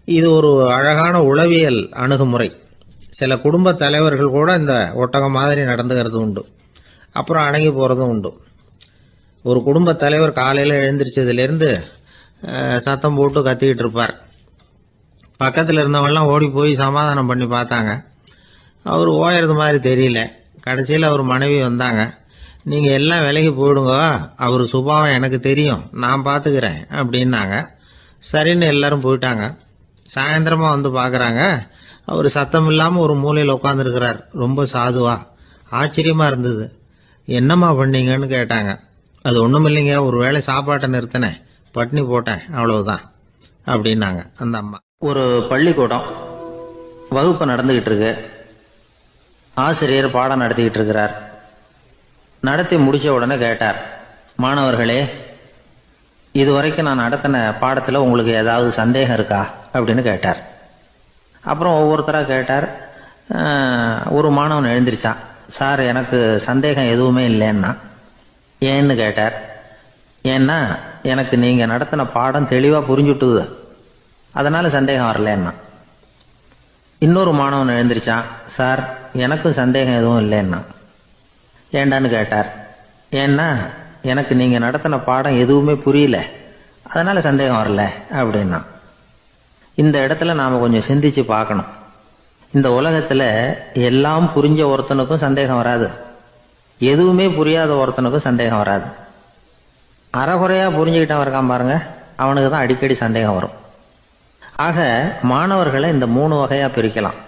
இது ஒரு அழகான உளவியல் அணுகுமுறை. சில குடும்ப தலைவர்கள் கூட இந்த ஒட்டகம் மாதிரி நடந்துக்கிறது உண்டு, அப்புறம் அடங்கி போகிறதும் உண்டு. ஒரு குடும்ப தலைவர் காலையில் எழுந்திரிச்சதுலேருந்து சத்தம் போட்டு கத்திக்கிட்டு இருப்பார். பக்கத்தில் இருந்தவங்கெல்லாம் ஓடி போய் சமாதானம் பண்ணி பார்த்தாங்க. அவர் ஓயறது மாதிரி தெரியல. கடைசியில் அவர் மனைவி வந்தாங்க. நீங்கள் எல்லாம் விலைக்கு போயிடுங்க, அவர் சுபாவம் எனக்கு தெரியும், நான் பார்த்துக்கிறேன் அப்படின்னாங்க. சரின்னு எல்லாரும் போயிட்டாங்க. சாயந்தரமாக வந்து பார்க்குறாங்க, அவர் சத்தம் இல்லாமல் ஒரு மூலையில் உட்காந்துருக்கிறார். ரொம்ப சாதுவா. ஆச்சரியமாக இருந்தது. என்னம்மா பண்ணீங்கன்னு கேட்டாங்க. அது ஒன்றும் இல்லைங்க, ஒரு வேளை சாப்பாட்டை நிறுத்தினேன், பட்னி போட்டேன், அவ்வளவுதான் அப்படின்னாங்க அந்த அம்மா. ஒரு பள்ளிக்கூடம் வகுப்பு நடந்துகிட்டு இருக்கு. ஆசிரியர் பாடம் நடத்திக்கிட்டு இருக்கிறார். நடத்தி முடிச்ச உடனே கேட்டார், மாணவர்களே, இதுவரைக்கும் நான் நடத்தின பாடத்தில் உங்களுக்கு ஏதாவது சந்தேகம் இருக்கா அப்படின்னு கேட்டார். அப்புறம் ஒவ்வொருத்தராக கேட்டார். ஒரு மாணவன் எழுந்திரிச்சான். சார், எனக்கு சந்தேகம் எதுவுமே இல்லைன்னா. ஏன்னு கேட்டார். ஏன்னா எனக்கு நீங்கள் நடத்தின பாடம் தெளிவாக புரிஞ்சுட்டுது, அதனால் சந்தேகம் வரலன்னா. இன்னொரு மாணவன் எழுந்திரிச்சான். சார், எனக்கும் சந்தேகம் எதுவும் இல்லைன்னா. ஏண்டான்னு கேட்டார். ஏன்னா எனக்கு நீங்கள் நடத்தின பாடம் எதுவுமே புரியல, அதனால் சந்தேகம் வரல அப்படின்னா. இந்த இடத்துல நாம் கொஞ்சம் சிந்திச்சு பார்க்கணும். இந்த உலகத்தில் எல்லாம் புரிஞ்ச ஒருத்தனுக்கும் சந்தேகம் வராது, எதுவுமே புரியாத ஒருத்தனுக்கும் சந்தேகம் வராது. அறகுறையாக புரிஞ்சுக்கிட்டவன் இருக்கான் பாருங்க, அவனுக்கு தான் அடிக்கடி சந்தேகம் வரும். ஆக மாணவர்களை இந்த 3 வகையாக பிரிக்கலாம்.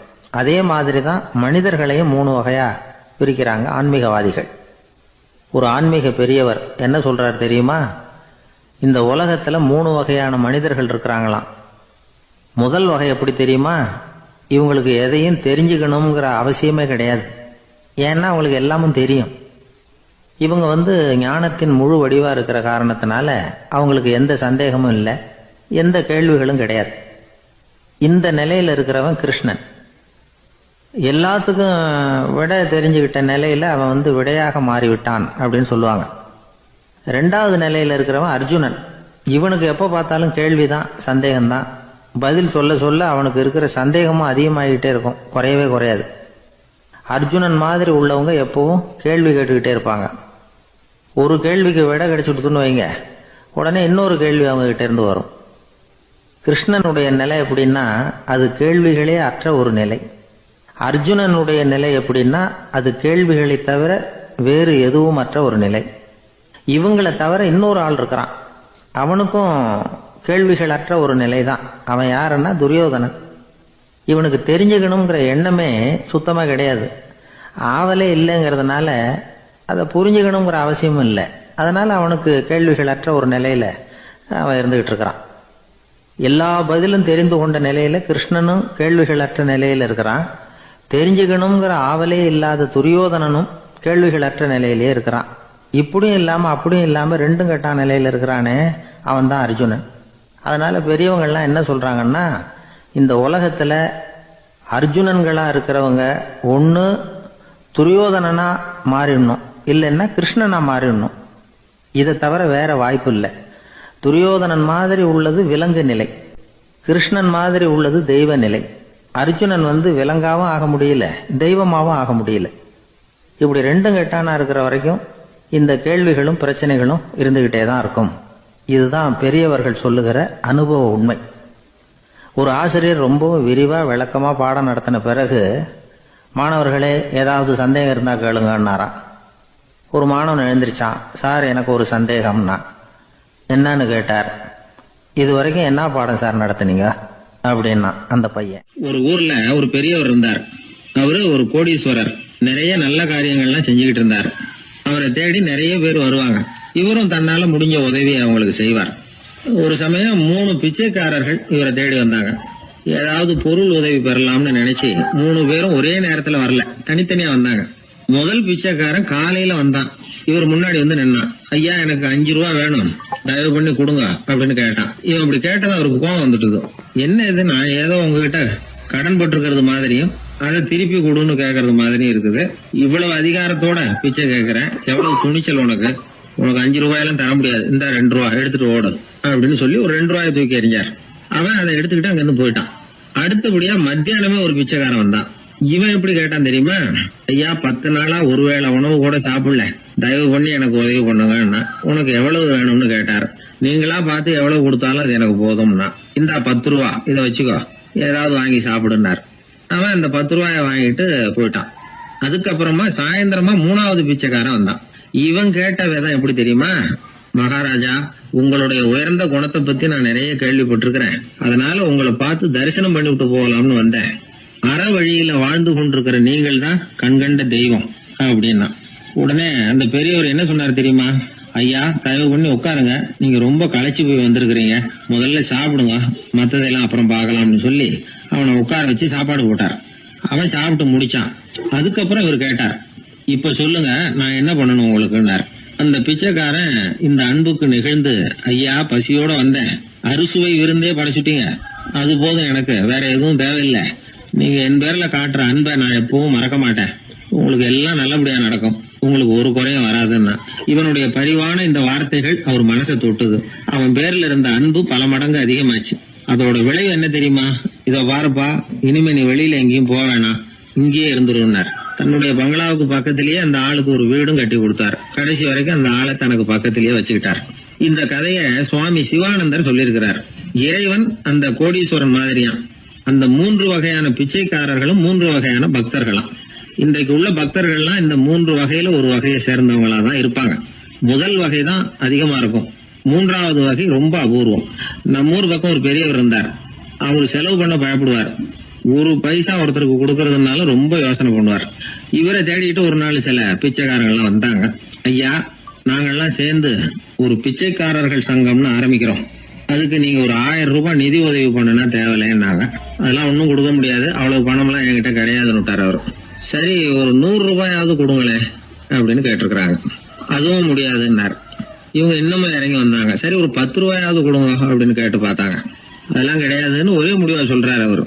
அதே மாதிரி தான் மனிதர்களையும் 3 வகையாக பிரிக்கிறாங்க ஆன்மீகவாதிகள். ஒரு ஆன்மீக பெரியவர் என்ன சொல்றார் தெரியுமா? இந்த உலகத்தில் 3 வகையான மனிதர்கள் இருக்கிறாங்களாம். முதல் வகை எப்படி தெரியுமா? இவங்களுக்கு எதையும் தெரிஞ்சுக்கணுங்கிற அவசியமே கிடையாது. ஏன்னா அவங்களுக்கு எல்லாமும் தெரியும். இவங்க ஞானத்தின் முழு வடிவா இருக்கிற காரணத்தினால அவங்களுக்கு எந்த சந்தேகமும் இல்லை, எந்த கேள்விகளும் கிடையாது. இந்த நிலையில இருக்கிறவன் கிருஷ்ணன். எல்லாத்துக்கும் விட தெரிஞ்சுக்கிட்ட நிலையில அவன் விடையாக மாறிவிட்டான் அப்படின்னு சொல்லுவாங்க. ரெண்டாவது நிலையில இருக்கிறவன் அர்ஜுனன். இவனுக்கு எப்ப பார்த்தாலும் கேள்விதான், சந்தேகம்தான். பதில் சொல்ல சொல்ல அவனுக்கு இருக்கிற சந்தேகமும் அதிகமாகிட்டே இருக்கும், குறையவே குறையாது. அர்ஜுனன் மாதிரி உள்ளவங்க எப்பவும் கேள்வி கேட்டுக்கிட்டே இருப்பாங்க. ஒரு கேள்விக்கு விட கிடைச்சுட்டுன்னு வைங்க, உடனே இன்னொரு கேள்வி அவங்க கிட்ட இருந்து வரும். கிருஷ்ணனுடைய நிலை எப்படின்னா அது கேள்விகளே அற்ற ஒரு நிலை. அர்ஜுனனுடைய நிலை எப்படின்னா அது கேள்விகளை தவிர வேறு எதுவும் அற்ற ஒரு நிலை. இவங்களை தவிர இன்னொரு ஆள் இருக்கிறான், அவனுக்கும் கேள்விகள் அற்ற ஒரு நிலை தான். அவன் யாருன்னா துரியோதனன். இவனுக்கு தெரிஞ்சுக்கணுங்கிற எண்ணமே சுத்தமா கிடையாது. ஆவலே இல்லைங்கிறதுனால அதை புரிஞ்சுக்கணுங்கிற அவசியமும் இல்லை. அதனால அவனுக்கு கேள்விகள் அற்ற ஒரு நிலையில அவன் இருந்துகிட்டு இருக்கிறான். எல்லா பதிலும் தெரிந்து கொண்ட நிலையில கிருஷ்ணனும் கேள்விகள் அற்ற நிலையில இருக்கிறான். தெரிஞ்சுக்கணுங்கிற ஆவலே இல்லாத துரியோதனனும் கேள்விகள் அற்ற நிலையிலே இருக்கிறான். இப்படியும் இல்லாம அப்படியும் இல்லாம ரெண்டும் கெட்ட நிலையில இருக்கிறானே, அவன் தான் அர்ஜுனன். அதனால பெரியவங்கள்லாம் என்ன சொல்றாங்கன்னா, இந்த உலகத்துல அர்ஜுனன்களா இருக்கிறவங்க ஒண்ணு துரியோதனனா மாறிடணும், இல்லைன்னா கிருஷ்ணனா மாறிடணும். இதை தவிர வேற வாய்ப்பு இல்லை. துரியோதனன் மாதிரி உள்ளது விலங்கு நிலை, கிருஷ்ணன் மாதிரி உள்ளது தெய்வ நிலை. அர்ஜுனன் விலங்காவும் ஆக முடியல, தெய்வமாவும் ஆக முடியல. இப்படி ரெண்டும் கெட்டானா இருக்கிற வரைக்கும் இந்த கேள்விகளும் பிரச்சனைகளும் இருந்துகிட்டே தான் இருக்கும். இதுதான் பெரியவர்கள் சொல்லுகிற அனுபவ உண்மை. ஒரு ஆசிரியர் ரொம்ப விரிவா விளக்கமா பாடம் நடத்தின பிறகு, மாணவர்களே ஏதாவது சந்தேகம் இருந்தா கேளுங்கன்னாராம். ஒரு மாணவன் எழுந்திருச்சான். சார், எனக்கு ஒரு சந்தேகம்னா. என்னன்னு கேட்டார். இது வரைக்கும் என்ன பாடம் சார் நடத்துனீங்க அப்படின்னா அந்த பையன். ஒரு ஊர்ல ஒரு பெரியவர் இருந்தார். அவரு ஒரு கோடீஸ்வரர். நிறைய நல்ல காரியங்கள்லாம் செஞ்சுக்கிட்டு இருந்தார். அவரை தேடி நிறைய பேர் வருவாங்க. இவரும் தன்னால முடிஞ்ச உதவி அவங்களுக்கு செய்வார். ஒரு சமயம் 3 பிச்சைக்காரர்கள் இவரை தேடி வந்தாங்க. ஏதாவது பொருள் உதவி பெறலாம்னு நினைச்சு 3 பேரும் ஒரே நேரத்துல வரல, தனித்தனியா வந்தாங்க. முதல் பிச்சைக்காரன் காலையில வந்தான். இவர் முன்னாடி நின்னான். ஐயா, எனக்கு 5 ரூபா வேணும், தயவு பண்ணி கொடுங்க அப்படின்னு கேட்டான். இவன் அப்படி கேட்டது அவருக்கு கோவம் வந்துட்டுது. என்ன இது, நான் ஏதோ உங்ககிட்ட கடன் பட்டிருக்கிறது மாதிரியும் அதை திருப்பி கொடுன்னு கேட்கறது மாதிரியும் இருக்குது. இவ்வளவு அதிகாரத்தோட பிச்சை கேட்கிறேன், எவ்வளவு துணிச்சல் உனக்கு 5 ரூபாயெல்லாம் தர முடியாது, இந்த 2 ரூபா எடுத்துட்டு ஓடு அப்படின்னு சொல்லி ஒரு 2 ரூபாயை தூக்கி எறிஞ்சார். அவன் அதை எடுத்துக்கிட்டு அங்கிருந்து போயிட்டான். அடுத்தபடியா மத்தியானமே ஒரு பிச்சைக்காரன் வந்தான். இவன் எப்படி கேட்டான் தெரியுமா? ஐயா, 10 நாளா ஒருவேளை உணவு கூட சாப்பிடல, தயவு பண்ணி எனக்கு உதவி பண்ணுங்கன்னா. உனக்கு எவ்வளவு வேணும்னு கேட்டார். நீங்களா பார்த்து எவ்வளவு கொடுத்தாலும் அது எனக்கு போதும்னா. இந்தா 10 ரூபா, இதை வச்சுக்கோ, ஏதாவது வாங்கி சாப்பிடுனார். அவன் அந்த 10 ரூபாய வாங்கிட்டு போயிட்டான். அதுக்கப்புறமா சாயந்தரமா 3வது பிச்சைக்காரன் வந்தான். இவன் கேட்ட விதம் எப்படி தெரியுமா? மகாராஜா, உங்களுடைய உயர்ந்த குணத்தை பத்தி நான் நிறைய கேள்விப்பட்டிருக்கிறேன். அதனால உங்களை பார்த்து தரிசனம் பண்ணிவிட்டு போகலாம்னு வந்தேன். அற வழியில வாழ்ந்து கொண்டிருக்கிற நீங்கள் தான் கண்கண்ட தெய்வம் அப்படின்னா. உடனே அந்த பெரியவர் என்ன சொன்னார் தெரியுமா? ஐயா, தயவு பண்ணி உட்காருங்க, நீங்க ரொம்ப களைச்சு போய் வந்திருக்கிறீங்க, முதல்ல சாப்பிடுங்க, மத்ததெல்லாம் அப்புறம் பார்க்கலாம்னு சொல்லி அவனை உட்கார வச்சு சாப்பாடு போட்டார். அவன் சாப்பிட்டு முடிச்சான். அதுக்கப்புறம் இவர் கேட்டார், இப்ப சொல்லுங்க, நான் என்ன பண்ணணும் உங்களுக்குன்னார். அந்த பிச்சைக்காரன் இந்த அன்புக்கு நிகழ்ந்து, ஐயா, பசியோட வந்தேன், அறுசுவை விருந்தே படைச்சுட்டீங்க, அது போதும், எனக்கு வேற எதுவும் தேவையில்லை. நீங்க என் பேர்ல காட்டுற அன்பை நான் எப்பவும் மறக்க மாட்டேன். உங்களுக்கு எல்லாம் நல்லபடியா நடக்கும், உங்களுக்கு ஒரு குறையும் வராதுன்னா. இவனுடைய பரிவான இந்த வார்த்தைகள் அவர் மனசை தொட்டுது. அவன் பேர்ல இருந்த அன்பு பல மடங்கு அதிகமாச்சு. அதோட விளைவு என்ன தெரியுமா? இதோ பாருப்பா, இனிமே நீ வெளியில எங்கேயும் போக வேணாம், இங்கேயே இருந்துருன்னார். தன்னுடைய பங்களாவுக்கு பக்கத்திலேயே அந்த ஆளுக்கு ஒரு வீடும் கட்டி கொடுத்தார். கடைசி வரைக்கும் அந்த ஆளை தனக்கு பக்கத்திலேயே வச்சுக்கிட்டார். இந்த கதையை சுவாமி சிவானந்தர் சொல்லியிருக்கிறார். இறைவன் அந்த கோடீஸ்வரன் மாதிரியான். அந்த 3 வகையான பிச்சைக்காரர்களும் 3 வகையான பக்தர்களாம். இன்றைக்கு உள்ள பக்தர்கள்லாம் இந்த 3 வகையில ஒரு வகையை சேர்ந்தவங்களா தான் இருப்பாங்க. முதல் வகை தான் அதிகமா இருக்கும், 3வது வகை ரொம்ப அபூர்வம். நம்ம ஊர் பக்கம் ஒரு பெரியவர் இருந்தார். அவர் செலவு பண்ண பயப்படுவார். 1 பைசா ஒருத்தருக்கு கொடுக்கறதுனால ரொம்ப யோசனை பண்ணுவார். இவரை தேடிட்டு ஒரு நாள் சில பிச்சைக்காரங்கள்லாம் வந்தாங்க. ஐயா, நாங்கெல்லாம் சேர்ந்து ஒரு பிச்சைக்காரர்கள் சங்கம்னு ஆரம்பிக்கிறோம், அதுக்கு நீங்க ஒரு 1000 ரூபாய் நிதி உதவி பண்ணுனா தேவையில்லைன்னாங்க. அதெல்லாம் ஒன்னும் கொடுக்க முடியாது, அவ்வளவு பணம்லாம் என்கிட்ட கிடையாதுன்னு விட்டார் அவர். சரி, ஒரு 100 ரூபாயாவது கொடுங்களேன் அப்படின்னு கேட்டிருக்கிறாங்க. அதுவும் முடியாதுன்னார். இவங்க இன்னமும் இறங்கி வந்தாங்க. சரி ஒரு 10 ரூபாயாவது கொடுங்க அப்படின்னு கேட்டு பார்த்தாங்க. அதெல்லாம் கிடையாதுன்னு ஒரே முடிவா சொல்றாரு அவரு.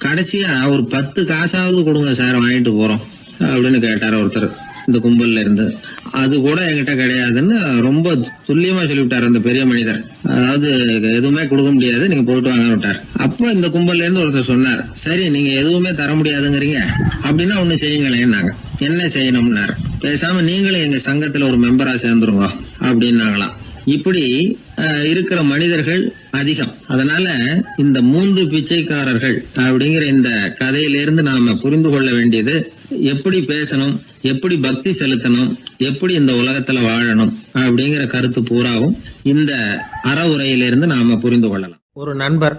கடைசியா ஒரு 10 காசாவது கொடுங்க சார், வாங்கிட்டு போறோம் அப்படின்னு கேட்டாரு ஒருத்தர் இந்த கும்பல்ல இருந்து. அது கூட என்கிட்ட கிடையாதுன்னு ரொம்ப துல்லியமா சொல்லிவிட்டாரு அந்த பெரிய மனிதர். அதாவது எதுவுமே கொடுக்க முடியாது, நீங்க போயிட்டு வாங்க விட்டார். அப்ப இந்த கும்பல்ல இருந்து ஒருத்தர் சொன்னார், சரி நீங்க எதுவுமே தர முடியாதுங்கிறீங்க அப்படின்னா ஒண்ணு செய்யுங்களேன்னாங்க. என்ன செய்யணும்னாரு. பேசாம நீங்களும் எங்க சங்கத்துல ஒரு மெம்பரா சேர்ந்துருங்க அப்படின்னாங்களாம். இப்படி இருக்கிற மனிதர்கள் அதிகம். அதனால இந்த 3 பிச்சைக்காரர்கள் அப்படிங்கிற இந்த கதையிலிருந்து நாம புரிந்து கொள்ள வேண்டியது, எப்படி பேசணும், எப்படி பக்தி செலுத்தணும், எப்படி இந்த உலகத்துல வாழணும் அப்படிங்கிற கருத்து பூராவும் இந்த அறவுரையிலிருந்து நாம புரிந்து கொள்ளலாம். ஒரு நண்பர்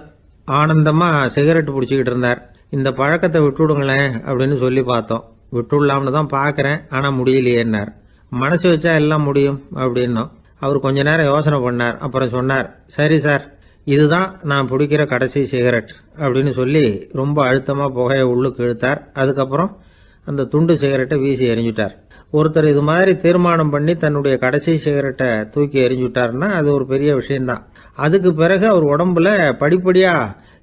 ஆனந்தமா சிகரெட் பிடிச்சிக்கிட்டு இருந்தார். இந்த பழக்கத்தை விட்டுடுங்களேன் அப்படின்னு சொல்லி பார்த்தோம். விட்டுடலாம்னு தான் பாக்குறேன், ஆனா முடியலையேன்னார். மனசு வச்சா எல்லாம் முடியும் அப்படின்னோம். அவர் கொஞ்ச நேரம் யோசனை பண்ணார். அப்புறம் சொன்னார், சரி சார், இதுதான் நான் பிடிக்கிற கடைசி சிகரெட் அப்படின்னு சொல்லி ரொம்ப அழுத்தமா புகையை உள்ளுக்கு இழுத்தார். அதுக்கப்புறம் அந்த துண்டு சிகரெட்டை வீசி எறிஞ்சுட்டார். ஒருத்தர் இது மாதிரி தீர்மானம் பண்ணி தன்னுடைய கடைசி சிகரெட்டை தூக்கி எறிஞ்சுட்டாருன்னா அது ஒரு பெரிய விஷயம்தான். அதுக்கு பிறகு அவர் உடம்புல படிப்படியா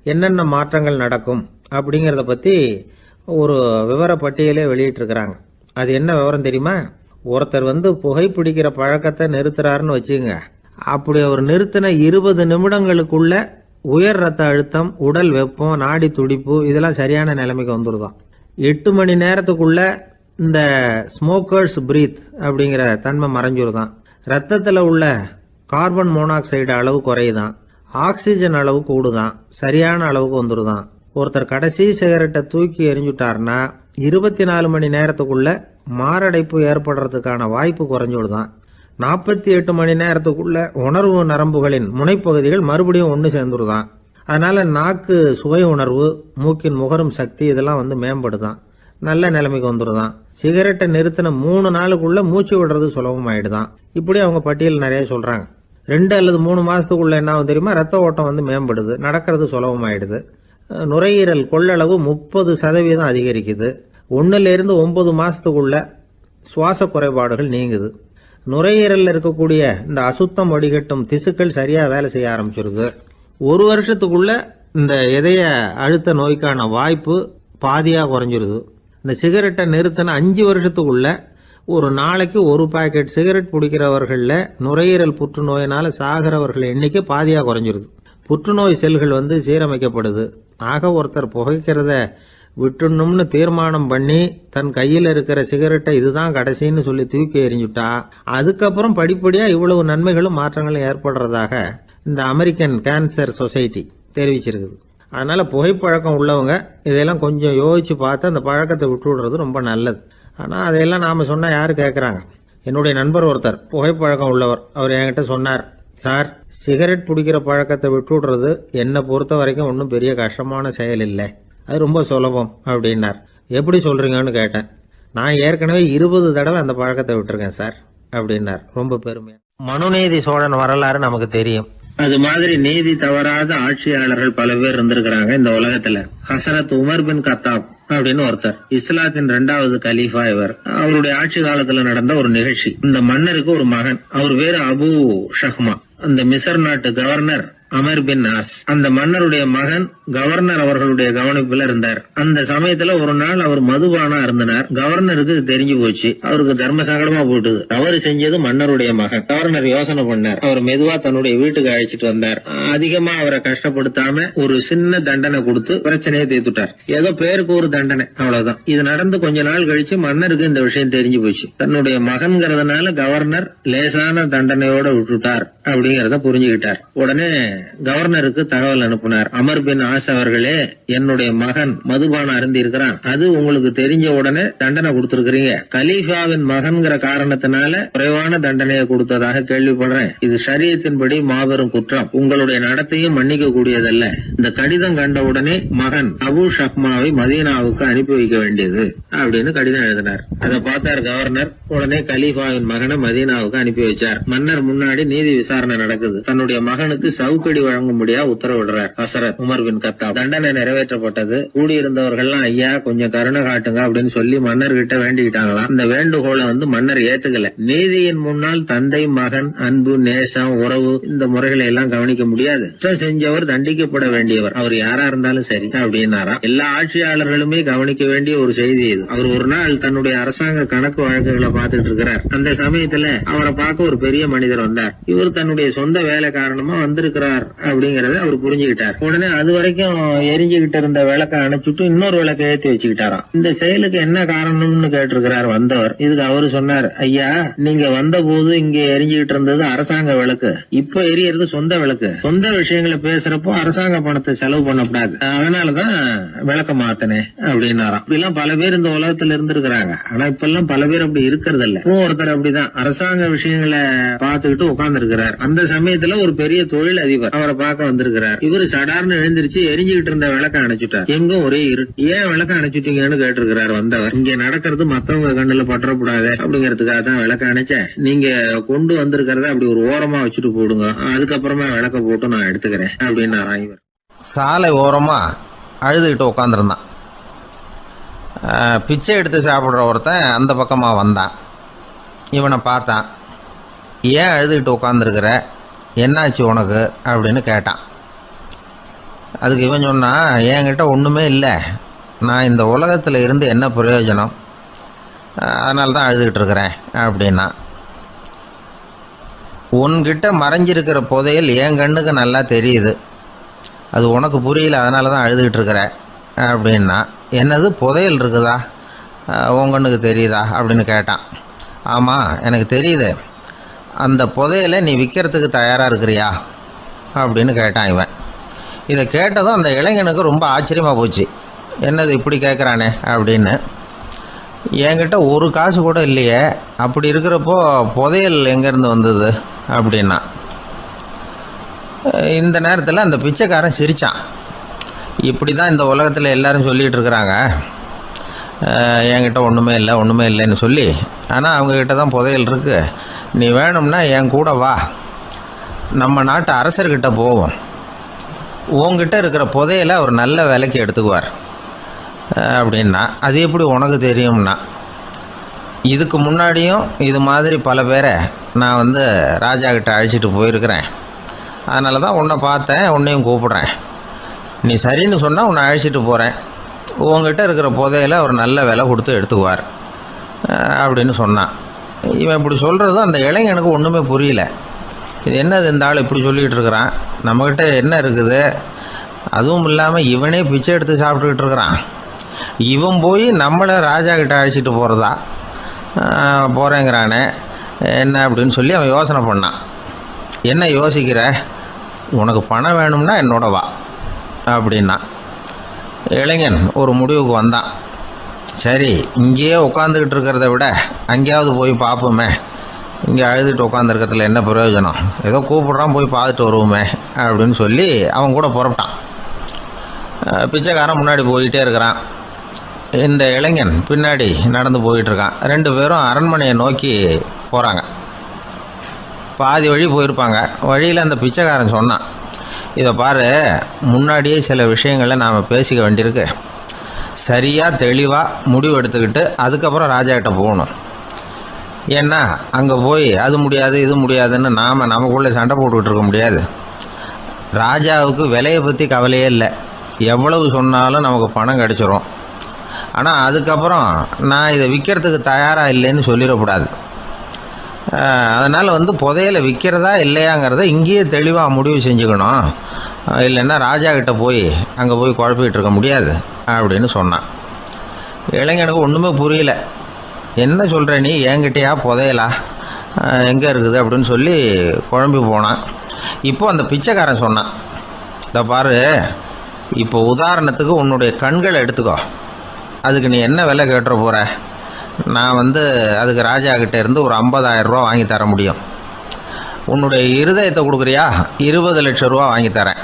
என்னென்ன மாற்றங்கள் நடக்கும் அப்படிங்கறத பத்தி ஒரு விவர பட்டியலே வெளியிட்டு இருக்கிறாங்க. அது என்ன விவரம் தெரியுமா? ஒருத்தர் புகைப்பிடிக்கிற பழக்கத்தை நிறுத்துறாருன்னு வச்சுங்க. அப்படி அவர் நிறுத்தின 20 நிமிடங்களுக்குள்ள உயர் ரத்த அழுத்தம், உடல் வெப்பம், நாடி துடிப்பு இதெல்லாம் சரியான நிலைமைக்கு வந்துருதான். 8 மணி நேரத்துக்குள்ள இந்த ஸ்மோக்கர்ஸ் பிரீத் அப்படிங்கிற தன்மை மறைஞ்சிருதான். ரத்தத்துல உள்ள கார்பன் மோனாக்சைடு அளவு குறையுதான். ஆக்சிஜன் அளவு கூடுதான். சரியான அளவுக்கு வந்துருதான். ஒருத்தர் கடைசி சிகரெட்டை தூக்கி எறிஞ்சுட்டாருன்னா 24 மணி நேரத்துக்குள்ள மாரடைப்பு ஏற்படுறதுக்கான வாய்ப்பு குறைஞ்சுடுதான். 48 மணி நேரத்துக்குள்ள உணர்வு நரம்புகளின் முனைப்பகுதிகள் மறுபடியும் ஒன்று சேர்ந்துருதான். அதனால நாக்கு சுவை உணர்வு, மூக்கின் முகரும் சக்தி இதெல்லாம் மேம்படுதான். நல்ல நிலைமைக்கு வந்துருதான். சிகரெட்டை நிறுத்தின 3 நாளுக்குள்ள மூச்சு விடுறது சுலபமாயிடுதான். இப்படி அவங்க பட்டியல் நிறைய சொல்றாங்க. 2 அல்லது 3 மாசத்துக்குள்ள என்ன ஆகும் தெரியுமா? ரத்த ஓட்டம் மேம்படுது, நடக்கிறது சுலபமாயிடுது. நுரையீரல் கொள்ளளவு 30% அதிகரிக்குது. 1 to 9 மாசத்துக்குள்ள சுவாச குறைபாடுகள் நீங்குது. நுரையீரல்ல இருக்கக்கூடிய இந்த அசுத்தம் வடிகட்டும் திசுக்கள் சரியா வேலை செய்ய ஆரம்பிச்சிருது. 1 வருஷத்துக்குள்ள இந்த இதய அழுத்த நோய்க்கான வாய்ப்பு பாதியா குறைஞ்சிருது. இந்த சிகரெட்டை நிறுத்தின 5 வருஷத்துக்குள்ள ஒரு நாளைக்கு 1 பாக்கெட் சிகரெட் பிடிக்கிறவர்கள்ல நுரையீரல் புற்றுநோயினால சாகிறவர்கள் எண்ணிக்கை பாதியா குறைஞ்சிருது. புற்றுநோய் செல்கள் சீரமைக்கப்படுது. ஆக ஒருத்தர் புகைக்கிறத விட்டுணும்னு தீர்மானம் பண்ணி தன் கையில் இருக்கிற சிகரெட்டை இதுதான் கடைசின்னு சொல்லி தூக்கி எறிஞ்சுட்டா அதுக்கப்புறம் படிப்படியா இவ்வளவு நன்மைகளும் மாற்றங்களும் ஏற்படுறதாக இந்த அமெரிக்கன் கேன்சர் சொசைட்டி தெரிவிச்சிருக்குது. அதனால புகைப்பழக்கம் உள்ளவங்க இதெல்லாம் கொஞ்சம் யோசிச்சு பார்த்து அந்த பழக்கத்தை விட்டு விடுறது ரொம்ப நல்லது. ஆனா அதையெல்லாம் நாம சொன்னா யாரு கேட்கறாங்க? என்னுடைய நண்பர் ஒருத்தர் புகைப்பழக்கம் உள்ளவர். அவர் என்கிட்ட சொன்னார், சார், சிகரெட் பிடிக்கிற பழக்கத்தை விட்டு விடுறது என்னை பொறுத்த வரைக்கும் ஒன்றும் பெரிய கஷ்டமான செயல் இல்லை, அது ரொம்ப சுலபம் அப்படின்னார். எப்படி சொல்றீங்கன்னு கேட்டேன். நான் ஏற்கனவே 20 தடவை அந்த பழக்கத்தை விட்டுருக்கேன் சார் அப்படின்னார் ரொம்ப பெருமையா. மனுநீதி சோழன் வரலாறு நமக்கு தெரியும். அது மாதிரி நீதி தவறாத ஆட்சியாளர்கள் பல பேர் இருந்திருக்கிறாங்க இந்த உலகத்துல. ஹசரத் உமர் பின் கத்தாப் அப்படின்னு ஒருத்தர், இஸ்லாத்தின் 2வது கலீஃபா இவர். அவருடைய ஆட்சி காலத்துல நடந்த ஒரு நிகழ்ச்சி. இந்த மன்னருக்கு ஒரு மகன், அவர் பேரு அபு ஷஹ்மா. அந்த மிசர் நாட்டு கவர்னர் அமர் பின் ஆஸ், அந்த மன்னருடைய மகன் கவர்னர் அவர்களுடைய கவனிப்புல இருந்தார். அந்த சமயத்துல ஒரு நாள் அவர் மதுபானா இருந்தனர். கவர்னருக்கு தெரிஞ்சு போச்சு. அவருக்கு தர்ம சங்கடமா போட்டுது. அவர் செஞ்சது மன்னருடைய மகன். கவர்னர் யோசனை பண்ணார். அவர் மெதுவா தன்னுடைய வீட்டுக்கு அழைச்சிட்டு வந்தார். அதிகமா அவரை கஷ்டப்படுத்தாம ஒரு சின்ன தண்டனை கொடுத்து பிரச்சனையை தீர்த்துட்டார். ஏதோ பேருக்கு ஒரு தண்டனை, அவ்வளவுதான். இது நடந்து கொஞ்ச நாள் கழிச்சு மன்னருக்கு இந்த விஷயம் தெரிஞ்சு போச்சு. தன்னுடைய மகன்கிறதுனால கவர்னர் லேசான தண்டனையோட விட்டுட்டார் அப்படிங்கறத புரிஞ்சுக்கிட்டார். உடனே கவர்னருக்கு தகவல் அனுப்பினார். அமர் பின் ஆஸ் அவர்களே, என்னுடைய மகன் மதுபானம் அருந்தி இருக்கிறான், அது உங்களுக்கு தெரிஞ்ச உடனே தண்டனை கொடுத்திருக்கிறீங்க. கலீஃபாவின் மகன்கிற காரணத்தினால குறைவான தண்டனையை கொடுத்ததாக கேள்விப்படுறேன். இது ஷரியத்தின்படி மாபெரும் குற்றம். உங்களுடைய நடத்தையும் மன்னிக்க கூடியதல்ல. இந்த கடிதம் கண்ட உடனே மகன் அபு ஷஹ்மாவை மதீனாவுக்கு அனுப்பி வைக்க வேண்டியது அப்படின்னு கடிதம் எழுதினார். அதை பார்த்தார் கவர்னர். உடனே கலீஃபாவின் மகனை மதீனாவுக்கு அனுப்பி வச்சார். மன்னர் முன்னாடி நீதி விசாரணை நடக்குது. தன்னுடைய மகனுக்கு சவுக்கு தூக்கடி வழங்கும்படியா உத்தரவிடுறார் ஹசரத் உமர் பின் கத்தாப். தண்டனை நிறைவேற்றப்பட்டது. கூடியிருந்தவர்கள்லாம் ஐயா கொஞ்சம் கருணை காட்டுங்க அப்படின்னு சொல்லி மன்னர்கிட்ட வேண்டிக்கிட்டாங்களாம். இந்த வேண்டுகோளை மன்னர் ஏத்துக்கல. நீதியின் முன்னால் தந்தை மகன் அன்பு நேசம் உறவு இந்த முறைகளை எல்லாம் கவனிக்க முடியாது. குற்றம் செஞ்சவர் தண்டிக்கப்பட வேண்டியவர், அவர் யாரா இருந்தாலும் சரி அப்படின்னாராம். எல்லா ஆட்சியாளர்களுமே கவனிக்க வேண்டிய ஒரு செய்தி இது. அவர் ஒரு நாள் தன்னுடைய அரசாங்க கணக்கு வழக்குகளை பார்த்துட்டு இருக்கிறார். அந்த சமயத்துல அவரை பார்க்க ஒரு பெரிய மனிதர் வந்தார். இவர் தன்னுடைய சொந்த வேலை காரணமா வந்திருக்கிறார் அப்படிங்கறத அவர் புரிஞ்சுக்கிட்டார். உடனே அது வரைக்கும் எரிஞ்சுகிட்டு இருந்த விளக்க அணைச்சுட்டு இன்னொரு விளக்க ஏத்தி வச்சுக்கிட்டாராம். இந்த செயலுக்கு என்ன காரணம்னு கேட்டிருக்கிறார் வந்தவர். இதுக்கு அவரு சொன்னார், ஐயா நீங்க வந்த போது இங்க எரிஞ்சுகிட்டு இருந்தது அரசாங்க விளக்கு, இப்ப எரியறது சொந்த விளக்கு. சொந்த விஷயங்களை பேசுறப்போ அரசாங்க பணத்தை செலவு பண்ணக்கூடாது, அதனாலதான் விளக்க மாத்தினேன் அப்படின்னாராம். இப்படிலாம் பல பேர் இந்த உலகத்துல இருந்திருக்கிறாங்க. ஆனா இப்ப எல்லாம் பல பேர் அப்படி இருக்கிறது இல்ல. ஒருத்தர் அப்படிதான் அரசாங்க விஷயங்களை பார்த்துக்கிட்டு உட்கார்ந்து இருக்கிறார். அந்த சமயத்துல ஒரு பெரிய தொழில் அதிபர் அவரை பார்க்க வந்திருக்கிறார். இவரு சடார்னு எழுந்திருச்சு எரிஞ்சுகிட்டு இருந்த விளக்க அணைச்சுட்டார். எங்கும் ஒரே ஏன் விளக்க அணைச்சுட்டீங்கன்னு கேட்டிருக்கிறார் வந்தவர். இங்க நடக்கிறது மத்தவங்க கண்ணுல பற்றக்கூடாது அப்படிங்கறதுக்காக தான் விளக்க அணைச்சேன். நீங்க கொண்டு வந்திருக்கிறத அப்படி ஒரு ஓரமா வச்சுட்டு போடுங்க, அதுக்கப்புறமா விளக்க போட்டு நான் எடுத்துக்கிறேன் அப்படின்னாராம் இவர். சாலை ஓரமா அழுதுகிட்டு உட்காந்துருந்தான். பிச்சை எடுத்து சாப்பிட்ற ஒருத்தன் அந்த பக்கமா வந்தான். இவனை பார்த்தான். ஏன் அழுதுகிட்டு உட்காந்துருக்கிற, என்னாச்சு உனக்கு அப்படின்னு கேட்டான். அதுக்கு இவன் சொன்னான், என்கிட்ட ஒன்றுமே இல்லை, நான் இந்த உலகத்தில் இருந்து என்ன பிரயோஜனம், அதனால தான் அழுதுகிட்டு இருக்கிறேன் அப்படின்னா. உன்கிட்ட மறைஞ்சிருக்கிற புதையல் என் கண்ணுக்கு நல்லா தெரியுது, அது உனக்கு புரியல, அதனால தான் அழுதுகிட்டு இருக்கிற அப்படின்னா. என்னது புதையல் இருக்குதா, உன் கண்ணுக்கு தெரியுதா அப்படின்னு கேட்டான். ஆமாம் எனக்கு தெரியுது, அந்த புதையலை நீ விற்கிறதுக்கு தயாராக இருக்கிறியா அப்படின்னு கேட்டான் இவன். இதை கேட்டதும் அந்த இளைஞனுக்கு ரொம்ப ஆச்சரியமாக போச்சு. என்னது இப்படி கேட்குறானே அப்படின்னு. என்கிட்ட ஒரு காசு கூட இல்லையே, அப்படி இருக்கிறப்போ புதையல் எங்கேருந்து வந்தது அப்படின்னா. இந்த நேரத்தில் அந்த பிச்சைக்காரன் சிரித்தான். இப்படி தான் இந்த உலகத்தில் எல்லாரும் சொல்லிகிட்டு இருக்கிறாங்க, என்கிட்ட ஒன்றுமே இல்லை ஒன்றுமே இல்லைன்னு சொல்லி. ஆனால் அவங்கக்கிட்ட தான் புதையல் இருக்குது, நீ வேணும்னா என் கூட வா, நம்ம நாட்டு அரசர்கிட்ட போவோம், உங்ககிட்ட இருக்கிற புதையலை அவர் நல்ல விலைக்கு எடுத்துக்குவார் அப்படின்னா. அது எப்படி உனக்கு தெரியும்னா, இதுக்கு முன்னாடியும் இது மாதிரி பல பேரை நான் ராஜா கிட்ட அழைச்சிட்டு போயிருக்கிறேன், அதனால தான் உன்னை பார்த்தேன், உன்னையும் கூப்பிடுறேன், நீ சரின்னு சொன்னால் உன்னை அழைச்சிட்டு போகிறேன், உங்ககிட்ட இருக்கிற புதையலை அவர் நல்ல விலை கொடுத்து எடுத்துக்குவார் அப்படின்னு சொன்னான். இவன் இப்படி சொல்கிறதும் அந்த இளைஞனுக்கு ஒன்றுமே புரியல. இது என்னது இந்த ஆள் இப்படி சொல்லிகிட்டு இருக்கிறான், நம்மக்கிட்ட என்ன இருக்குது, அதுவும் இல்லாமல் இவனே பிச்சை எடுத்து சாப்பிட்டுக்கிட்டு இருக்கிறான், இவன் போய் நம்மளை ராஜா கிட்ட அழைச்சிட்டு போகிறதா போகிறேங்கிறானே என்ன அப்படின்னு சொல்லி அவன் யோசனை பண்ணான். என்ன யோசிக்கிற, உனக்கு பணம் வேணும்னா என்னோட வா அப்படின்னா. இளைஞன் ஒரு முடிவுக்கு வந்தான். சரி, இங்கேயே உட்காந்துக்கிட்டு இருக்கிறத விட அங்கேயாவது போய் பார்ப்போமே, இங்கே அழுதுட்டு உட்காந்துருக்கிறதுல என்ன பிரயோஜனம், ஏதோ கூப்பிட்றான் போய் பார்த்துட்டு வருவோமே அப்படின்னு சொல்லி அவன் கூட புறப்பட்டான். பிச்சைக்காரன் முன்னாடி போயிட்டே இருக்கிறான், இந்த இளைஞன் பின்னாடி நடந்து போயிட்டுருக்கான். ரெண்டு பேரும் அரண்மனையை நோக்கி போகிறாங்க. பாதி வழி போயிருப்பாங்க. வழியில் அந்த பிச்சைக்காரன் சொன்னான், இதை பாரு, முன்னாடியே சில விஷயங்களை நாம் பேசிக்க வேண்டியிருக்கு, சரியாக தெளிவாக முடிவு எடுத்துக்கிட்டு அதுக்கப்புறம் ராஜாக்கிட்ட போகணும். ஏன்னா அங்கே போய் அது முடியாது இது முடியாதுன்னு நாம் நமக்குள்ளே சண்டை போட்டுக்கிட்டு இருக்க முடியாது. ராஜாவுக்கு விலையை பற்றி கவலையே இல்லை, எவ்வளவு சொன்னாலும் நமக்கு பணம் கிடச்சிரும். ஆனால் அதுக்கப்புறம் நான் இதை விற்கிறதுக்கு தயாராக இல்லைன்னு சொல்லிடக்கூடாது. அதனால் புதையலை விற்கிறதா இல்லையாங்கிறத இங்கேயே தெளிவாக முடிவு செஞ்சுக்கணும், இல்லைன்னா ராஜா கிட்ட போய் அங்கே போய் குழப்பிக்கிட்டு இருக்க முடியாது அப்படின்னு சொன்னான். இளைஞனுக்கு ஒன்றுமே புரியல. என்ன சொல்கிற நீ, என்கிட்டயா புதையலா, எங்கே இருக்குது அப்படின்னு சொல்லி குழம்பி போனான். இப்போ அந்த பிச்சைக்காரன் சொன்னான், இதை பாரு, இப்போ உதாரணத்துக்கு உன்னுடைய கண்களை எடுத்துக்கோ, அதுக்கு நீ என்ன விலை கேட்டுற போகிற, நான் அதுக்கு ராஜா கிட்ட இருந்து ஒரு 50,000 ரூபா வாங்கி தர முடியும். உன்னுடைய இருதயத்தை கொடுக்குறியா, 20 லட்சம் ரூபா வாங்கி தரேன்.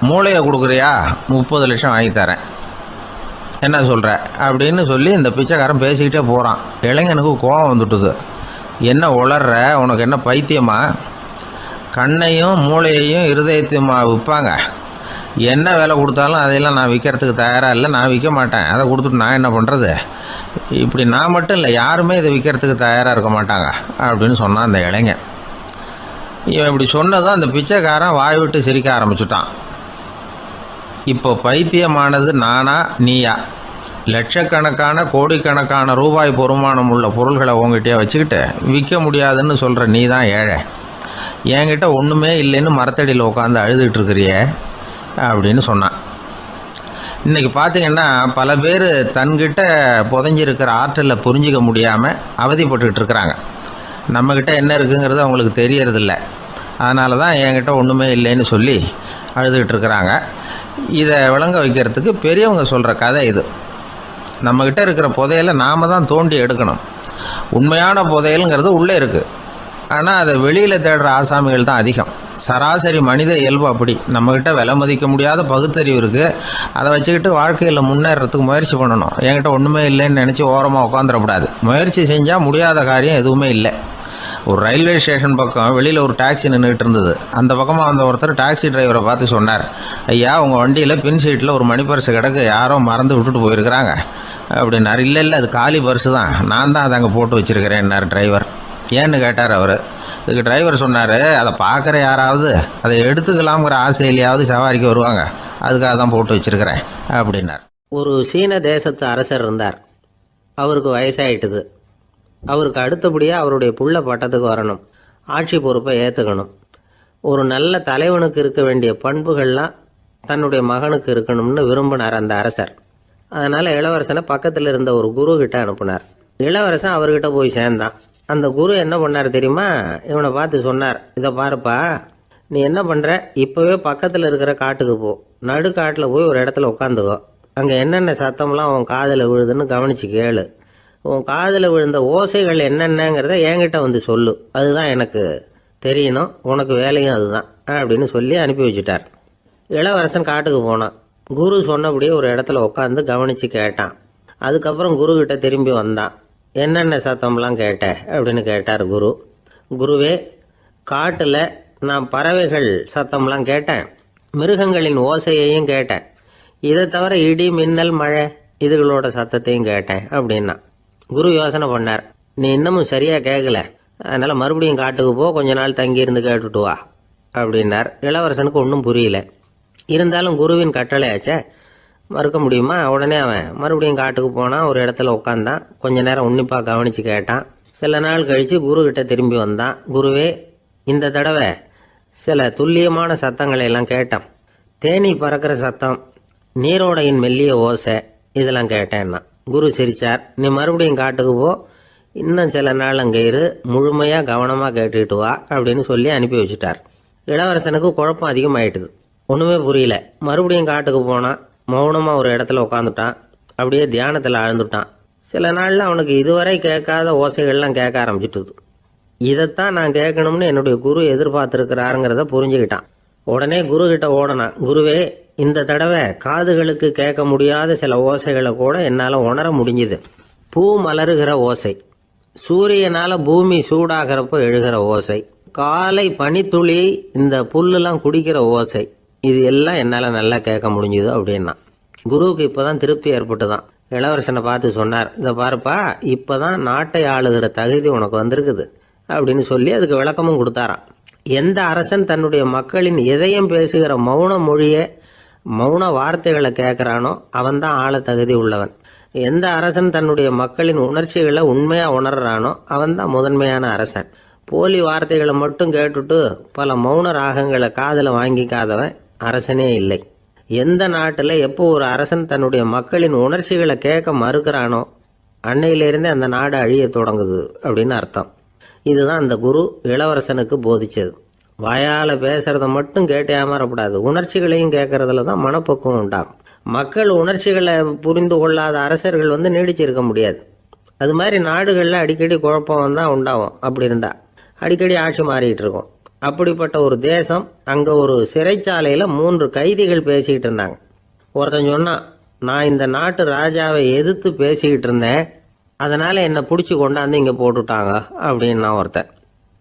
மூளையை கொடுக்குறியா, 30 லட்சம் வாங்கி தரேன். என்ன சொல்கிற அப்படின்னு சொல்லி இந்த பிச்சைக்காரன் பேசிக்கிட்டே போகிறான். இளைஞனுக்கு கோபம் வந்துட்டுது. என்ன உளர்ற, உனக்கு என்ன பைத்தியமா, கண்ணையும் மூளையையும் இருதயத்தையும் விற்பாங்க. என்ன விலை கொடுத்தாலும் அதையெல்லாம் நான் விற்கிறதுக்கு தயாராக இல்லை, நான் விற்க மாட்டேன், அதை கொடுத்துட்டு நான் என்ன பண்ணுறது? இப்படி நான் மட்டும் இல்லை, யாருமே இதை விற்கிறதுக்கு தயாராக இருக்க மாட்டாங்க அப்படின்னு சொன்னான் அந்த இளைஞன். இவன் இப்படி சொன்னதும் அந்த பிச்சைக்காரன் வாய் விட்டு சிரிக்க ஆரம்பிச்சுட்டான். இப்போ பைத்தியமானது நானா நீயா? லட்சக்கணக்கான கோடிக்கணக்கான ரூபாய் பொறுமானம் உள்ள பொருள்களை உங்ககிட்டயே வச்சுக்கிட்டு விற்க முடியாதுன்னு சொல்கிற நீ தான் ஏழை. என்கிட்ட ஒன்றுமே இல்லைன்னு மரத்தடியில் உட்காந்து அழுதுகிட்டு இருக்கிறியே அப்படின்னு சொன்னான். இன்றைக்கி பார்த்திங்கன்னா பல பேர் தன்கிட்ட புதைஞ்சிருக்கிற ஆற்றலை புரிஞ்சிக்க முடியாமல் அவதிப்பட்டுக்கிட்டு இருக்கிறாங்க. நம்மக்கிட்ட என்ன இருக்குங்கிறது அவங்களுக்கு தெரியறதில்ல. அதனால தான் என்கிட்ட ஒன்றுமே இல்லைன்னு சொல்லி அழுதுகிட்டு இருக்கிறாங்க. இதை விளங்க வைக்கிறதுக்கு பெரியவங்க சொல்கிற கதை இது. நம்மக்கிட்ட இருக்கிற புதையலை நாம் தான் தோண்டி எடுக்கணும். உண்மையான புதையலுங்கிறது உள்ளே இருக்குது, ஆனால் அதை வெளியில் தேடுற ஆசாமிகள் தான் அதிகம். சராசரி மனித இயல்பு அப்படி. நம்மக்கிட்ட விலை மதிக்க முடியாத பகுத்தறிவு இருக்குது, அதை வச்சுக்கிட்டு வாழ்க்கையில் முன்னேறதுக்கு முயற்சி பண்ணணும். என்கிட்ட ஒன்றுமே இல்லைன்னு நினச்சி ஓரமாக உட்காந்துடக்கூடாது. முயற்சி செஞ்சால் முடியாத காரியம் எதுவுமே இல்லை. ஒரு ரயில்வே ஸ்டேஷன் பக்கம் வெளியில் ஒரு டாக்ஸி நின்றுட்டு இருந்தது. அந்த பக்கமாக வந்த ஒருத்தர் டாக்ஸி டிரைவரை பார்த்து சொன்னார், ஐயா உங்கள் வண்டியில் பின் சீட்டில் ஒரு மணி பர்ஸு கிடக்கு, யாரோ மறந்து விட்டுட்டு போயிருக்கிறாங்க அப்படின்னார். இல்லை அது காலி பர்ஸு தான், நான் தான் அதை அங்கே போட்டு வச்சுருக்கிறேன்னார் டிரைவர். ஏன்னு கேட்டார் அவர். இதுக்கு டிரைவர் சொன்னார், அதை பார்க்குற யாராவது அதை எடுத்துக்கலாம்ங்கிற ஆசையிலையாவது சவாரிக்கு வருவாங்க, அதுக்காக தான் போட்டு வச்சுருக்கிறேன் அப்படின்னார். ஒரு சீன தேசத்து அரசர் இருந்தார். அவருக்கு வயசாயிட்டுது. அவருக்கு அடுத்தபடியாக அவருடைய புள்ள பட்டத்துக்கு வரணும், ஆட்சி பொறுப்பை ஏற்றுக்கணும். ஒரு நல்ல தலைவனுக்கு இருக்க வேண்டிய பண்புகள்லாம் தன்னுடைய மகனுக்கு இருக்கணும்னு விரும்பினார் அந்த அரசர். அதனால் இளவரசனை பக்கத்தில் இருந்த ஒரு குரு கிட்ட அனுப்புனார். இளவரசன் அவர்கிட்ட போய் சேர்ந்தான். அந்த குரு என்ன பண்ணார் தெரியுமா? இவனை பார்த்து சொன்னார், இதை பாருப்பா, நீ என்ன பண்ணுற, இப்போவே பக்கத்தில் இருக்கிற காட்டுக்கு போ, நடுக்காட்டில் போய் ஒரு இடத்துல உட்காந்துக்கோ. அங்கே என்னென்ன சத்தம்லாம் உன் காதில் விழுதுன்னு கவனித்து கேளு. உன் காதில் விழுந்த ஓசைகள் என்னென்னங்கிறத என்கிட்ட வந்து சொல்லு, அதுதான் எனக்கு தெரியணும், உனக்கு வேலையும் அதுதான் அப்படின்னு சொல்லி அனுப்பி வச்சுட்டார். இளவரசன் காட்டுக்கு போனான். குரு சொன்னபடியே ஒரு இடத்துல உட்காந்து கவனித்து கேட்டான். அதுக்கப்புறம் குரு கிட்ட திரும்பி வந்தான். என்னென்ன சத்தம்லாம் கேட்ட அப்படின்னு கேட்டார் குரு. குருவே, காட்டில் நான் பறவைகள் சத்தம்லாம் கேட்டேன், மிருகங்களின் ஓசையையும் கேட்டேன், இதை தவிர இடி மின்னல் மழை இதுகளோட சத்தத்தையும் கேட்டேன் அப்படின்னா. குரு யோசனை பண்ணார், நீ இன்னமும் சரியாக கேட்கல, அதனால் மறுபடியும் காட்டுக்கு போ, கொஞ்ச நாள் தங்கியிருந்து கேட்டுட்டு வா அப்படின்னார். இளவரசனுக்கு ஒன்றும் புரியல. இருந்தாலும் குருவின் கட்டளையாச்சே, மறுக்க முடியுமா? உடனே அவன் மறுபடியும் காட்டுக்கு போனான். ஒரு இடத்துல உட்காந்தான். கொஞ்ச நேரம் உன்னிப்பாக கவனித்து கேட்டான். சில நாள் கழித்து குரு கிட்ட திரும்பி வந்தான். குருவே, இந்த தடவை சில துல்லியமான சத்தங்களை எல்லாம் கேட்டான். தேனி பறக்கிற சத்தம், நீரோடையின் மெல்லிய ஓசை, இதெல்லாம் கேட்டேன்னா. குரு சிரிச்சார். நீ மறுபடியும் காட்டுக்கு போ, இன்னும் சில நாள் அங்கே இரு, முழுமையாக கவனமாக கேட்டுக்கிட்டு வா அப்படின்னு சொல்லி அனுப்பி வச்சுட்டார். இளவரசனுக்கு குழப்பம் அதிகமாயிட்டுது. ஒன்றுமே புரியல. மறுபடியும் காட்டுக்கு போனான். மௌனமாக ஒரு இடத்துல உட்காந்துட்டான். அப்படியே தியானத்தில் ஆழ்ந்துட்டான். சில நாளில் அவனுக்கு இதுவரை கேட்காத ஓசைகள்லாம் கேட்க ஆரம்பிச்சிட்டுது. இதைத்தான் நான் கேட்கணும்னு என்னுடைய குரு எதிர்பார்த்துருக்கிறாருங்கிறத புரிஞ்சுக்கிட்டான். உடனே குரு கிட்ட ஓடனான். குருவே, இந்த தடவை காதுகளுக்கு கேட்க முடியாத சில ஓசைகளை கூட என்னால் உணர முடிஞ்சுது. பூ மலருகிற ஓசை, சூரியனால் பூமி சூடாகிறப்போ எழுகிற ஓசை, காலை பனித்துளி இந்த புல்லுலாம் குடிக்கிற ஓசை, இது எல்லாம் என்னால் நல்லா கேட்க முடிஞ்சுது அப்படின்னா. குருவுக்கு இப்போதான் திருப்தி ஏற்பட்டு தான் இளவரசனை பார்த்து சொன்னார், இதை பாருப்பா, இப்போதான் நாட்டை ஆளுகிற தகுதி உனக்கு வந்திருக்குது அப்படின்னு சொல்லி அதுக்கு விளக்கமும் கொடுத்தாராம். எந்த அரசன் தன்னுடைய மக்களின் இதயம் பேசுகிற மௌன மொழியை, மௌன வார்த்தைகளை கேட்குறானோ அவன்தான் ஆள தகுதி உள்ளவன். எந்த அரசன் தன்னுடைய மக்களின் உணர்ச்சிகளை உண்மையாக உணர்றானோ அவன்தான் முதன்மையான அரசன். போலி வார்த்தைகளை மட்டும் கேட்டுட்டு பல மௌன ராகங்களை காதில் வாங்கிக்காதவன் அரசனே இல்லை. எந்த நாட்டில் எப்போ ஒரு அரசன் தன்னுடைய மக்களின் உணர்ச்சிகளை கேட்க மறுக்கிறானோ அன்னையிலிருந்தே அந்த நாடு அழிய தொடங்குது அப்படின்னு அர்த்தம். இதுதான் அந்த குரு இளவரசனுக்கு போதிச்சது. வாயால் பேசுறத மட்டும் கேட்டு ஏமாறக்கூடாது, உணர்ச்சிகளையும் கேட்கறதுல தான் மனப்பக்குவம் உண்டாகும். மக்கள் உணர்ச்சிகளை புரிந்து கொள்ளாத அரசர்கள் நீடிச்சிருக்க முடியாது. அது மாதிரி நாடுகளில் அடிக்கடி குழப்பம் தான் உண்டாகும். அப்படி இருந்தா அடிக்கடி ஆட்சி மாறிக்கிட்டு இருக்கும். அப்படிப்பட்ட ஒரு தேசம், அங்கே ஒரு சிறைச்சாலையில் 3 கைதிகள் பேசிக்கிட்டு இருந்தாங்க. ஒருத்தன் சொன்னான், நான் இந்த நாட்டு ராஜாவை எதிர்த்து பேசிக்கிட்டு இருந்தேன், அதனால் என்னை பிடிச்சி கொண்டாந்து இங்கே போட்டுட்டாங்க அப்படின்னா ஒருத்தன்.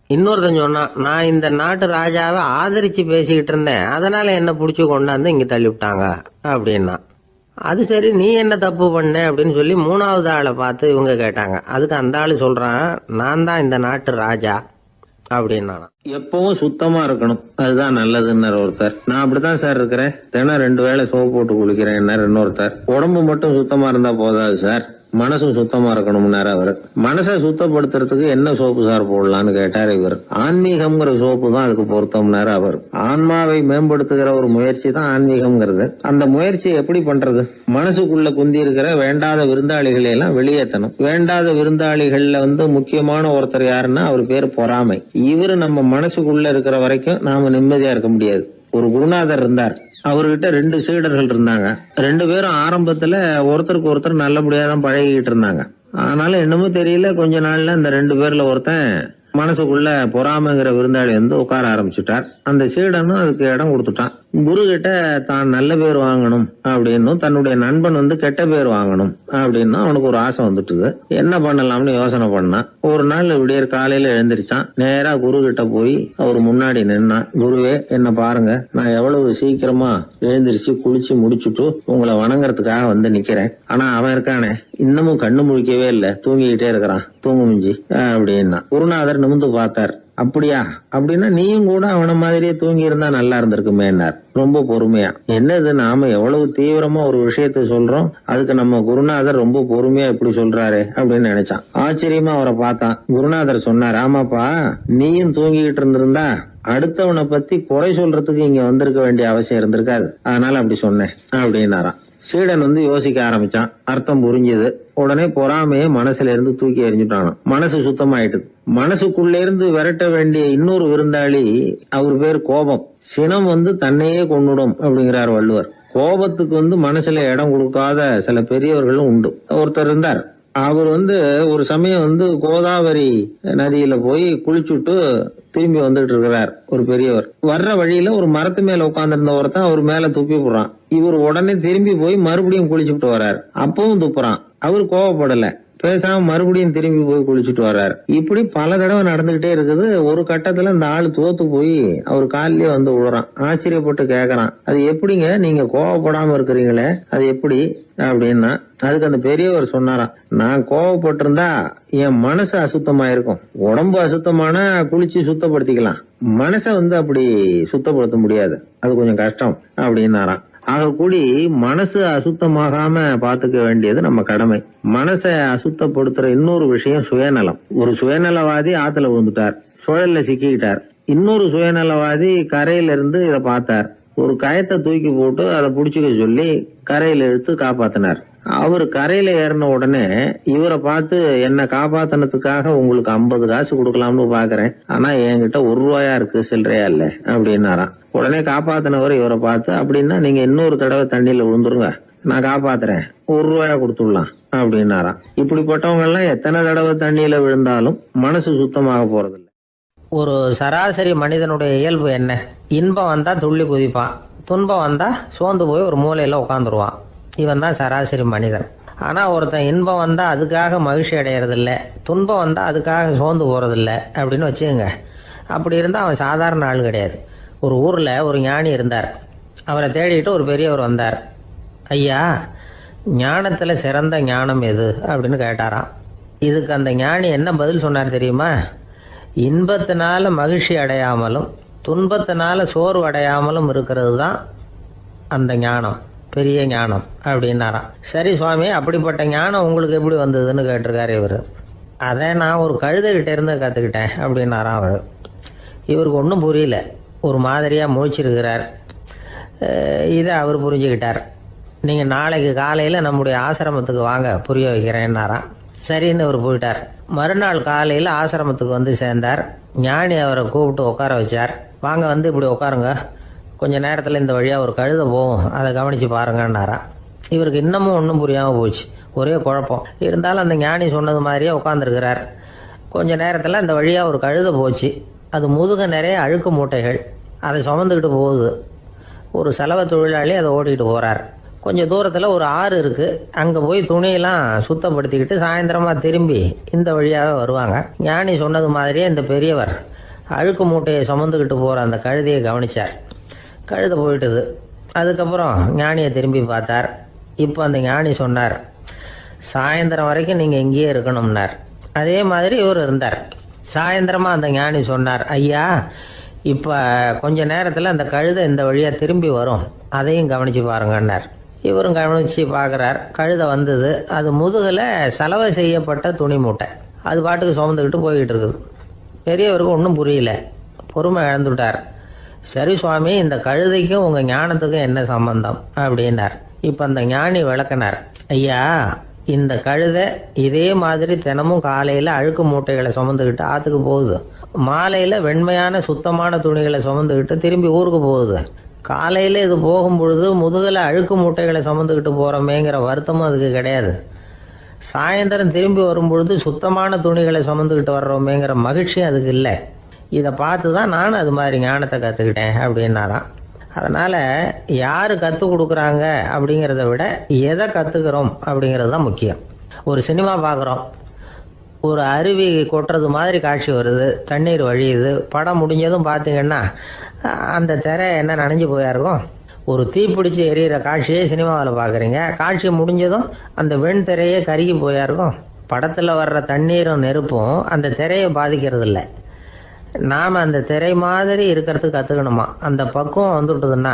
இன்னொருத்தன் சொன்னான், நான் இந்த நாட்டு ராஜாவை ஆதரிச்சு பேசிக்கிட்டு இருந்தேன், அதனால என்ன பிடிச்சி கொண்டாந்து இங்க தள்ளி விட்டாங்க அப்படின்னா. அது சரி, நீ என்ன தப்பு பண்ண அப்படின்னு சொல்லி மூணாவது ஆளை பார்த்து இவங்க கேட்டாங்க. அதுக்கு அந்த ஆளு சொல்றான், நான் தான் இந்த நாட்டு ராஜா அப்படின்னா. எப்பவும் சுத்தமா இருக்கணும், அதுதான் நல்லதுன்னு ஒருத்தர். நான் அப்படித்தான் சார் இருக்கிறேன், தினம் 2 வேளை சோப்பு போட்டு குளிக்கிறேன் இன்னொருத்தர். உடம்பு மட்டும் சுத்தமா இருந்தா போதாது சார், மனசும் சுத்தமா இருக்கணும்னாரு அவரு. மனசை சுத்தப்படுத்துறதுக்கு என்ன சோப்பு சார் போடலான்னு கேட்டாரு இவர். ஆன்மீகம்ங்கிற சோப்பு தான் அதுக்கு பொருத்தம்னாரு அவர். ஆன்மாவை மேம்படுத்துகிற ஒரு முயற்சி தான் ஆன்மீகம்ங்கிறது. அந்த முயற்சியை எப்படி பண்றது? மனசுக்குள்ள குந்தி இருக்கிற வேண்டாத விருந்தாளிகளை எல்லாம் வெளியேற்றணும். வேண்டாத விருந்தாளிகள்ல முக்கியமான ஒருத்தர் யாருன்னா அவர் பேர் பொறாமை. இவரு நம்ம மனசுக்குள்ள இருக்கிற வரைக்கும் நாம நிம்மதியா இருக்க முடியாது. ஒரு குருநாதர் இருந்தார், அவர்கிட்ட 2 சீடர்கள் இருந்தாங்க. 2 பேரும் ஆரம்பத்துல ஒருத்தருக்கு ஒருத்தர் நல்லபடியா தான் பழகிட்டு இருந்தாங்க. ஆனாலும் என்னமோ தெரியல, கொஞ்ச நாள்ல இந்த 2 பேர்ல ஒருத்தன் மனசுக்குள்ள பொறாமைங்கிற விருந்தாளி உட்கார ஆரம்பிச்சுட்டார். அந்த சீடனும் அதுக்கு இடம் கொடுத்துட்டான். குரு கிட்ட தான் நல்ல பேர் வாங்கணும் அப்படின்னும் தன்னுடைய நண்பன் கெட்ட பேர் வாங்கணும் அப்படின்னு அவனுக்கு ஒரு ஆசை வந்துட்டுது. என்ன பண்ணலாம்னு யோசனை பண்ணான். ஒரு நாள் விடியற் காலையில எழுந்திருச்சான். நேரா குரு கிட்ட போய் அவர் முன்னாடி நின்னான். குருவே, என்ன பாருங்க, நான் எவ்வளவு சீக்கிரமா எழுந்திருச்சு குளிச்சு முடிச்சுட்டு உங்களை வணங்குறதுக்காக நிக்கிறேன். ஆனா அவன் இருக்கானே, இன்னமும் கண்ணு முழிக்கவே இல்ல, தூங்கிக்கிட்டே இருக்கிறான், தூங்கு மிஞ்சி அப்படின்னா. குருநாதர் நிமிந்து பார்த்தார். அப்படியா? அப்படின்னா நீயும் கூட அவன மாதிரியே தூங்கி இருந்தா நல்லா இருந்திருக்குமேன்னார் ரொம்ப பொறுமையா. என்னது, நாம எவ்வளவு தீவிரமா ஒரு விஷயத்த சொல்றோம், அதுக்கு நம்ம குருநாதர் ரொம்ப பொறுமையா இப்படி சொல்றாரு அப்படின்னு நினைச்சான். ஆச்சரியமா அவரை பார்த்தான். குருநாதர் சொன்னார், ஆமாப்பா, நீயும் தூங்கிக்கிட்டு இருந்திருந்தா அடுத்தவனை பத்தி குறை சொல்றதுக்கு இங்க வந்திருக்க வேண்டிய அவசியம் இருந்திருக்காது, அதனால அப்படி சொன்னேன் அப்படின்னாராம். சீடன் யோசிக்க ஆரம்பிச்சான். அர்த்தம் புரிஞ்சது. உடனே பொறாமைய மனசுல இருந்து தூக்கி எறிஞ்சுட்டானோ. மனசு சுத்தமாயிட்டுது. மனசுக்குள்ள இருந்து விரட்ட வேண்டிய இன்னொரு விருந்தாளி, அவர் பேர் கோபம். சினம் தன்னையே கொன்னுடும் அப்படிங்கிறார் வள்ளுவர். கோபத்துக்கு மனசுல இடம் கொடுக்காத சில பெரியவர்களும் உண்டு. ஒருத்தர் இருந்தார். அவர் ஒரு சமயம் கோதாவரி நதியில போய் குளிச்சுட்டு திரும்பி வந்துட்டு இருக்கிறார். ஒரு பெரியவர் வர்ற வழியில ஒரு மரத்து மேல உட்கார்ந்திருந்த ஒருத்தன் அவர் மேல துப்பி போடுறான். இவர் உடனே திரும்பி போய் மறுபடியும் குளிச்சுட்டு வர்றார். அப்பவும் துப்புறான். அவர் கோவப்படல, பேசாம மறுபடியும் திரும்பி போய் குளிச்சுட்டு வர்றாரு. இப்படி பல தடவை நடந்துகிட்டே இருக்குது. ஒரு கட்டத்துல இந்த ஆளு தோத்து போய் அவர் காலிலேயே விழுறான். ஆச்சரியப்பட்டு கேக்குறான், அது எப்படிங்க நீங்க கோவப்படாம இருக்கிறீங்களே, அது எப்படி அப்படின்னா. அதுக்கு அந்த பெரியவர் சொன்னாராம், நான் கோவப்பட்டிருந்தா என் மனசு அசுத்தமா இருக்கும். உடம்பு அசுத்தமான குளிச்சு சுத்தப்படுத்திக்கலாம், மனசை அப்படி சுத்தப்படுத்த முடியாது, அது கொஞ்சம் கஷ்டம் அப்படின்னாராம். ஆக கூடி மனசு அசுத்தமாகாம பாத்துக்க வேண்டியது நம்ம கடமை. மனசை அசுத்தப்படுத்துற இன்னொரு விஷயம் சுயநலம். ஒரு சுயநலவாதி ஆத்துல விழுந்துட்டார், சுழல்ல சிக்கிக்கிட்டார். இன்னொரு சுயநலவாதி கரையில இருந்து இத பார்த்தார். ஒரு கயத்தை தூக்கி போட்டு அதை புடிச்சுக்க சொல்லி கரையில இழுத்து காப்பாத்தினார். அவர் கரையில ஏறின உடனே இவரை பார்த்து, என்ன காப்பாத்தினதுக்காக உங்களுக்கு 50 காசு கொடுக்கலாம்னு பாக்குறேன், ஆனா என்கிட்ட 1 ரூபாயா இருக்கு, சில்லறையா இல்ல அப்படின்னாராம். உடனே காப்பாத்தினவர் இவரை பார்த்து, அப்படின்னா நீங்க இன்னொரு தடவை தண்ணியில விழுந்துருங்க, நான் காப்பாத்துறேன், 1 ரூபாயா கொடுத்துடலாம் அப்படின்னாராம். இப்படிப்பட்டவங்க எல்லாம் எத்தனை தடவை தண்ணியில விழுந்தாலும் மனசு சுத்தமாக போறதில்லை. ஒரு சராசரி மனிதனுடைய இயல்பு என்ன? இன்பம் வந்தா துள்ளி குதிப்பான், துன்பம் வந்தா சோர்ந்து போய் ஒரு மூலையில உட்காந்துருவான். இவன் தான் சராசரி மனிதன். ஆனா ஒருத்தன் இன்பம் வந்தா அதுக்காக மகிழ்ச்சி அடையறதில்ல, துன்பம் வந்தா அதுக்காக சோர்ந்து போறதில்ல அப்படின்னு வச்சுக்கோங்க. அப்படி இருந்தா அவன் சாதாரண ஆள் கிடையாது. ஒரு ஊர்ல ஒரு ஞானி இருந்தார். அவரை தேடிட்டு ஒரு பெரியவர் வந்தார். ஐயா, ஞானத்துல சிறந்த ஞானம் எது அப்படின்னு கேட்டாராம். இதுக்கு அந்த ஞானி என்ன பதில் சொன்னார் தெரியுமா? இன்பத்தினால மகிழ்ச்சி அடையாமலும் துன்பத்தினால சோர்வு அடையாமலும் இருக்கிறது தான் அந்த ஞானம், பெரிய ஞானம் அப்படின்னாராம். சரி சுவாமி, அப்படிப்பட்ட ஞானம் உங்களுக்கு எப்படி வந்ததுன்னு கேட்டிருக்காரு இவர். அதை நான் ஒரு கழுதைகிட்ட இருந்து கற்றுக்கிட்டேன் அப்படின்னாராம் அவர். இவருக்கு ஒன்றும் புரியல, ஒரு மாதிரியாக முழிச்சிருக்கிறார். இதை அவர் புரிஞ்சுக்கிட்டார். நீங்கள் நாளைக்கு காலையில் நம்முடைய ஆசிரமத்துக்கு வாங்க, புரிய வைக்கிறேன்னாராம். சரின்னு அவர் போயிட்டார். மறுநாள் காலையில் ஆசிரமத்துக்கு சேர்ந்தார். ஞானி அவரை கூப்பிட்டு உட்கார வச்சார். வாங்க, இப்படி உட்காருங்க, கொஞ்ச நேரத்தில் இந்த வழியாக ஒரு கழுதை போகும், அதை கவனித்து பாருங்கன்னாராம். இவருக்கு இன்னமும் ஒன்றும் புரியாமல் போச்சு, ஒரே குழப்பம். இருந்தாலும் அந்த ஞானி சொன்னது மாதிரியே உட்காந்துருக்கிறார். கொஞ்ச நேரத்தில் இந்த வழியாக ஒரு கழுதை போச்சு. அது முதுக நிறைய அழுக்கு மூட்டைகள், அதை சுமந்துக்கிட்டு போகுது. ஒரு செலவு தொழிலாளி அதை ஓட்டிகிட்டு போகிறார். கொஞ்சம் தூரத்தில் ஒரு ஆறு இருக்குது. அங்கே போய் துணியெல்லாம் சுத்தப்படுத்திக்கிட்டு சாயந்தரமாக திரும்பி இந்த வழியாகவே வருவாங்க. ஞானி சொன்னது மாதிரியே இந்த பெரியவர் அழுக்கு மூட்டையை சுமந்துக்கிட்டு போகிற அந்த கழுதையை கவனிச்சார். கழுதை போயிட்டுது. அதுக்கப்புறம் ஞானியை திரும்பி பார்த்தார். இப்போ அந்த ஞானி சொன்னார், சாயந்தரம் வரைக்கும் நீங்கள் இங்கேயே இருக்கணும்னார். அதே மாதிரி இவர் இருந்தார். சாயந்தரமாக அந்த ஞானி சொன்னார், ஐயா இப்போ கொஞ்ச நேரத்தில் அந்த கழுதை இந்த வழியாக திரும்பி வரும், அதையும் கவனித்து பாருங்கன்னார். இவரும் கவனித்து பார்க்குறார். கழுதை வந்தது. அது முதுகில் சலவை செய்யப்பட்ட துணி மூட்டை. அது பாட்டுக்கு சுமந்துக்கிட்டு போய்கிட்டு இருக்குது. பெரியவருக்கு ஒன்றும் புரியல. பொறுமை இழந்துட்டார். சரி சுவாமி, இந்த கழுதைக்கும் உங்கள் ஞானத்துக்கும் என்ன சம்பந்தம் அப்படின்னார். இப்போ அந்த ஞானி விளக்கினார், ஐயா இந்த கழுதை இதே மாதிரி தினமும் காலையில் அழுக்கு மூட்டைகளை சுமந்துக்கிட்டு ஆற்றுக்கு போகுது, மாலையில் வெண்மையான சுத்தமான துணிகளை சுமந்துக்கிட்டு திரும்பி ஊருக்கு போகுது. காலையில் இது போகும் பொழுது முதுகில் அழுக்கு மூட்டைகளை சுமந்துக்கிட்டு போகிறோமேங்கிற வருத்தமும் அதுக்கு கிடையாது. சாயந்தரம் திரும்பி வரும்பொழுது சுத்தமான துணிகளை சுமந்துக்கிட்டு வர்றோமேங்கிற மகிழ்ச்சி அதுக்கு இல்லை. இதை பார்த்து தான் நானும் அது மாதிரி ஞானத்தை கற்றுக்கிட்டேன் அப்படின்னாராம். அதனால் யார் கற்றுக் கொடுக்குறாங்க அப்படிங்கிறத விட எதை கற்றுக்கிறோம் அப்படிங்கிறது தான் முக்கியம். ஒரு சினிமா பார்க்குறோம், ஒரு அருவி கொட்டுறது மாதிரி காட்சி வருது, தண்ணீர் வழியுது. படம் முடிஞ்சதும் பார்த்தீங்கன்னா அந்த திரை என்ன நனைஞ்சு போயா இருக்கும். ஒரு தீப்பிடிச்சு எரியிற காட்சியே சினிமாவில் பார்க்குறீங்க, காட்சி முடிஞ்சதும் அந்த வெண் திரையே கருகி போயா இருக்கும். படத்தில் வர்ற தண்ணீரும் நெருப்பும் அந்த திரையை பாதிக்கிறது இல்லை. நாம் அந்த திரை மாதிரி இருக்கிறதுக்கு கற்றுக்கணுமா. அந்த பக்குவம் வந்துவிட்டதுன்னா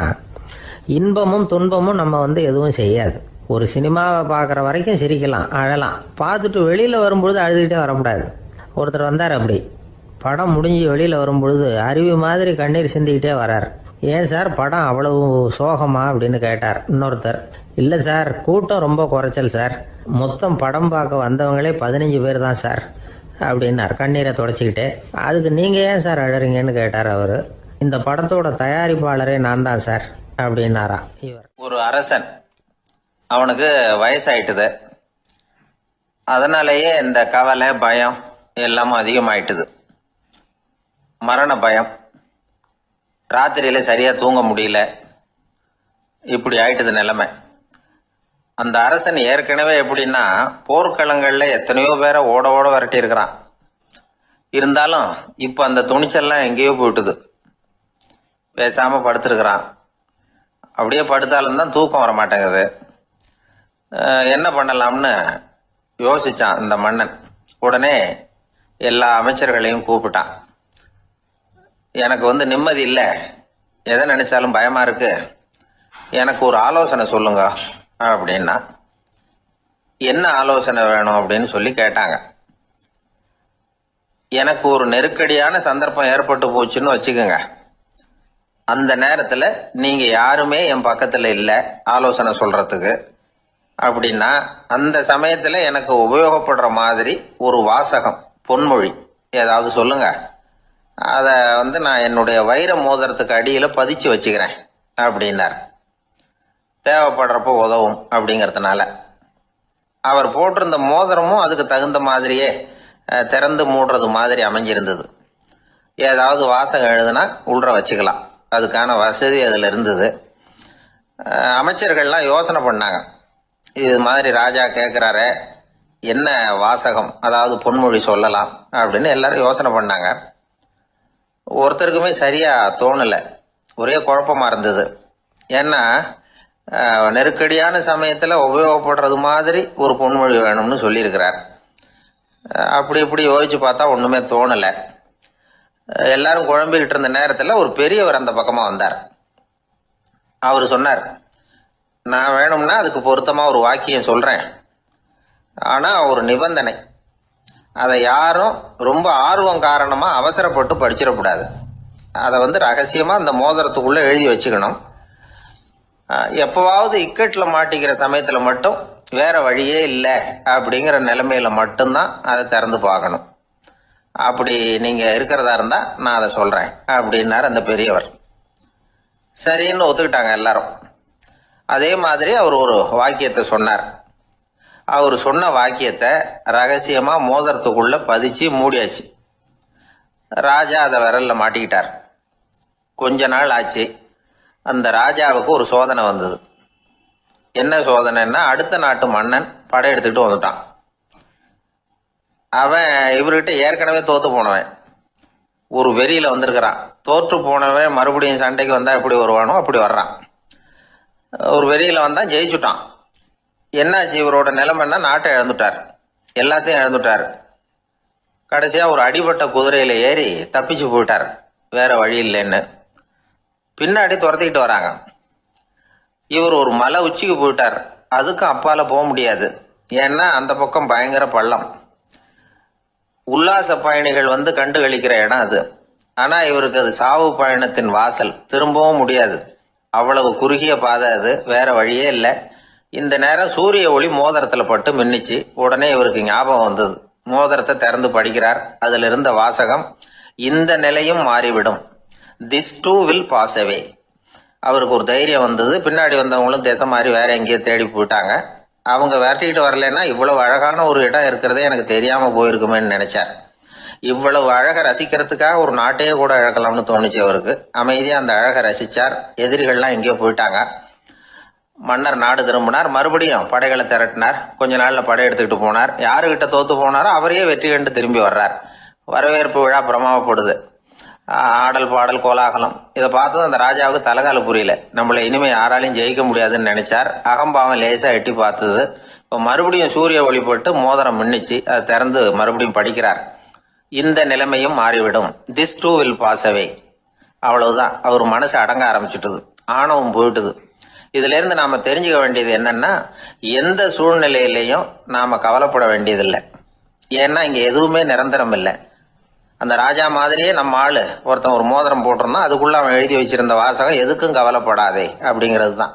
இன்பமும் துன்பமும் நம்ம எதுவும் செய்யாது. ஒரு சினிமாவை பார்க்குற வரைக்கும் சிரிக்கலாம், அழலாம். பார்த்துட்டு வெளியில் வரும்பொழுது அழுதுகிட்டே வரக்கூடாது. ஒருத்தர் வந்தார், அப்படி படம் முடிஞ்சு வெளியில் வரும்பொழுது அருவி மாதிரி கண்ணீர் சிந்திக்கிட்டே வரார். ஏன் சார் படம் அவ்வளவு சோகமா அப்படின்னு கேட்டார். இன்னொருத்தர், இல்லை சார் கூட்டம் ரொம்ப குறைச்சல் சார், மொத்தம் படம் பார்க்க வந்தவங்களே 15 பேர் தான் சார் அப்படின்னார் கண்ணீரை தொடச்சிக்கிட்டே. அதுக்கு நீங்கள் ஏன் சார் அழறீங்கன்னு கேட்டார் அவர். இந்த படத்தோட தயாரிப்பாளரே நான் தான் சார் அப்படின்னாரா இவர். ஒரு அரசன், அவனுக்கு வயசாயிட்டுது. அதனாலேயே இந்த கவலை பயம் எல்லாமும் அதிகமாயிட்டுது. மரண பயம், ராத்திரியில சரியா தூங்க முடியல, இப்படி ஆயிட்டுது நிலைமை. அந்த அரசன் ஏற்கனவே எப்படின்னா போர்க்களங்கள்ல எத்தனையோ பேரை ஓட ஓட விரட்டி இருக்கிறான். இருந்தாலும் இப்ப அந்த துணிச்சல்லாம் எங்கேயோ போயிட்டுது. பேசாம படுத்திருக்கிறான். அப்படியே படுத்தாலும் தான் தூக்கம் வர மாட்டேங்குது. என்ன பண்ணலாம்னு யோசிச்சான் இந்த மன்னன். உடனே எல்லா அமைச்சர்களையும் கூப்பிட்டான். எனக்கு நிம்மதி இல்லை, எதை நினைச்சாலும் பயமா இருக்கு, எனக்கு ஒரு ஆலோசனை சொல்லுங்க அப்படின்னா. என்ன ஆலோசனை வேணும் அப்படின்னு சொல்லி கேட்டாங்க. எனக்கு ஒரு நெருக்கடியான சந்தர்ப்பம் ஏற்பட்டு போச்சுன்னு வச்சுக்கோங்க. அந்த நேரத்தில் நீங்க யாருமே என் பக்கத்தில் இல்லை ஆலோசனை சொல்றதுக்கு அப்படின்னா, அந்த சமயத்தில் எனக்கு உபயோகப்படுற மாதிரி ஒரு வாசகம், பொன்மொழி ஏதாவது சொல்லுங்க. அதை நான் என்னுடைய வைர மோதிரத்துக்கு அடியில் பதிச்சு வச்சுக்கிறேன் அப்படின்னார். தேவைப்படுறப்போ உதவும் அப்படிங்கிறதுனால. அவர் போட்டிருந்த மோதிரமும் அதுக்கு தகுந்த மாதிரியே திறந்து மூடுறது மாதிரி அமைஞ்சிருந்தது. ஏதாவது வாசகம் எழுதுனா உள்ற வச்சுக்கலாம், அதுக்கான வசதி அதில் இருந்தது. அமைச்சர்கள்லாம் யோசனை பண்ணாங்க, இது மாதிரி ராஜா கேட்குறாரு, என்ன வாசகம் அதாவது பொன்மொழி சொல்லலாம் அப்படின்னு எல்லாரும் யோசனை பண்ணாங்க. ஒருத்தருக்குமே சரியா தோணலை, ஒரே குழப்பமா இருந்தது. ஏன்னா நெருக்கடியான சமயத்தில் உபயோகப்படுறது மாதிரி ஒரு பொன்மொழி வேணும்னு சொல்லியிருக்கிறார். அப்படி இப்படி யோசிச்சு பார்த்தா ஒன்றுமே தோணலை. எல்லாரும் குழம்பிக்கிட்டு இருந்த நேரத்தில் ஒரு பெரியவர் அந்த பக்கமாக வந்தார். அவர் சொன்னார், நான் வேணும்னா அதுக்கு பொருத்தமாக ஒரு வாக்கியம் சொல்கிறேன், ஆனால் ஒரு நிபந்தனை. அதை யாரும் ரொம்ப ஆர்வம் காரணமாக அவசரப்பட்டு படிச்சிடக்கூடாது. அதை ரகசியமாக அந்த மோதிரத்துக்குள்ளே எழுதி வச்சுக்கணும். எப்போவாவது இக்கட்டில் மாட்டிக்கிற சமயத்தில் மட்டும் வேற வழியே இல்லை அப்படிங்கிற நிலைமையில மட்டும்தான் அதை திறந்து பார்க்கணும். அப்படி நீங்கள் இருக்கிறதா இருந்தால் நான் அதை சொல்கிறேன் அப்படின்னார் அந்த பெரியவர். சரின்னு ஒத்துக்கிட்டாங்க எல்லாரும். அதே மாதிரி அவர் ஒரு வாக்கியத்தை சொன்னார். அவர் சொன்ன வாக்கியத்தை ரகசியமாக மோதிரத்துக்குள்ளே பதிச்சு மூடியாச்சு. ராஜா அதை விரல்ல மாட்டிக்கிட்டார். கொஞ்ச நாள் ஆச்சு. அந்த ராஜாவுக்கு ஒரு சோதனை வந்தது. என்ன சோதனைன்னா, அடுத்த நாட்டு மன்னன் படையெடுத்துக்கிட்டு வந்துட்டான். அவன் இவர்கிட்ட ஏற்கனவே தோத்து போனவன். ஒரு வெறியில வந்திருக்கிறான். தோற்று போனவன் மறுபடியும் சண்டைக்கு வந்தா எப்படி வருவானோ அப்படி வர்றான். ஒரு வெறியில வந்தா ஜெயிச்சுட்டான். என்னாச்சு இவரோட நிலைமைன்னா நாட்டை இழந்துட்டார், எல்லாத்தையும் இழந்துட்டார். கடைசியா ஒரு அடிபட்ட குதிரையில ஏறி தப்பிச்சு போயிட்டார், வேற வழி இல்லைன்னு. பின்னாடி துரத்திக்கிட்டு வராங்க. இவர் ஒரு மலை உச்சிக்கு போயிட்டார், அதுக்கும் அப்பால போக முடியாது, ஏன்னா அந்த பக்கம் பயங்கர பள்ளம். உல்லாச பயணிகள் வந்து கண்டு கழிக்கிற இடம் அது. ஆனா இவருக்கு அது சாவு பயணத்தின் வாசல், திரும்பவும் முடியாது, அவ்வளவு குறுகிய பாதை அது, வேற வழியே இல்லை. இந்த நேரம் சூரிய ஒளி மோதிரத்துல பட்டு மின்னிச்சு. உடனே இவருக்கு ஞாபகம் வந்தது. மோதிரத்தை திறந்து படிக்கிறார். அதுல இருந்த வாசகம், இந்த நிலையும் மாறிவிடும், this too will pass away. அவருக்கு ஒரு தைரியம் வந்தது. பின்னாடி வந்தவங்களும் திசை மாறி வேற எங்கேயோ தேடி போயிட்டாங்க. அவங்க விரட்டிக்கிட்டு வரலன்னா இவ்வளவு அழகான ஒரு இடம் இருக்கிறதே எனக்கு தெரியாம போயிருக்குமேன்னு நினைச்சார். இவ்வளவு அழகை ரசிக்கிறதுக்காக ஒரு நாட்டையே கூட இழக்கலாம்னு தோணுச்சு அவருக்கு. அமைதியா அந்த அழகை ரசிச்சார். எதிரிகள்லாம் எங்கேயோ போயிட்டாங்க. மன்னர் நாடு திரும்பினார். மறுபடியும் படைகளை திரட்டினார். கொஞ்ச நாள்ல படை எடுத்துக்கிட்டு போனார். யாருகிட்ட தோத்து போனாரோ அவரையே வெற்றி கண்டு திரும்பி வர்றார். வரவேற்பு விழா பிரமாவப்படுது. ஆடல் பாடல் கோலாகலம். இதை பார்த்ததும் அந்த ராஜாவுக்கு தலைகால புரியல. நம்மளை இனிமே யாராலையும் ஜெயிக்க முடியாதுன்னு நினைச்சார். அகம்பாவம் லேசா எட்டி பார்த்தது. இப்போ மறுபடியும் சூரிய ஒளிப்பட்டு மோதிரம் மின்னிச்சு. அதை திறந்து மறுபடியும் படிக்கிறார். இந்த நிலைமையும் மாறிவிடும், this too will pass away. அவ்வளவுதான், அவர் மனசு அடங்க ஆரம்பிச்சுட்டது, ஆணவம் போயிட்டுது. இதுல இருந்து நாம தெரிஞ்சுக்க வேண்டியது என்னன்னா, எந்த சூழ்நிலையிலையும் நாம கவலைப்பட வேண்டியதில்லை. ஏன்னா இங்க எதுவுமே நிரந்தரம் இல்லை. அந்த ராஜா மாதிரியே நம்ம ஆளு ஒருத்தன் ஒரு மோதிரம் போட்டிருந்தான், அதுக்குள்ள அவன் எழுதி வச்சிருந்த வாசகம், எதுக்கும் கவலைப்படாதே அப்படிங்கிறது தான்.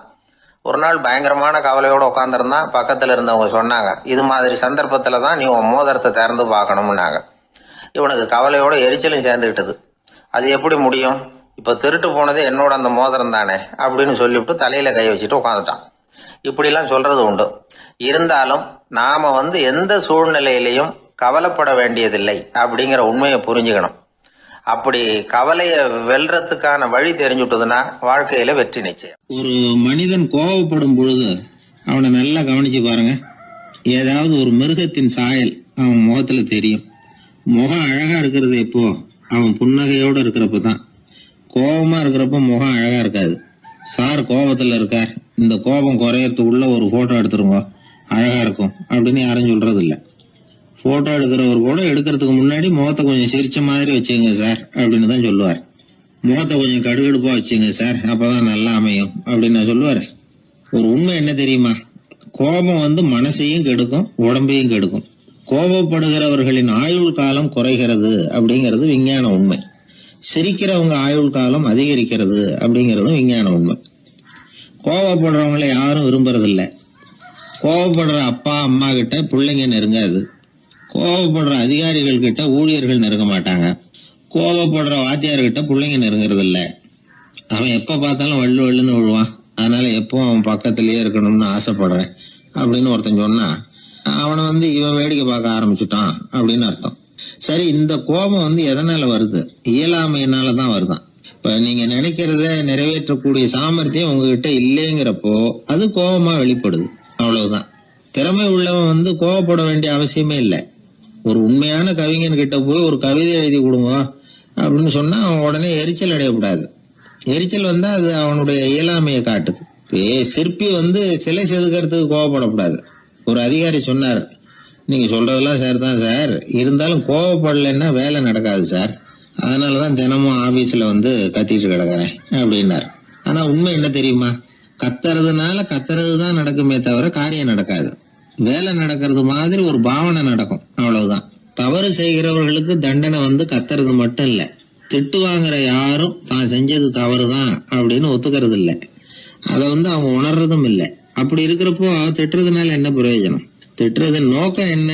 ஒரு நாள் பயங்கரமான கவலையோட உட்காந்துருந்தான். பக்கத்துல இருந்தவங்க சொன்னாங்க, இது மாதிரி சந்தர்ப்பத்துல தான் நீ உன் மோதிரத்தை திறந்து பார்க்கணும்னாங்க. இவனுக்கு கவலையோட எரிச்சலும் சேர்ந்துக்கிட்டது. அது எப்படி முடியும், இப்ப திருட்டு போனது என்னோட அந்த மோதிரம் தானே அப்படின்னு சொல்லிவிட்டு தலையில கை வச்சுட்டு உட்காந்துட்டான். இப்படிலாம் சொல்றது உண்டு. இருந்தாலும் நாம எந்த சூழ்நிலையிலையும் கவலைப்பட வேண்டியதில்லை அப்படிங்கிற உண்மையை புரிஞ்சுக்கணும். அப்படி கவலையை வெல்றதுக்கான வழி தெரிஞ்சுட்டதுன்னா வாழ்க்கையில வெற்றி நிச்சயம். ஒரு மனிதன் கோபப்படும் பொழுது அவனை நல்லா கவனிச்சு பாருங்க. ஏதாவது ஒரு மிருகத்தின் சாயல் அவன் முகத்துல தெரியும். முகம் அழகா இருக்கிறது எப்போ, அவன் புன்னகையோட இருக்கிறப்பதான். கோபமா இருக்கிறப்ப முகம் அழகா இருக்காது. சார் கோபத்துல இருக்கார், இந்த கோபம் குறையறதுக்குள்ள ஒரு போட்டோ எடுத்துருங்க, அழகா இருக்கும் அப்படின்னு யாரும் சொல்றது இல்ல. போட்டோ எடுக்கிறவர் கூட எடுக்கிறதுக்கு முன்னாடி முகத்தை கொஞ்சம் சிரிச்ச மாதிரி வச்சுங்க சார் அப்படின்னு தான் சொல்லுவார். முகத்தை கொஞ்சம் கடுகடுப்பா வச்சுங்க சார், அப்பதான் நல்லா அமையும் அப்படின்னு சொல்லுவாரு. ஒரு உண்மை என்ன தெரியுமா, கோபம் மனசையும் கெடுக்கும், உடம்பையும் கெடுக்கும். கோபப்படுகிறவர்களின் ஆயுள் காலம் குறைகிறது அப்படிங்கிறது விஞ்ஞான உண்மை. சிரிக்கிறவங்க ஆயுள் காலம் அதிகரிக்கிறது அப்படிங்கறதும் விஞ்ஞான உண்மை. கோபப்படுறவங்களை யாரும் விரும்புறதில்ல. கோபப்படுற அப்பா அம்மா கிட்ட பிள்ளைங்க நெருங்காது. கோபப்படுற அதிகாரிகள் கிட்ட ஊழியர்கள் நெருங்க மாட்டாங்க. கோபப்படுற வாத்தியார்கிட்ட பிள்ளைங்க நெருங்குறது இல்ல. அவன் எப்ப பார்த்தாலும் வள்ளு வள்ளுன்னு விழுவான். அதனால எப்போ அவன் பக்கத்திலேயே இருக்கணும்னு ஆசைப்படுறேன் அப்படின்னு ஒருத்தன் சொன்னா அவனை இவன் வேடிக்கை பார்க்க ஆரம்பிச்சுட்டான் அப்படின்னு அர்த்தம். சரி, இந்த கோபம் எதனால வருது? இயலாமையினாலதான் வருதான். இப்ப நீங்க நினைக்கிறத நிறைவேற்றக்கூடிய சாமர்த்தியம் உங்ககிட்ட இல்லைங்கிறப்போ அது கோபமா வெளிப்படுது, அவ்வளவுதான். திறமை உள்ளவன் கோபப்பட வேண்டிய அவசியமே இல்லை. ஒரு உண்மையான கவிஞன் கிட்ட போய் ஒரு கவிதை எழுதி கொடுங்க அப்படின்னு சொன்னா அவன் உடனே எரிச்சல் அடையக்கூடாது. எரிச்சல் வந்தா அது அவனுடைய இயலாமையை காட்டுது. சிற்பி சிலை செதுக்கிறதுக்கு கோபப்படக்கூடாது. ஒரு அதிகாரி சொன்னார், நீங்க சொல்றதெல்லாம் சார் தான் சார், இருந்தாலும் கோவப்படலைன்னா வேலை நடக்காது சார், அதனாலதான் தினமும் ஆபீஸ்ல கத்திட்டு கிடக்குறேன் அப்படின்னார். ஆனா உண்மை என்ன தெரியுமா, கத்துறதுனால கத்துறதுதான் நடக்குமே தவிர காரியம் நடக்காது. வேலை நடக்கிறது மாதிரி ஒரு பாவனை நடக்கும், அவ்வளவுதான். தவறு செய்கிறவர்களுக்கு தண்டனை கத்துறது மட்டும் இல்ல, திட்டு வாங்குற யாரும் தான் செஞ்சது தவறுதான் அப்படின்னு ஒத்துக்கிறது இல்ல. அத அவங்க உணர்றதும் இல்லை. அப்படி இருக்கிறப்போ திட்டுறதுனால என்ன பிரயோஜனம்? திட்டுறதன் நோக்கம் என்ன?